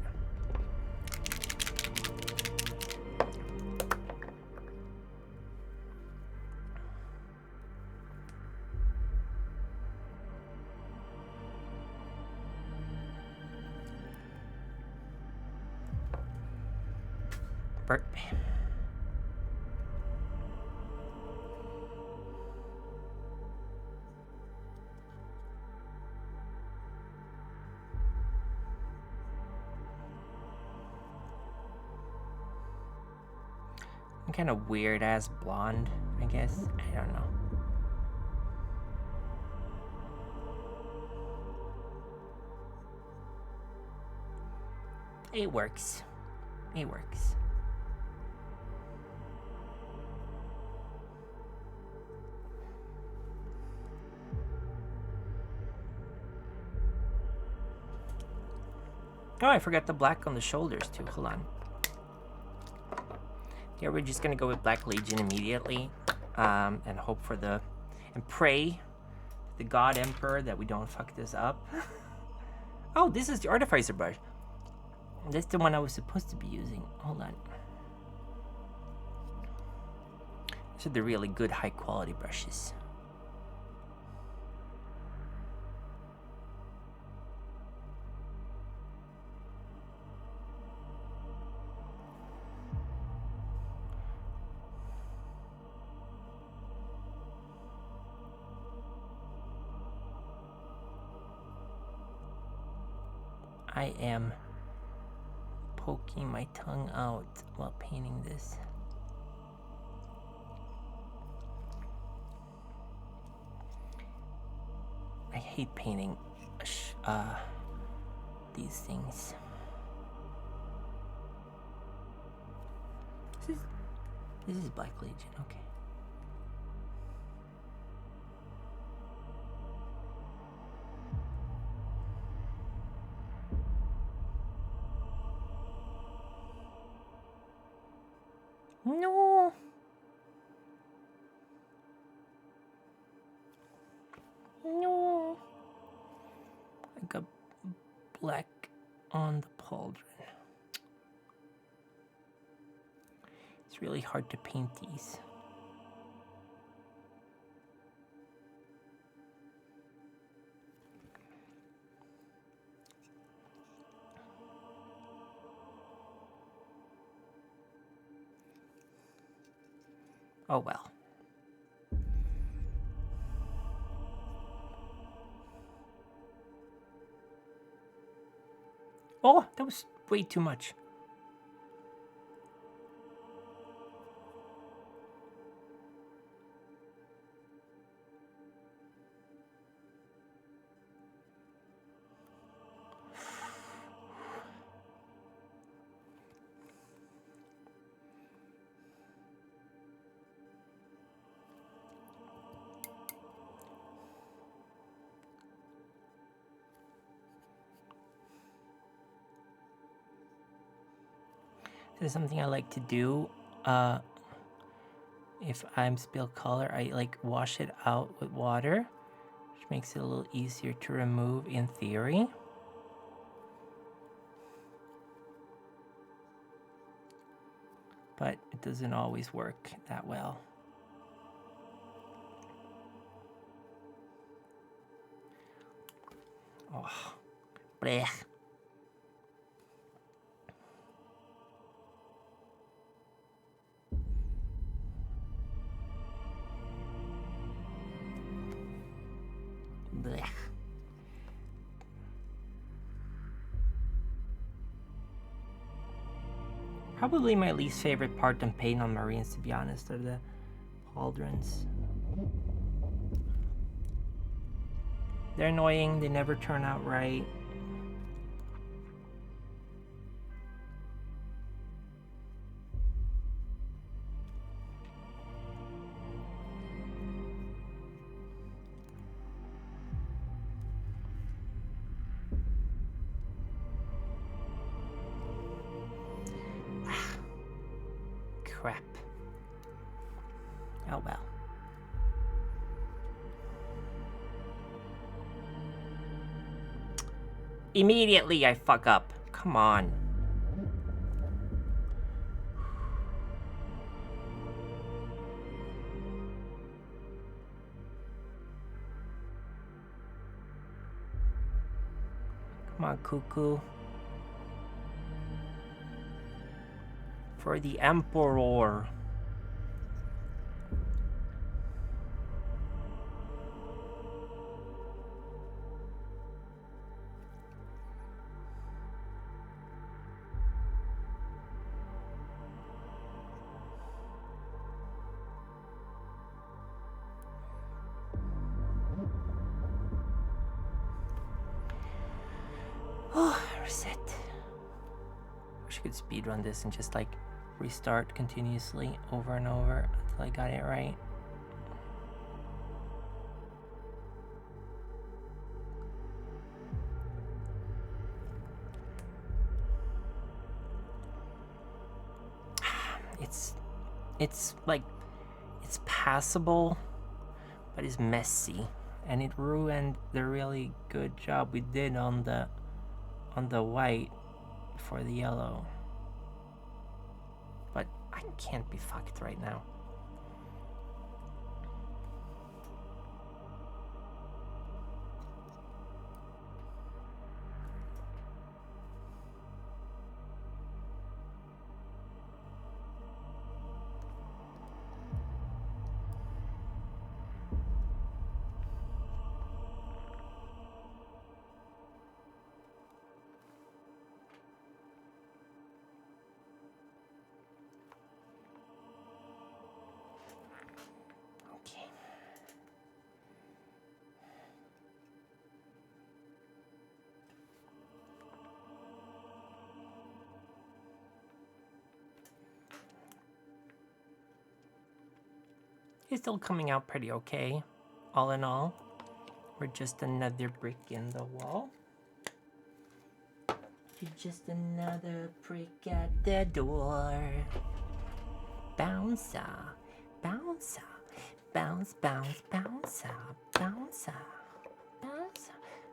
Bert. Kind of weird ass blonde, I guess. I don't know. It works. It works. Oh, I forgot the black on the shoulders too. Hold on. Yeah, we're just gonna go with Black Legion immediately, and hope for and pray to the God Emperor that we don't fuck this up. Oh, this is the Artificer brush. That's the one I was supposed to be using. Hold on. These are the really good high quality brushes. I am poking my tongue out while painting this. I hate painting these things. This is Black Legion, okay. No. No. I got black on the pauldron. It's really hard to paint these. Oh well. Oh, that was way too much. This is something I like to do. If I'm spill color, I like wash it out with water, which makes it a little easier to remove in theory. doesn't always work that well. Oh, blech. Blech. Probably my least favorite part on paint on Marines, to be honest, are the pauldrons. They're annoying, they never turn out right. Crap. Oh well. Immediately I fuck up. Come on. Come on, cuckoo. For the Emperor. Oh, reset. Wish I could speedrun this and just like restart continuously over and over until I got it right. It's like, it's passable, but it's messy, and it ruined the really good job we did on the white for the yellow. But I can't be fucked right now. Okay. It's still coming out pretty okay, all in all. We're just another brick in the wall. You're just another brick at the door. Bounce, bounce, bounce, bounce, bounce, bounce, bounce.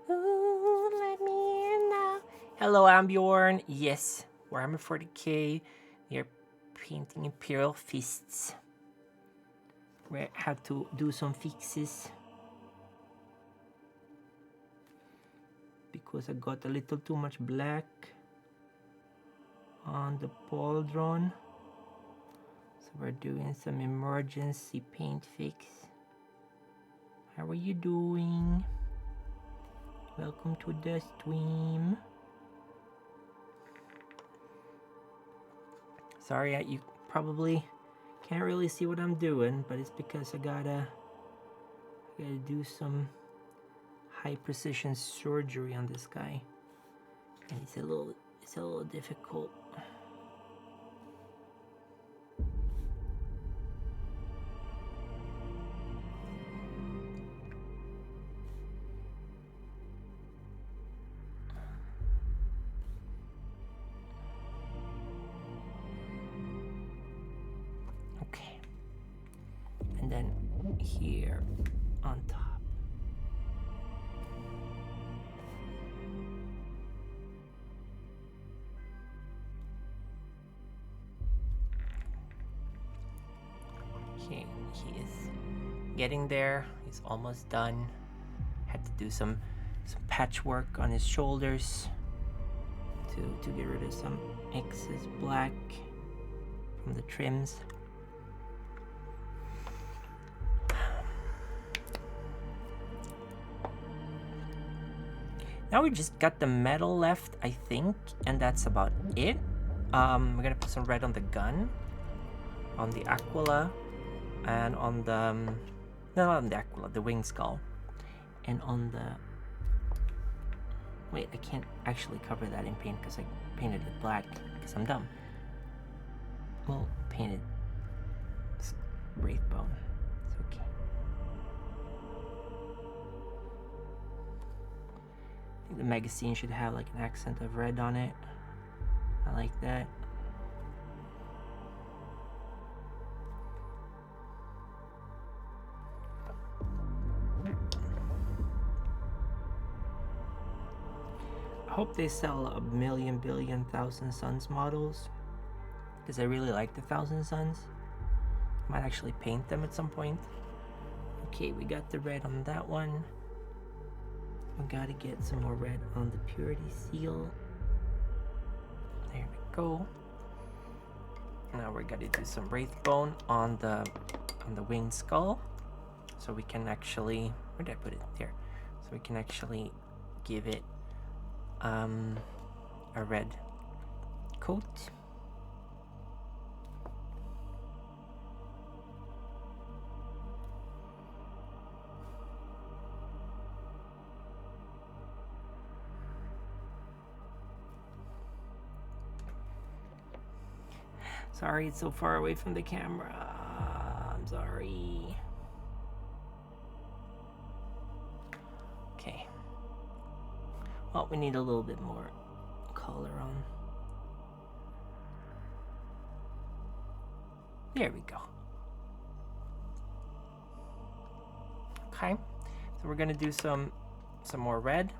Ooh, let me in now. Hello, Ambjorn. Yes, Warhammer 40k. You're painting Imperial Fists. We have to do some fixes because I got a little too much black on the pauldron, so we're doing some emergency paint fix. How are you doing? Welcome to the stream. Sorry, you probably can't really see what I'm doing, but it's because I gotta do some high precision surgery on this guy, and it's a little difficult. Okay, and then here on top. is getting there. He's almost done. Had to do some patchwork on his shoulders to get rid of some excess black from the trims. Now we just got the metal left, I think, and that's about it. We're gonna put some red on the gun, on the Aquila, and on the no, not on the Aquila, the wing skull, and on the. Wait, I can't actually cover that in paint because I painted it black because I'm dumb. We'll paint it Wraithbone. It's okay. I think the magazine should have like an accent of red on it. I like that. I hope they sell a million, billion, thousand suns models, because I really like the Thousand Suns. Might actually paint them at some point. Okay, we got the red on that one. We gotta get some more red on the Purity Seal. There we go. Now we're gonna do some Wraithbone on the winged skull, so we can actually, where did I put it? There. So we can actually give it a red coat. Sorry, it's so far away from the camera. I'm sorry. Okay. Well, we need a little bit more color on. There we go. Okay. So we're gonna do some more red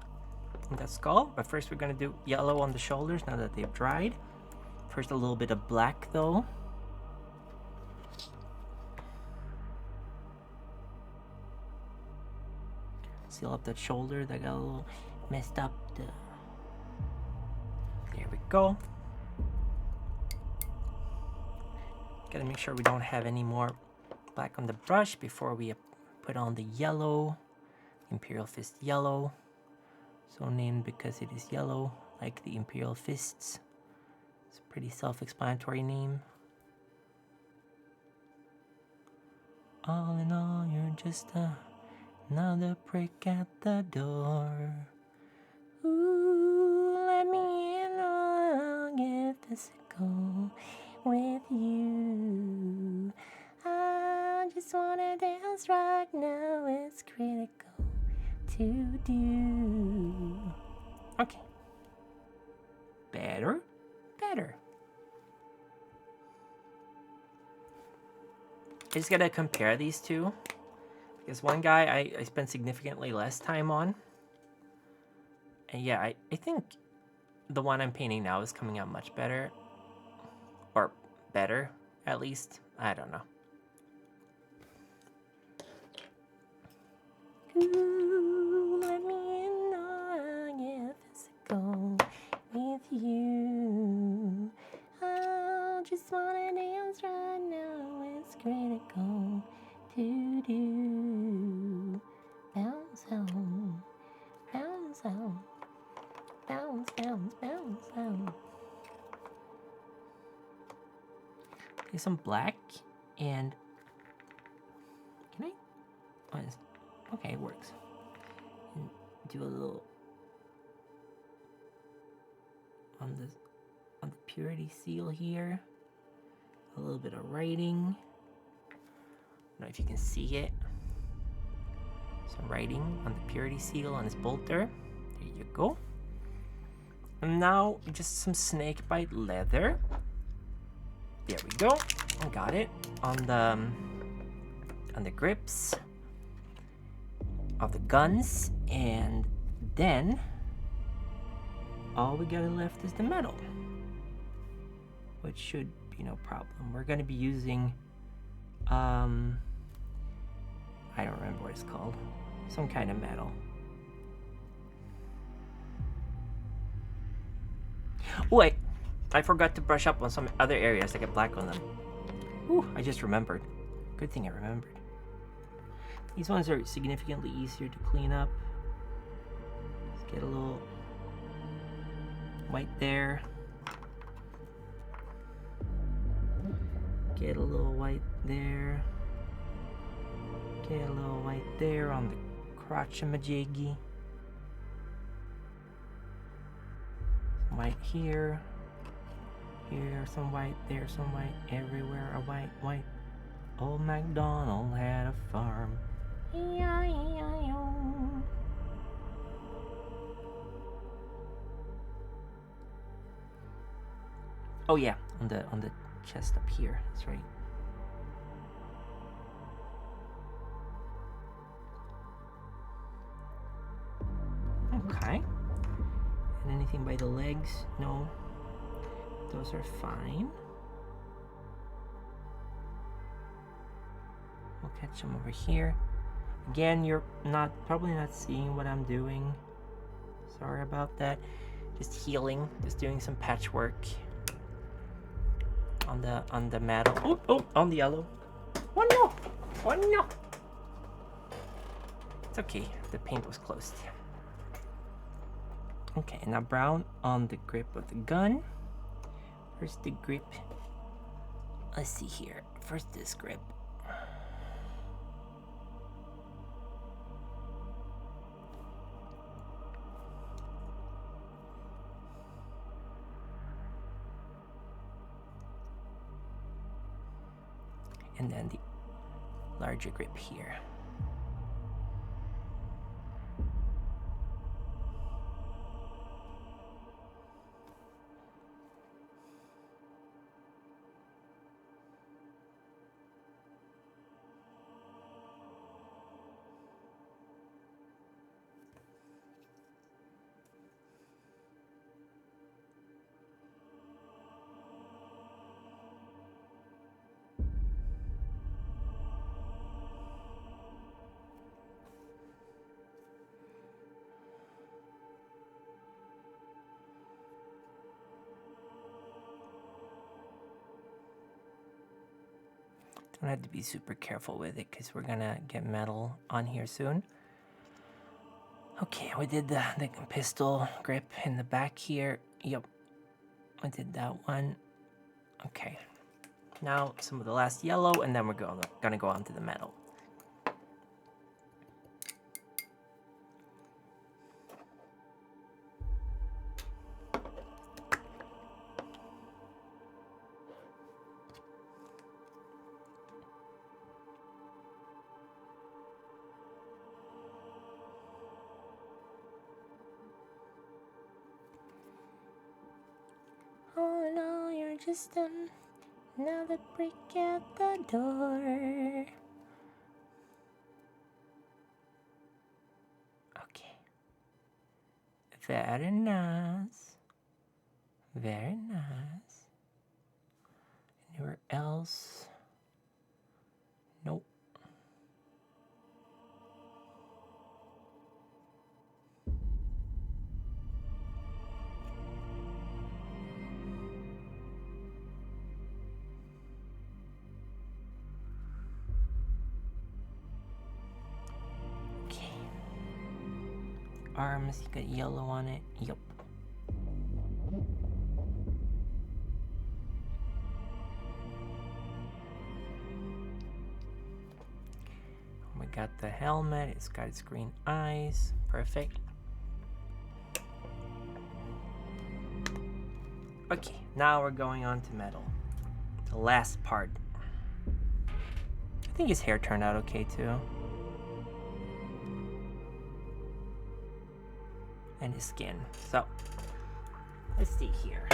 on that skull, but first we're gonna do yellow on the shoulders now that they've dried. First a little bit of black though. Seal up that shoulder that got a little messed up. There we go. Gotta make sure we don't have any more black on the brush before we put on the yellow. Imperial Fist yellow. So named because it is yellow, like the Imperial Fists. It's a pretty self-explanatory name. All in all, you're just another prick at the door. Ooh, let me in, I'll get physical with you. I just wanna dance right now, it's critical to do. Okay. Better. I just gotta compare these two, because one guy I spent significantly less time on, and yeah, I think the one I'm painting now is coming out much better, or better at least. I don't know. Ooh, let me in, I get physical with you. I just wanna dance right now, it's critical to do. Bounce on, bounce on, bounce, bounce, bounce on. There's some black and can I? Oh, okay, it works. And do a little on the Purity Seal here. A little bit of writing. I don't know if you can see it. Some writing on the Purity Seal on his bolter. There you go. And now just some snakebite leather. There we go. I got it on the grips of the guns, and then all we got left is the metal, which should be no problem. We're going to be using I don't remember what it's called. Some kind of metal. Oh, wait, I forgot to brush up on some other areas that get black on them. Ooh, I just remembered. Good thing I remembered. These ones are significantly easier to clean up. Let's get a little white there. Get a little white there. Get a little white there on the crotchamajiggy. Some white here. Here, some white, there, some white, everywhere, a white, white. Old MacDonald had a farm. E-I-E-I-O. Oh yeah, on the chest up here. That's right. Okay. And anything by the legs? No. Those are fine. We'll catch them over here. Again, you're probably not seeing what I'm doing. Sorry about that. Just healing, just doing some patchwork on the metal. Oh, on the yellow. Oh no! Oh no! It's okay. The paint was closed. Okay, now brown on the grip of the gun. Where's the grip? Let's see here. First this grip. And then the larger grip here. Don't have to be super careful with it because we're gonna get metal on here soon. Okay, we did the pistol grip in the back here. Yep, I did that one. Okay, now some of the last yellow, and then we're gonna go on to the metal. Oh no, you're just another brick at the door. Okay. Very nice. Very nice. Anywhere else? Nope. Arms, you got yellow on it. Yup. We got the helmet, it's got its green eyes. Perfect. Okay, now we're going on to metal. The last part. I think his hair turned out okay too. And his skin. So, let's see here.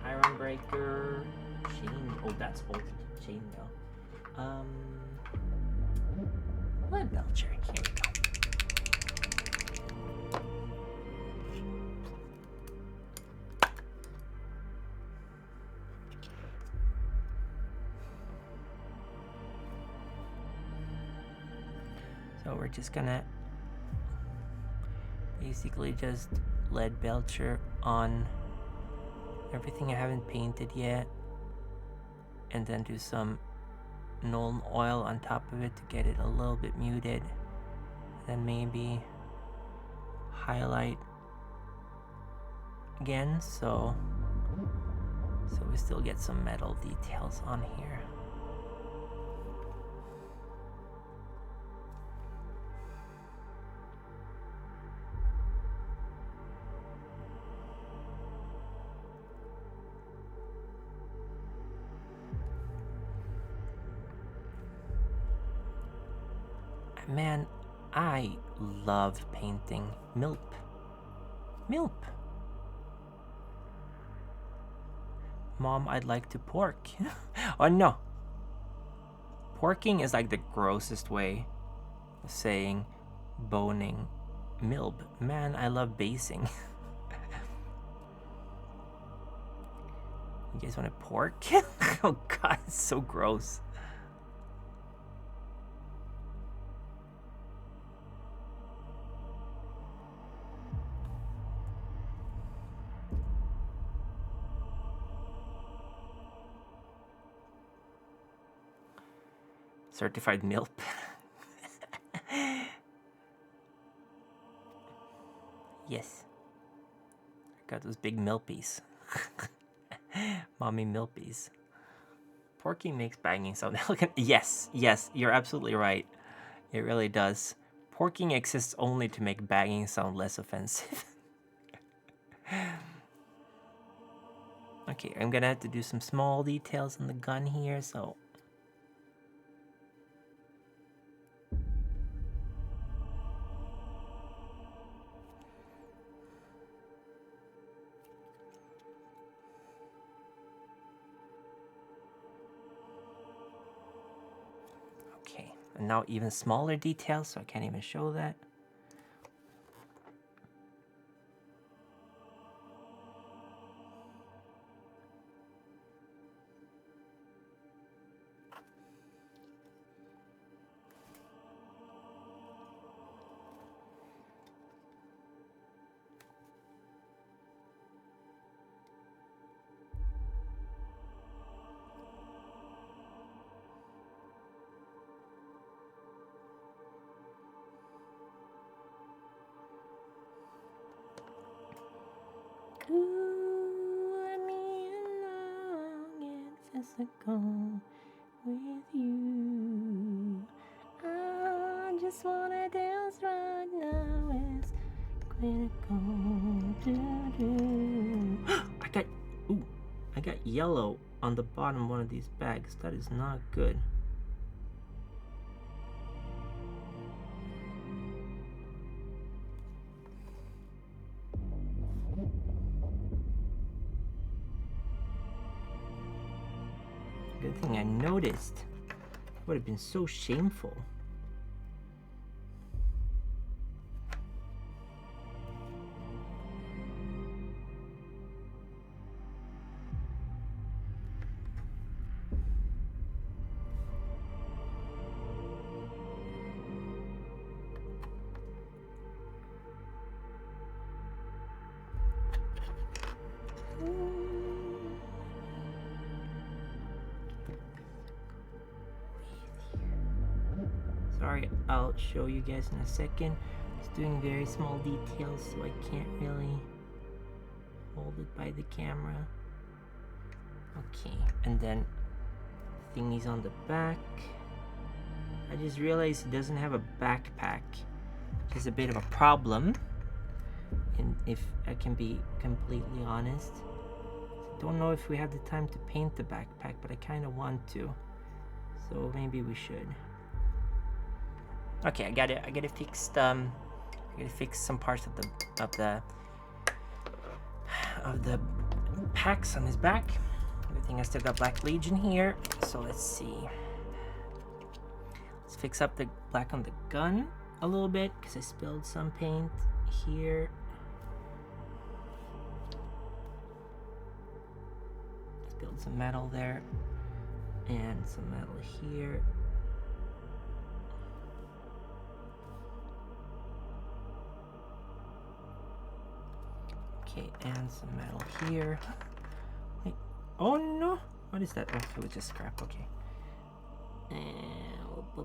Iron breaker. Chain. Oh, that's old. Chainmail. Lead belcher. Here we go. So we're just gonna basically just lead belcher on everything I haven't painted yet, and then do some Nuln oil on top of it to get it a little bit muted. Then maybe highlight again, so we still get some metal details on here. Man, I love painting milp. Milp. Mom, I'd like to pork. Oh no. Porking is like the grossest way of saying boning milb. Man, I love basing. You guys want to pork? Oh god, it's so gross. Certified milp. Yes. I got those big milpies. Mommy milpies. Porky makes banging sound elegant. Yes, you're absolutely right. It really does. Porking exists only to make banging sound less offensive. Okay, I'm gonna have to do some small details on the gun here, so... Okay, and now even smaller details, so I can't even show that. Let me along and physical with you. I just wanna dance right now. It's critical. I got yellow on the bottom of one of these bags. That is not good. Good thing I noticed. It would have been so shameful. Sorry, I'll show you guys in a second. Just doing very small details, so I can't really hold it by the camera. Okay, and then thingies on the back. I just realized it doesn't have a backpack, which is a bit of a problem. And if I can be completely honest, I don't know if we have the time to paint the backpack, but I kind of want to. So maybe we should. Okay, I got it fixed. I gotta fix some parts of the packs on his back. I think I still got Black Legion here. So let's see. Let's fix up the black on the gun a little bit because I spilled some paint here. Spilled some metal there and some metal here. Okay, and some metal here. Wait. Oh no! What is that? Oh, it was just scrap. Okay. And there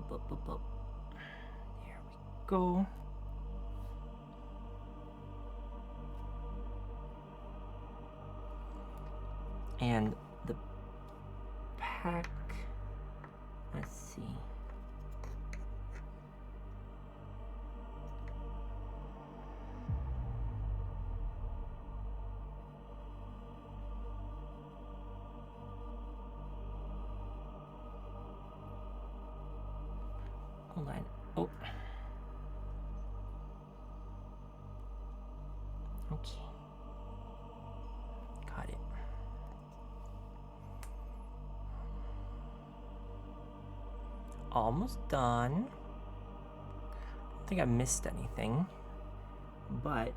we go. And the pack. Let's see. Hold on. Oh. Okay. Got it. Almost done. I don't think I missed anything, but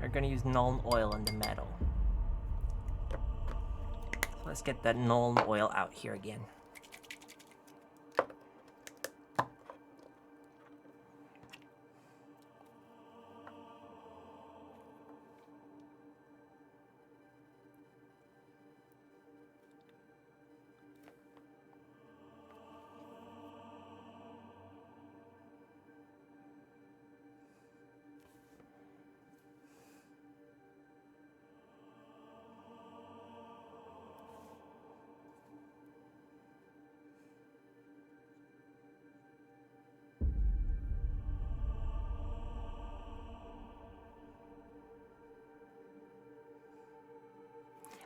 we're gonna use Nuln oil in the metal. So let's get that Nuln oil out here again.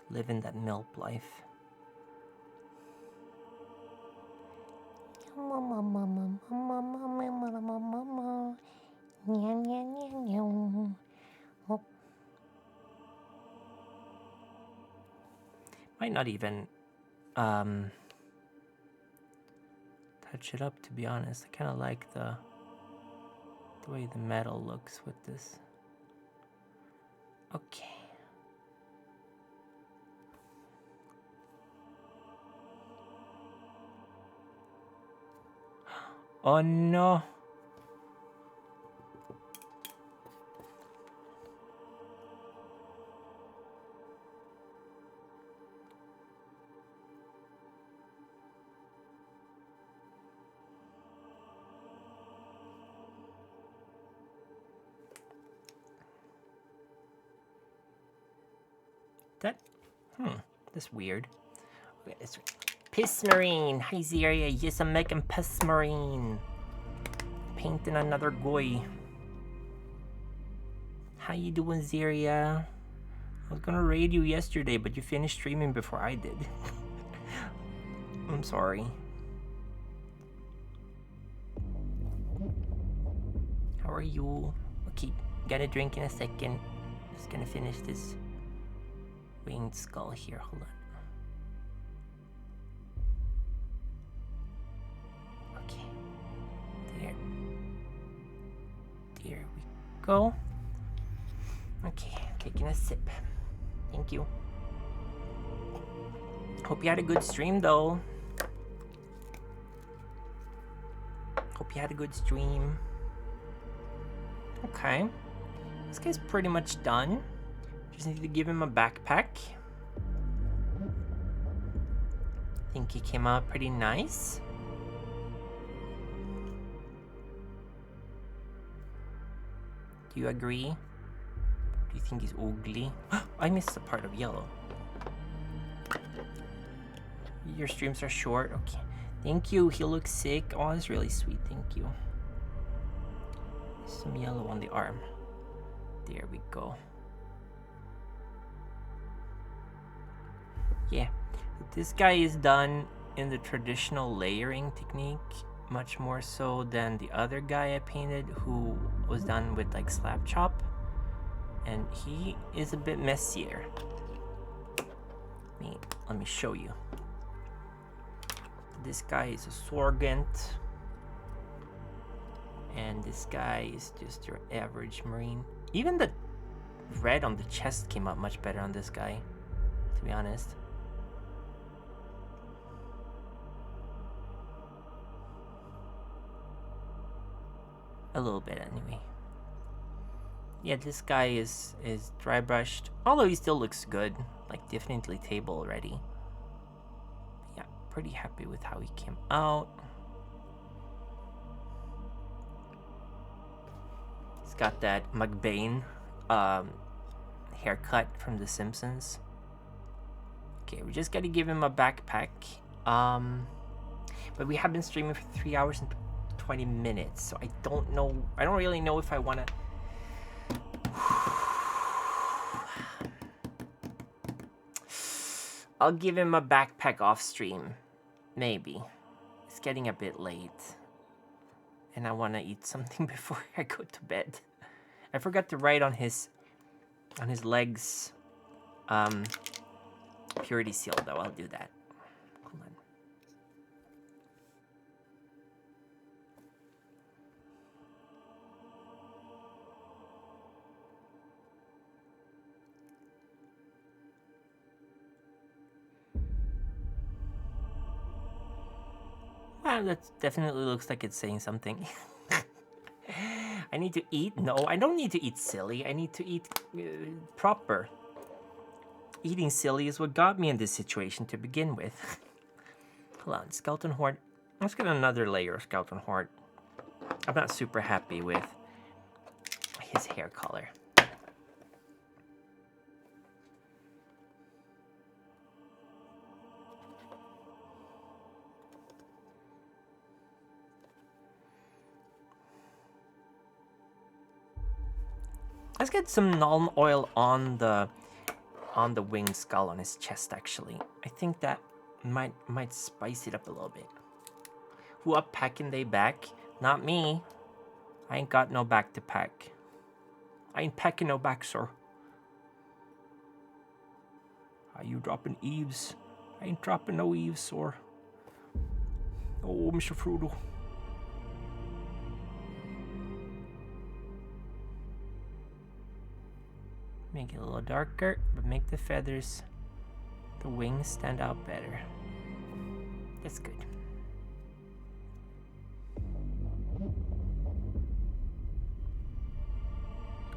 Living that milk life. Might not even touch it up, to be honest. I kind of like the way the metal looks with this. Okay. Oh no. That's weird. Okay, this Piss Marine. Hi Zaria. Yes, I'm making Piss Marine. Painting another guy. How you doing, Zaria? I was gonna raid you yesterday, but you finished streaming before I did. I'm sorry. How are you? Okay, got a drink in a second. Just gonna finish this winged skull here. Hold on. Okay. There we go. Okay, taking a sip. Thank you. Hope you had a good stream though. Hope you had a good stream. Okay. This guy's pretty much done. Just need to give him a backpack. I think he came out pretty nice. Do you agree? Do you think he's ugly? I missed a part of yellow. Your streams are short. Okay. Thank you. He looks sick. Oh, that's really sweet. Thank you. Some yellow on the arm. There we go. Yeah. This guy is done in the traditional layering technique, much more so than the other guy I painted who was done with like slab chop. And he is a bit messier. Let me show you. This guy is a Sorgant. And this guy is just your average Marine. Even the red on the chest came out much better on this guy, to be honest. A little bit anyway. Yeah, this guy is dry brushed, although he still looks good, like definitely table already. Yeah, pretty happy with how he came out. He's got that McBain haircut from The Simpsons. Okay, we just gotta give him a backpack. But we have been streaming for 3 hours and 20 minutes, so I don't know. I don't really know if I wanna. I'll give him a backpack off stream. Maybe. It's getting a bit late. And I wanna eat something before I go to bed. I forgot to write on his legs purity seal though. I'll do that. Hold on. Wow, that definitely looks like it's saying something. I need to eat? No, I don't need to eat silly. I need to eat proper. Eating silly is what got me in this situation to begin with. Hold on, Skeleton Horde. Let's get another layer of Skeleton Horde. I'm not super happy with his hair color. Let's get some Nuln oil on the winged skull on his chest. Actually, I think that might spice it up a little bit. Who up packing they back? Not me. I ain't got no back to pack. I ain't packing no back, sir. Are you dropping eaves? I ain't dropping no eaves, sir. Oh, Mr. Frodo. Make it a little darker, but make the feathers, the wings stand out better. That's good.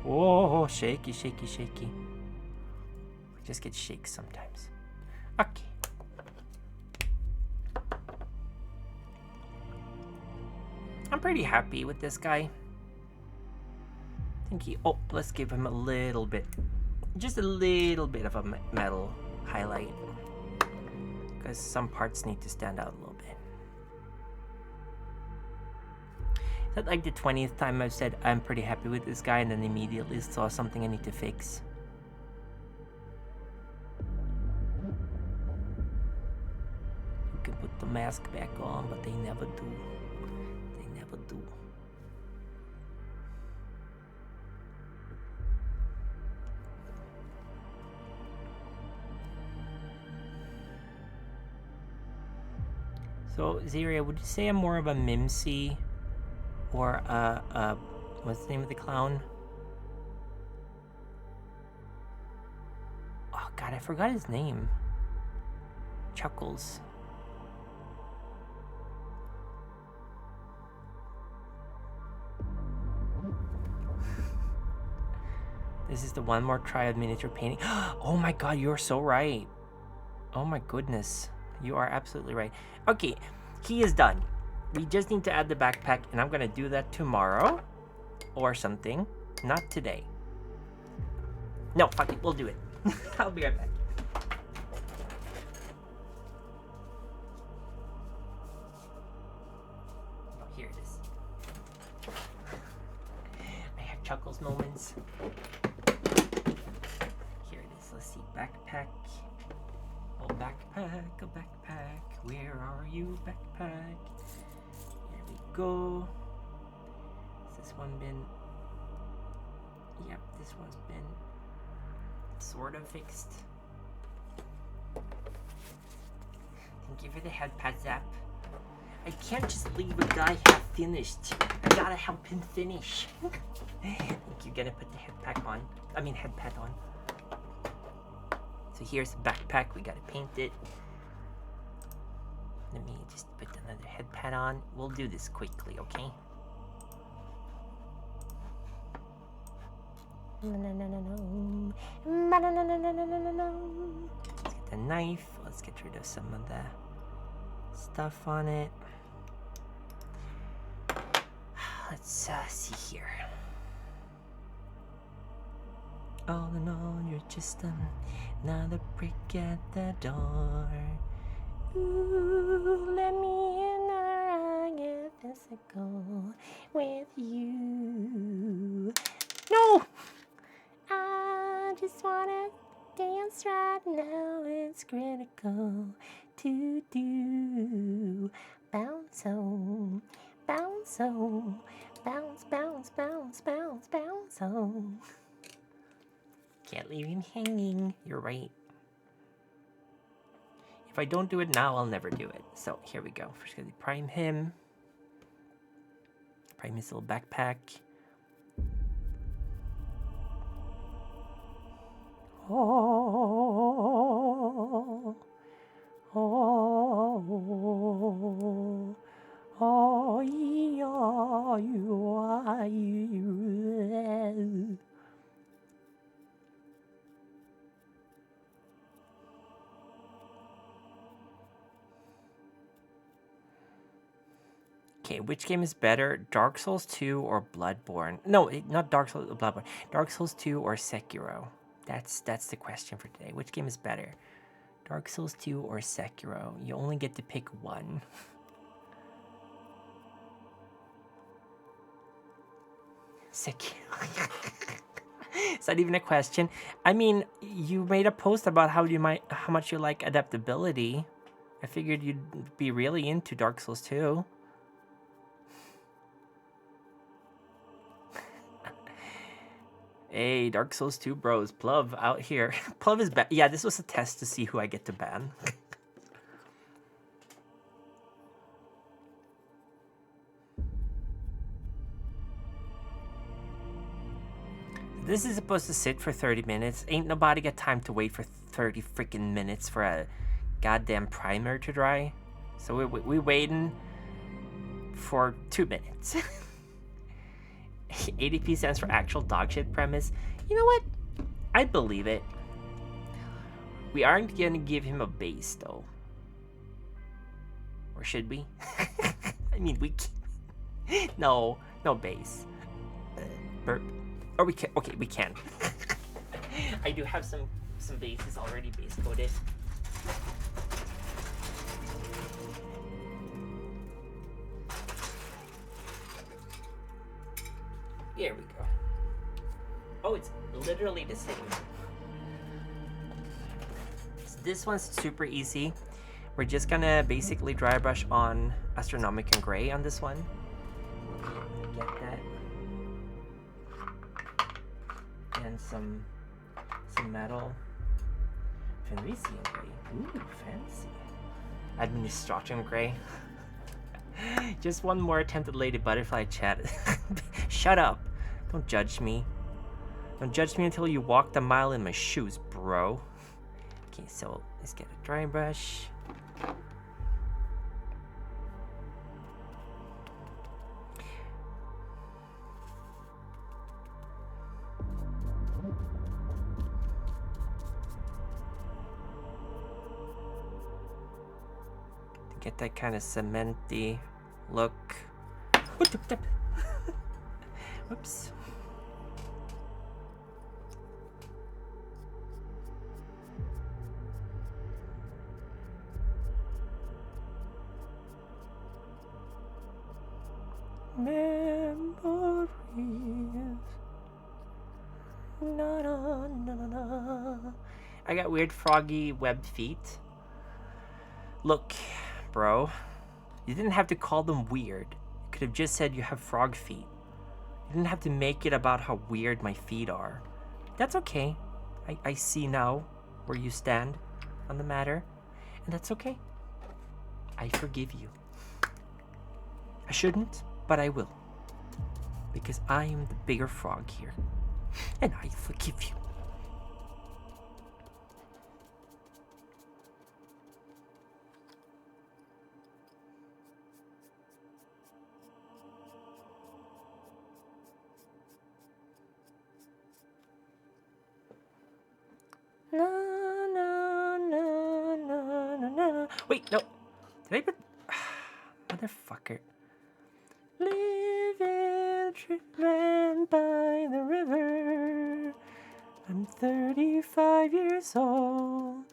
Oh, shaky, shaky, shaky. Just get shakes sometimes. Okay. I'm pretty happy with this guy. I think he... Oh, let's give him a little bit. Just a little bit of a metal highlight. Because some parts need to stand out a little bit. Is that like the 20th time I've said I'm pretty happy with this guy and then immediately saw something I need to fix? You can put the mask back on, but they never do. They never do. So, Ziria, would you say I'm more of a Mimsy or what's the name of the clown? Oh god, I forgot his name. Chuckles. This is the one more try of miniature painting. Oh my god, you're so right. Oh my goodness. You are absolutely right. Okay, he is done. We just need to add the backpack, and I'm gonna do that tomorrow or something. Not today. No, fuck it, we'll do it. I'll be right back. Oh, here it is. I have Chuckles moments. Here it is. Let's see. Backpack. Oh, backpack, a backpack. Where are you, backpack? Here we go. Has this one been... Yep, this one's been sort of fixed. Thank you for the head pad zap. I can't just leave a guy half finished. I gotta help him finish. Thank you. Gonna put the head pad on. So here's the backpack. We gotta paint it. Let me just put another head pad on. We'll do this quickly, okay? Let's get the knife. Let's get rid of some of the stuff on it. Let's see here. All in all, you're just another brick at the door. Ooh, let me in or I get physical with you. No! I just wanna dance right now. It's critical to do. Bounce on, bounce on, bounce, bounce, bounce, bounce, bounce on. Can't leave him hanging. You're right. If I don't do it now, I'll never do it. So here we go. First, gonna prime him. Prime his little backpack. Oh, oh, oh, yeah, you are you. Okay, which game is better, Dark Souls 2 or Bloodborne? No, not Dark Souls, Bloodborne. Dark Souls 2 or Sekiro? That's the question for today. Which game is better, Dark Souls 2 or Sekiro? You only get to pick one. Sekiro. It's not even a question. I mean, you made a post about how much you like adaptability. I figured you'd be really into Dark Souls 2. Hey, Dark Souls 2 bros, Pluv out here. Pluv is bad. Yeah, this was a test to see who I get to ban. This is supposed to sit for 30 minutes. Ain't nobody got time to wait for 30 freaking minutes for a goddamn primer to dry. So we waiting for 2 minutes. 80p stands for actual dogshit premise. You know what? I believe it. We aren't gonna give him a base though. Or should we? I mean, we can. No base. Burp. Or we can. Okay, we can. I do have some bases already base coded. Here we go. Oh, it's literally the same. So this one's super easy. We're just gonna basically dry brush on Astronomican Gray on this one. Get that. And some metal. Fenrisian Gray. Ooh, fancy. Administration Gray. Just one more attempt at Lady Butterfly chat. Shut up. Don't judge me. Don't judge me until you walk the mile in my shoes, bro. Okay, so let's get a dry brush. To get that kind of cementy look. Whoops. Memories. Na, na, na, na, na. I got weird froggy webbed feet. Look, bro. You didn't have to call them weird. You could have just said you have frog feet. You didn't have to make it about how weird my feet are. That's okay. I see now where you stand on the matter. And that's okay. I forgive you. I shouldn't, but I will. Because I am the bigger frog here. And I forgive you. Na, na, na, na, na, na. Wait, no. Did I put... Motherfucker. Living treatment by the river. I'm 35 years old.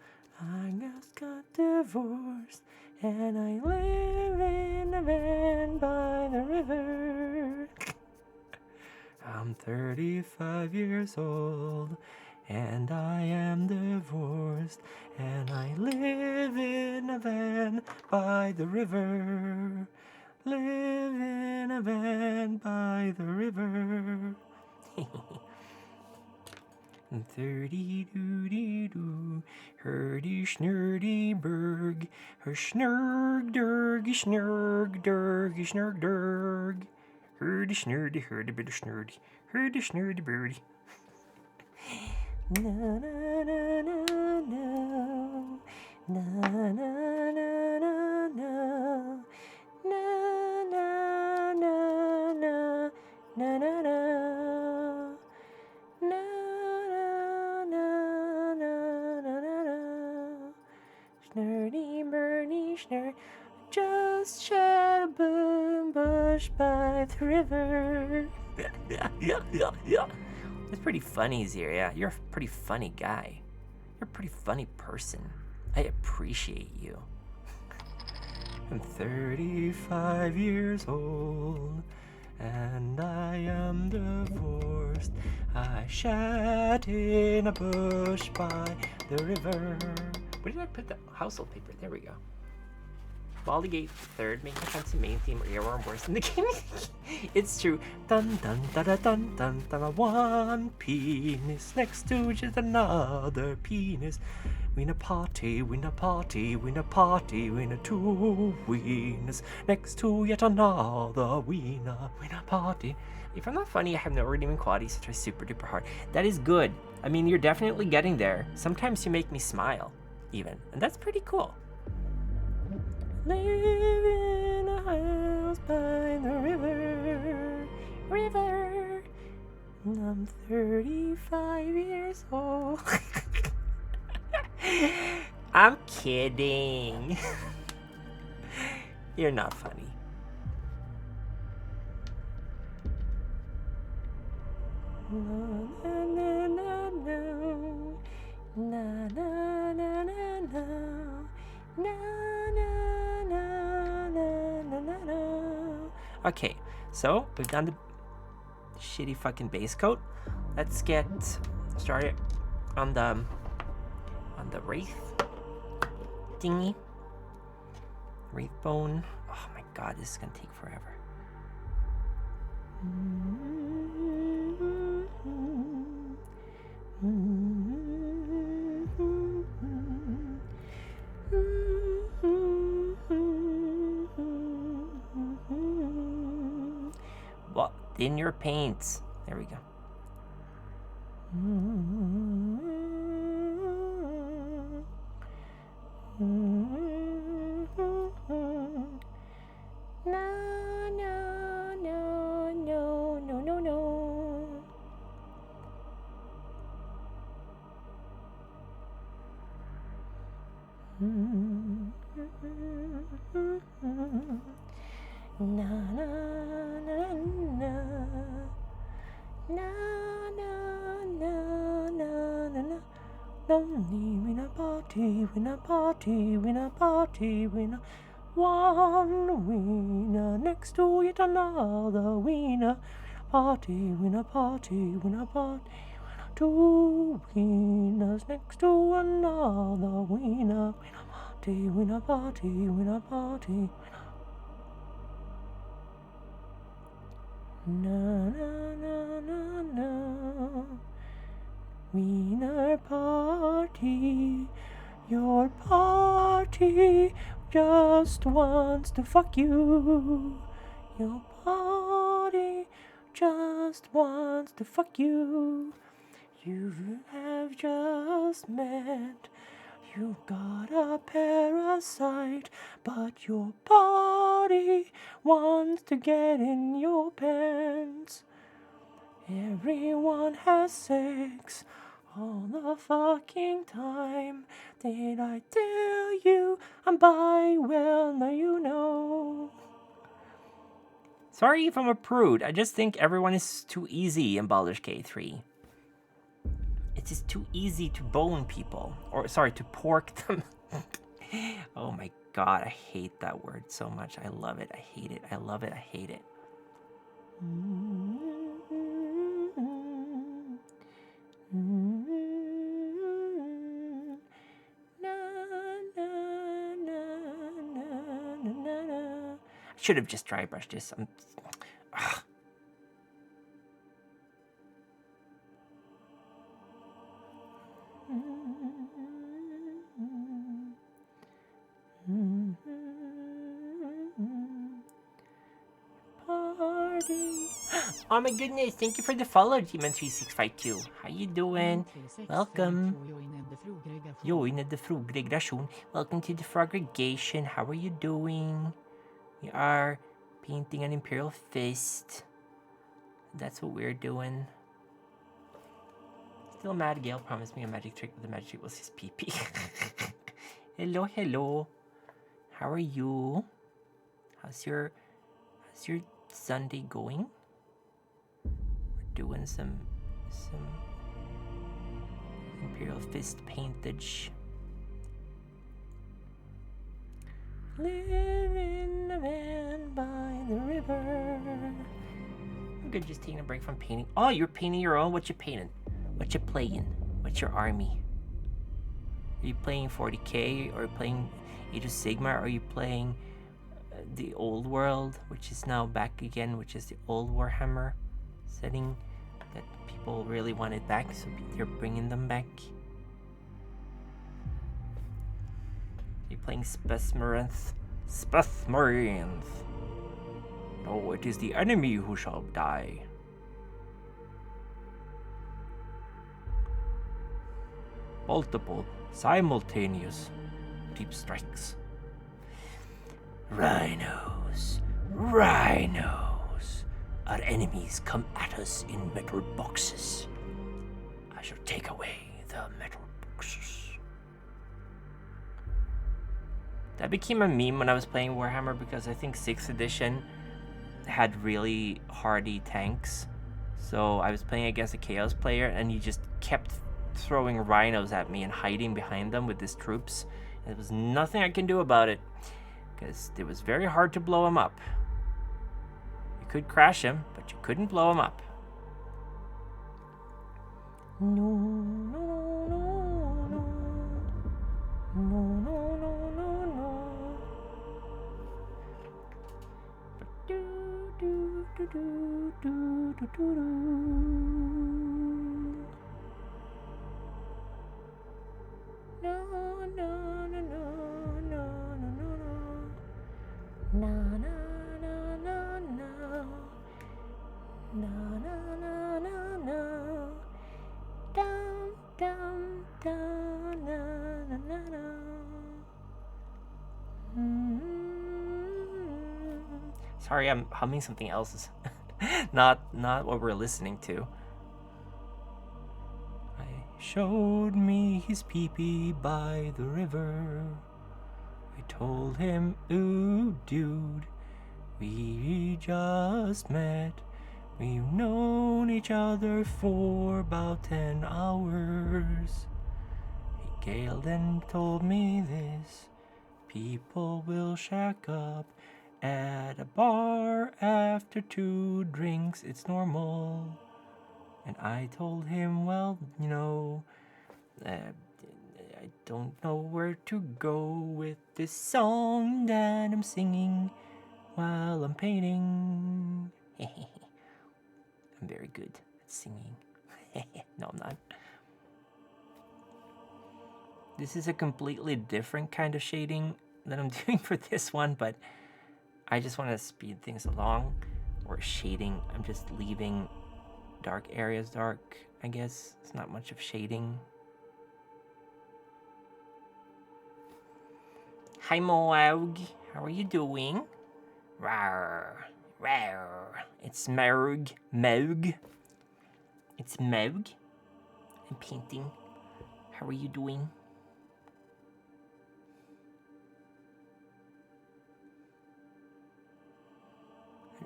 I just got divorced. And I live in a van by the river. I'm 35 years old. And I am divorced. And I live in a van by the river. Live in a van by the river. 30-doo-dee-doo, hurdy-schnurdy-berg, her schnurg-durgy-schnurg-durgy-schnurg-durg, hurdy-schnurdy, hurdy-bit-schnurdy, hurdy-schnurdy-birdie. Na-na-na-na-na, na-na-na-na-na, na-na-na-na-na-na-na. Snurdy, Bernie, snur. Just shed a boom bush by the river. That's pretty funny, Ziria. You're a pretty funny guy. You're a pretty funny person. I appreciate you. I'm 35 years old. And I am divorced. I shat in a bush by the river. Where did I put the household paper? There we go. Baldygate third, making offense to main theme or earworm worse than the game. It's true. Dun dun dun dun dun dun dun. One penis next to just another penis. Win a party, win a party, win a party, win a two wieners next to yet another wiener. Win a party. If I'm not funny, I have no redeeming qualities, so try super duper hard. That is good. I mean, you're definitely getting there. Sometimes you make me smile, even, and that's pretty cool. Live in a house by the river. I'm 35 years old. I'm kidding. You're not funny. No, no, no, no, no. Na, na, na, na, na. Na, na, na, na, na, na, na. Okay, so we've done the shitty fucking base coat. Let's get started on the wraith thingy. Wraith bone. Oh my god, this is gonna take forever. What? In your paints. There we go. No. Win a party, win a party, win a party, win a one winner next to yet another winner. Party, win a party, win a party, win a two winners next to another winner. Win a party, win a party, win a party, win a na na na na na. Wiener party, your party just wants to fuck you. Your party just wants to fuck you. You have just met. You got a parasite, but your body wants to get in your pants. Everyone has sex All the fucking time did I tell you I'm bi, well, now you know. Sorry if I'm a prude. I just think everyone is too easy in Baldur's Gate 3. It's just too easy to bone people. Or, sorry, to pork them. Oh my god, I hate that word so much. I love it. I hate it. I love it. I hate it. I should have just dry brushed this. Ugh. Party. Oh my goodness, thank you for the follow, Demon3652. How you doing? Welcome. Join the Frogregation. Welcome to the Frogregation. How are you doing? We are painting an Imperial Fist. That's what we're doing. Still mad Gale promised me a magic trick, but the magic trick was his pee-pee. Hello, hello. How are you? How's your Sunday going? We're doing some Imperial Fist paintage. Live in a van by the river. I'm good just taking a break from painting. Oh, you're painting your own? What you painting? What you playing? What's your army? Are you playing 40k or playing Age of Sigmar? Or are you playing the old world, which is now back again, which is the old Warhammer setting that people really wanted back, so they're bringing them back? Are you playing Spethmarinth? Spethmarinth. No, it is the enemy who shall die. Multiple, simultaneous deep strikes. Rhinos. Rhinos. Our enemies come at us in metal boxes. I shall take away the metal boxes. That became a meme when I was playing Warhammer because I think 6th edition had really hardy tanks. So I was playing against a Chaos player and he just kept throwing rhinos at me and hiding behind them with his troops. And there was nothing I can do about it because it was very hard to blow him up. You could crash him, but you couldn't blow him up. No, no, no, no. No, no, no, no, no. Do, do, do, do, do, do, do. No, no, no, no, no, no, no, no. Na, na, na, na, na. Na, na, na, na, na. Dum, dum, dum, na, na, na, na. Sorry, I'm humming something else. not what we're listening to. I showed me his pee-pee by the river. I told him, ooh, dude, we just met. We've known each other for about 10 hours. Gale then told me this. People will shack up at a bar after 2 drinks. It's normal. And I told him, well, you know, I don't know where to go with this song that I'm singing while I'm painting. I'm very good at singing. No, I'm not. This is a completely different kind of shading that I'm doing for this one, but I just want to speed things along. Or shading, I'm just leaving dark areas dark, I guess. It's not much of shading. Hi Moaug, how are you doing? Rawr, rawr. It's Maug. It's Maug. and painting. How are you doing?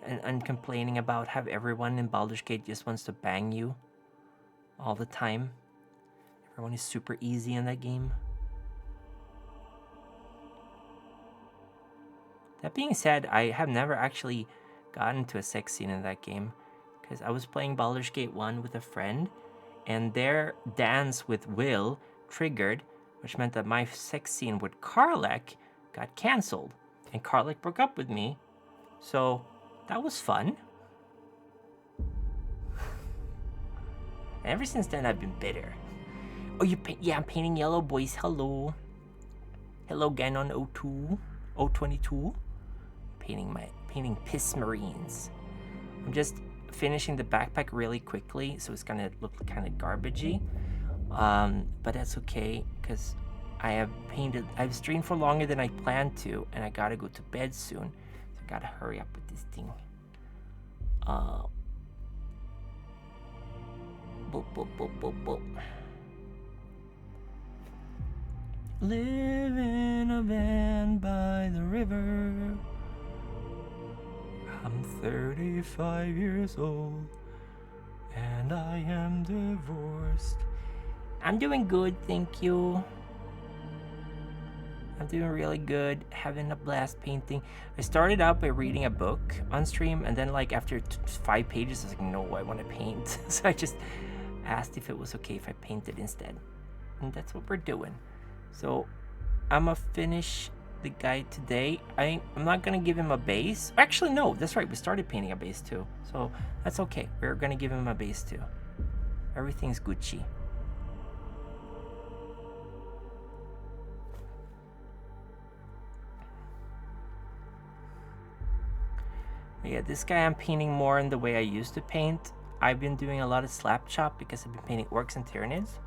And complaining about how everyone in Baldur's Gate just wants to bang you all the time. Everyone is super easy in that game. That being said, I have never actually gotten to a sex scene in that game, because I was playing Baldur's Gate 1 with a friend, and their dance with Will triggered, which meant that my sex scene with Karlach got cancelled, and Karlach broke up with me, so that was fun. And ever since then, I've been bitter. Oh, yeah, I'm painting yellow, boys. Hello. Hello, Ganon 02, 022. Painting Piss Marines. I'm just finishing the backpack really quickly, so it's gonna look kind of garbagey. But that's okay, because I've streamed for longer than I planned to, and I gotta go to bed soon. So I gotta hurry up with this thing. Boop, boop, boop, boop, boop. Live in a van by the river. I'm 35 years old, and I am divorced. I'm doing good, thank you. I'm doing really good, having a blast painting. I started out by reading a book on stream, and then like after 5 pages, I was like, no, I want to paint. So I just asked if it was okay if I painted instead. And that's what we're doing. So I'm gonna finish the guy today. I'm not gonna give him a base. Actually, no, that's right. We started painting a base too. So that's okay. We're gonna give him a base too. Everything's Gucci. But yeah, this guy I'm painting more in the way I used to paint. I've been doing a lot of slap chop because I've been painting orcs and Tyranids.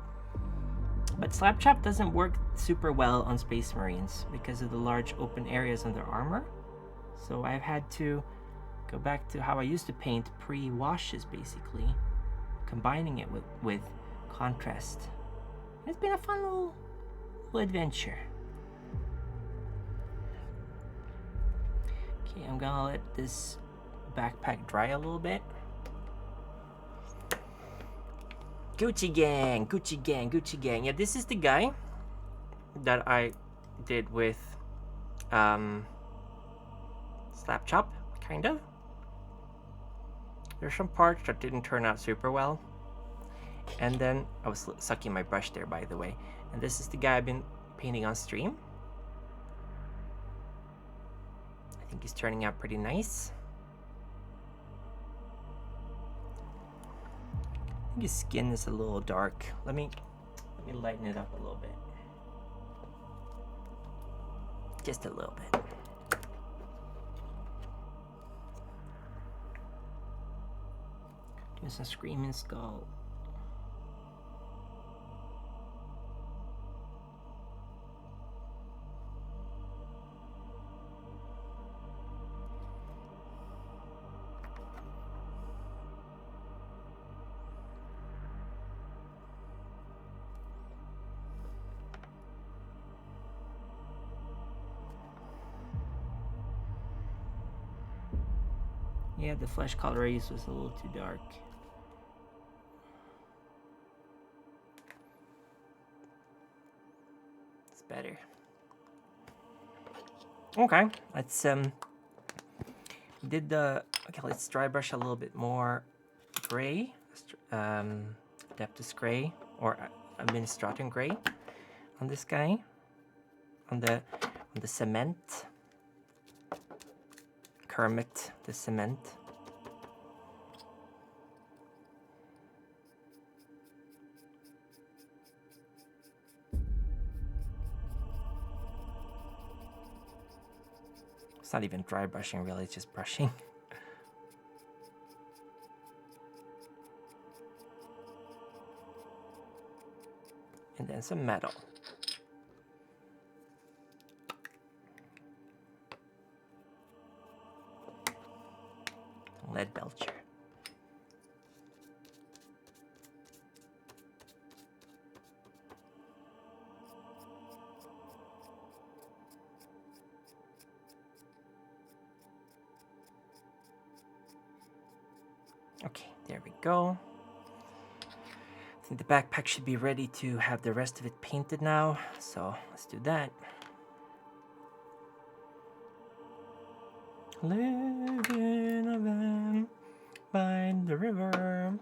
But slap chop doesn't work super well on Space Marines because of the large open areas on their armor. So I've had to go back to how I used to paint pre-washes, basically, combining it with contrast. And it's been a fun little adventure. Okay, I'm gonna let this backpack dry a little bit. Gucci gang, Gucci gang, Gucci gang. Yeah, this is the guy that I did with slap chop, kind of. There's some parts that didn't turn out super well. And then I was sucking my brush there, by the way. And this is the guy I've been painting on stream. I think he's turning out pretty nice. I think his skin is a little dark. Let me lighten it up a little bit. Just a little bit. Doing some screaming skull. Yeah, the flesh color I used was a little too dark. It's better. Okay, let's let's dry brush a little bit more gray, Adeptus gray or Administratum gray on this guy, on the cement. Kermit the cement. It's not even dry brushing, really, it's just brushing. And then some metal. Lead belcher. Okay, there we go. I think the backpack should be ready to have the rest of it painted now, so let's do that. Live in a van by the river.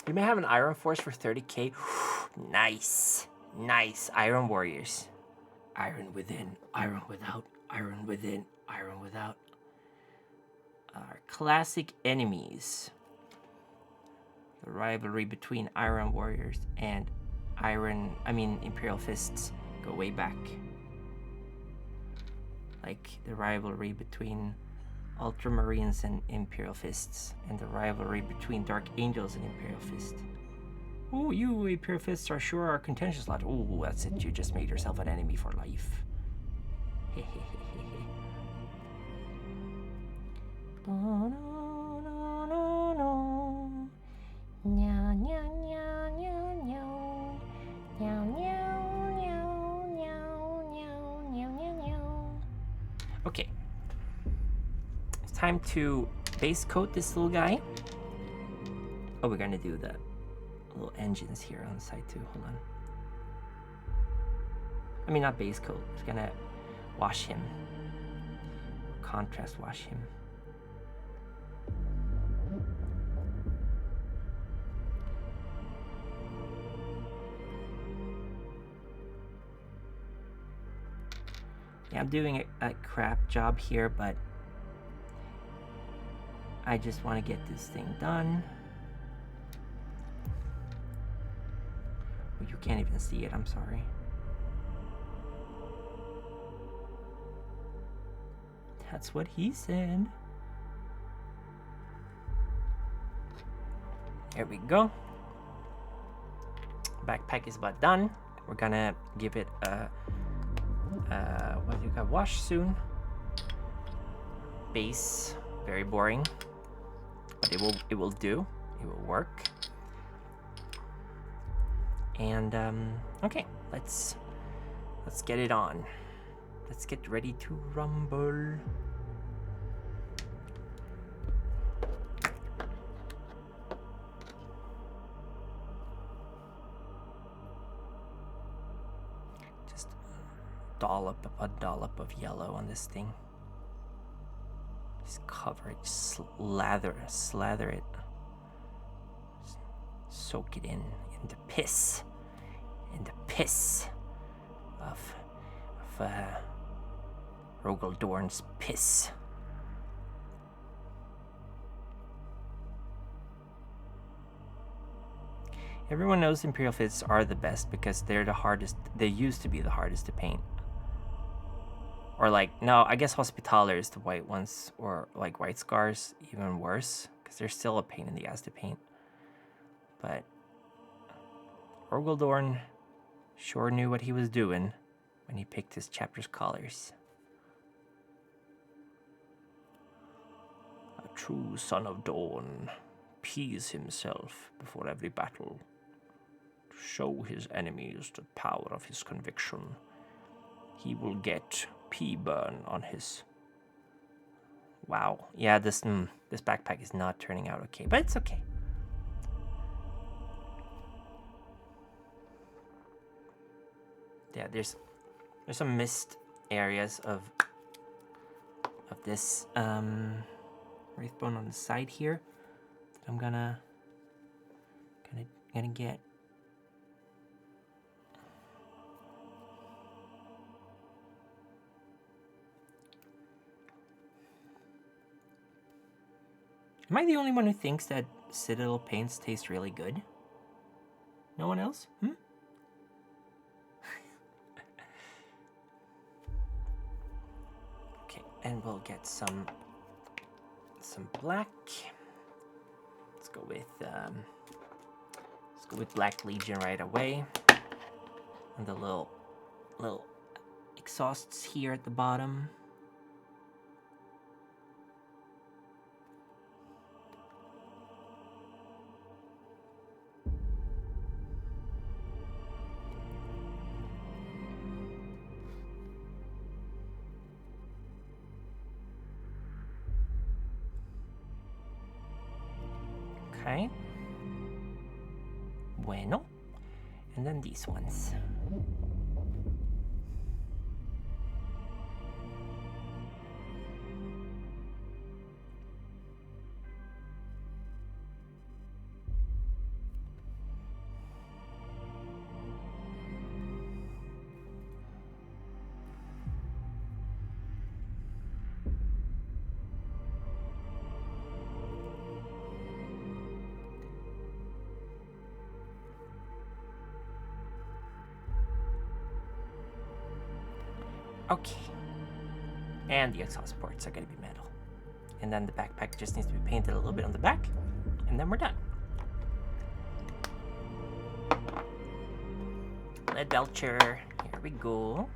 You may have an Iron Force for 30k. Nice. Nice. Iron Warriors. Iron within, iron without, iron within, iron without. Our classic enemies. The rivalry between Iron Warriors and Imperial Fists go way back. Like the rivalry between Ultramarines and Imperial Fists, and the rivalry between Dark Angels and Imperial Fist. Oh, you Imperial Fists are sure our contentious lot. Oh, that's it. You just made yourself an enemy for life. Okay. It's time to base coat this little guy. Oh, we're gonna do the little engines here on the side too. Hold on. I mean, not base coat. It's gonna wash him. Contrast wash him. Yeah, I'm doing a crap job here, but I just want to get this thing done. Well, you can't even see it, I'm sorry. That's what he said. There we go. Backpack is about done. We're gonna give it a what do you got? Wash soon. Base, very boring, but it will do. It will work. And okay, let's get it on. Let's get ready to rumble. Just dollop of yellow on this thing. Just cover it, slather it. Just soak it in the piss. In the piss of Rogaldorn's piss. Everyone knows Imperial Fists are the best because they're the hardest. They used to be the hardest to paint. Or like, no, I guess Hospitalers, the white ones, or like White Scars, even worse, because they're still a pain in the ass to paint. But Rogaldorn sure knew what he was doing when he picked his chapter's colors. A true son of dawn pees himself before every battle to show his enemies the power of his conviction. He will get pea burn on his... Wow. Yeah, this backpack is not turning out okay, but it's okay. Yeah, there's some missed areas of this wraithbone on the side here that I'm gonna get. Am I the only one who thinks that Citadel paints taste really good? No one else? Okay, and we'll get some black. Let's go with Black Legion right away. And the little exhausts here at the bottom. Okay. Bueno. And then these ones. Okay. And the exhaust ports are going to be metal. And then the backpack just needs to be painted a little bit on the back. And then we're done. Lead belcher. Here we go.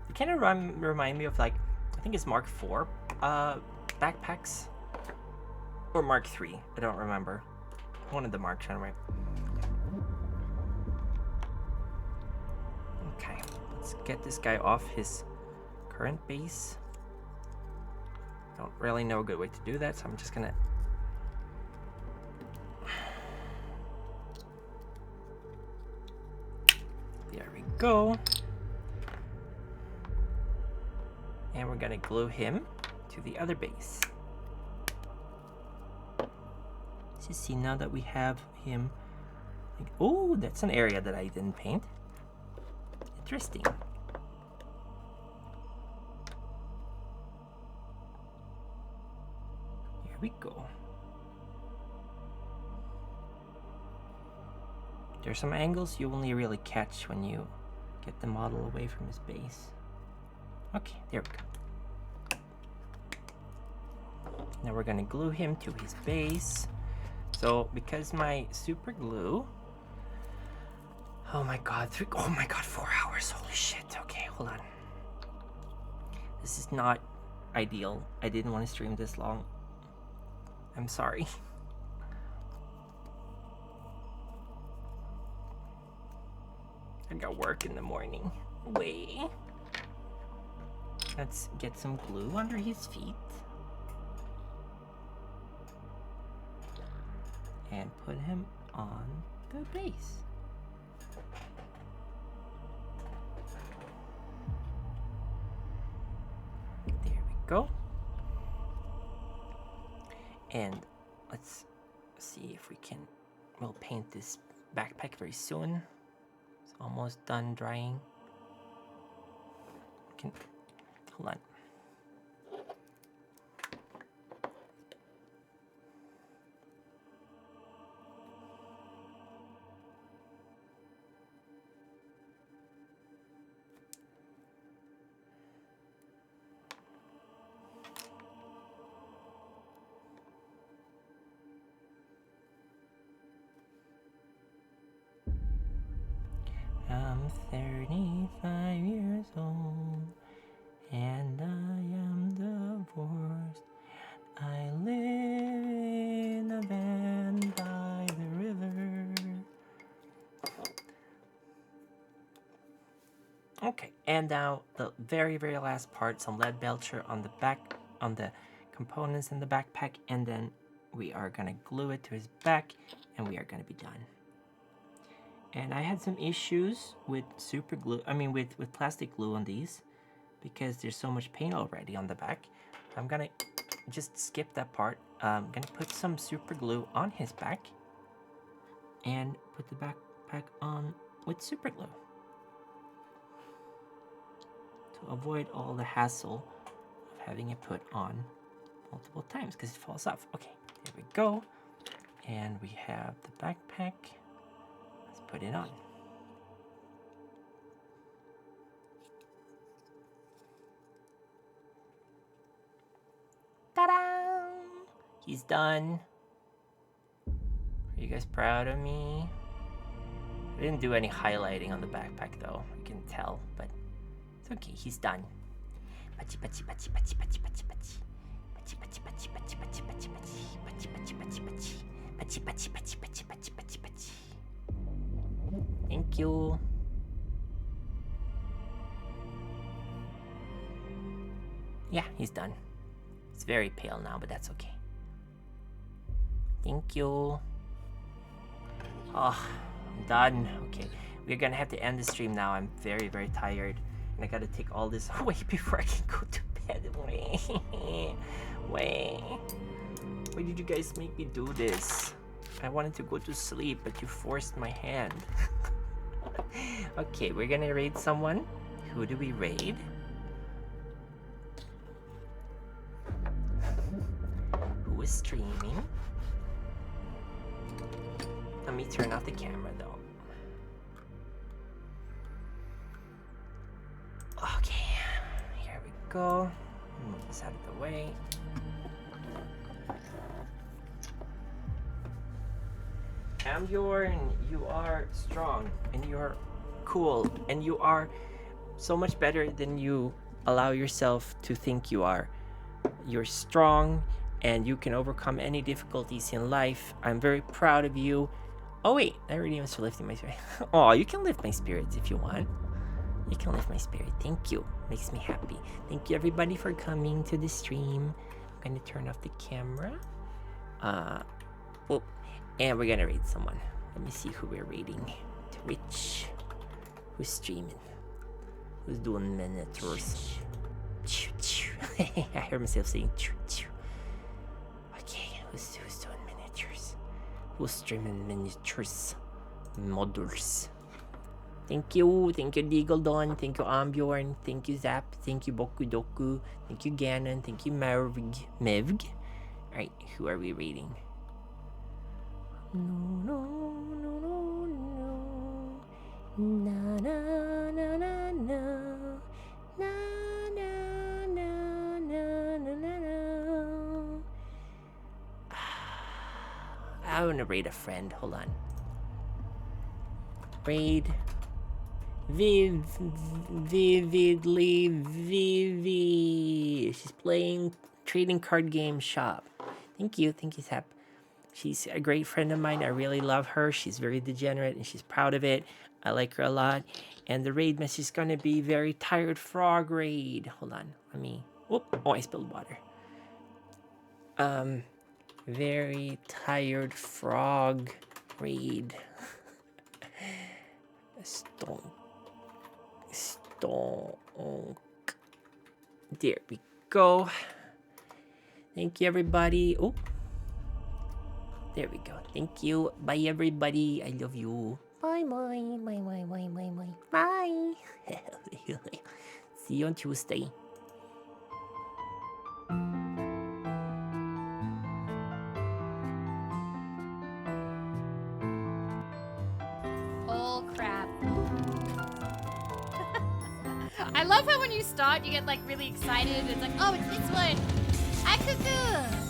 It kind of remind me of, like, I think it's Mark IV backpacks. Or Mark III. I don't remember. One of the marks anyway. Okay, let's get this guy off his current base. Don't really know a good way to do that, so I'm just gonna... There we go. And we're gonna glue him to the other base. So see, now that we have him, like, oh, that's an area that I didn't paint. Interesting. Here we go. There's some angles you only really catch when you get the model away from his base. Okay, there we go. Now we're gonna glue him to his base. So because my super glue, oh my god, 4 hours, holy shit. Okay, hold on. This is not ideal. I didn't want to stream this long. I'm sorry. I got work in the morning. Wait. Let's get some glue under his feet. And put him on the base. There we go. And let's see if we can, we'll paint this backpack very soon. It's almost done drying. Hold on. I'm 35 years old, and I am divorced. I live in a van by the river. Okay, and now the very last part, some lead belcher on the back, on the components in the backpack, and then we are gonna glue it to his back, and we are gonna be done. And I had some issues with super glue, with plastic glue on these, because there's so much paint already on the back. I'm gonna just skip that part. I'm gonna put some super glue on his back and put the backpack on with super glue to avoid all the hassle of having it put on multiple times because it falls off. Okay, there we go. And we have the backpack. Let's put it on. Ta-da! He's done. Are you guys proud of me? I didn't do any highlighting on the backpack though, you can tell, but it's okay, he's done. Pachi, pachi, pachi, pachi, pachi, pachi, pachi. Pachi, pachi, pachi, pachi, pachi, pachi, pachi. Pachi, pachi, pachi, pachi. Pachi, pachi, pachi, pachi, pachi, pachi, pachi. Thank you. Yeah, he's done. He's very pale now, but that's okay. Thank you. Oh, I'm done. Okay, we're gonna have to end the stream now. I'm very, very tired. And I gotta take all this away before I can go to bed. Wait. Why did you guys make me do this? I wanted to go to sleep, but you forced my hand. Okay, we're gonna raid someone. Who do we raid? Who is streaming? Let me turn off the camera though. Okay, here we go. Move this out of the way. Ambjorn, you are strong and you're cool and you are so much better than you allow yourself to think you are. You're strong and you can overcome any difficulties in life. I'm very proud of you. Oh wait, I already was lifting my spirit. Oh, you can lift my spirits if you want. You can lift my spirit. Thank you. Makes me happy. Thank you everybody for coming to the stream. I'm gonna turn off the camera. Oh, and we're gonna raid someone. Let me see who we're raiding. Twitch. Who's streaming? Who's doing miniatures? I heard myself saying choo choo. Okay, who's doing miniatures? Who's streaming miniatures? Modders. Thank you Deagledon, thank you Ambjorn, thank you Zap, thank you Boku Doku, thank you Ganon, thank you Mevg. Alright, who are we reading? No. Na na na na no. Na na na na na na no. I wanna raid a friend, hold on. Raid Vividly Vivi. She's playing trading card game shop. Thank you, Zap. She's a great friend of mine. I really love her. She's very degenerate and she's proud of it. I like her a lot. And the raid message is gonna be very tired frog raid. Hold on, let me. Oh, I spilled water. Very tired frog raid. Stonk. There we go. Thank you, everybody. Oh, there we go. Thank you. Bye, everybody. I love you. Bye. Bye. See you on Tuesday. Oh crap. I love how when you start you get like really excited. It's like, oh, it's this one. Akuku.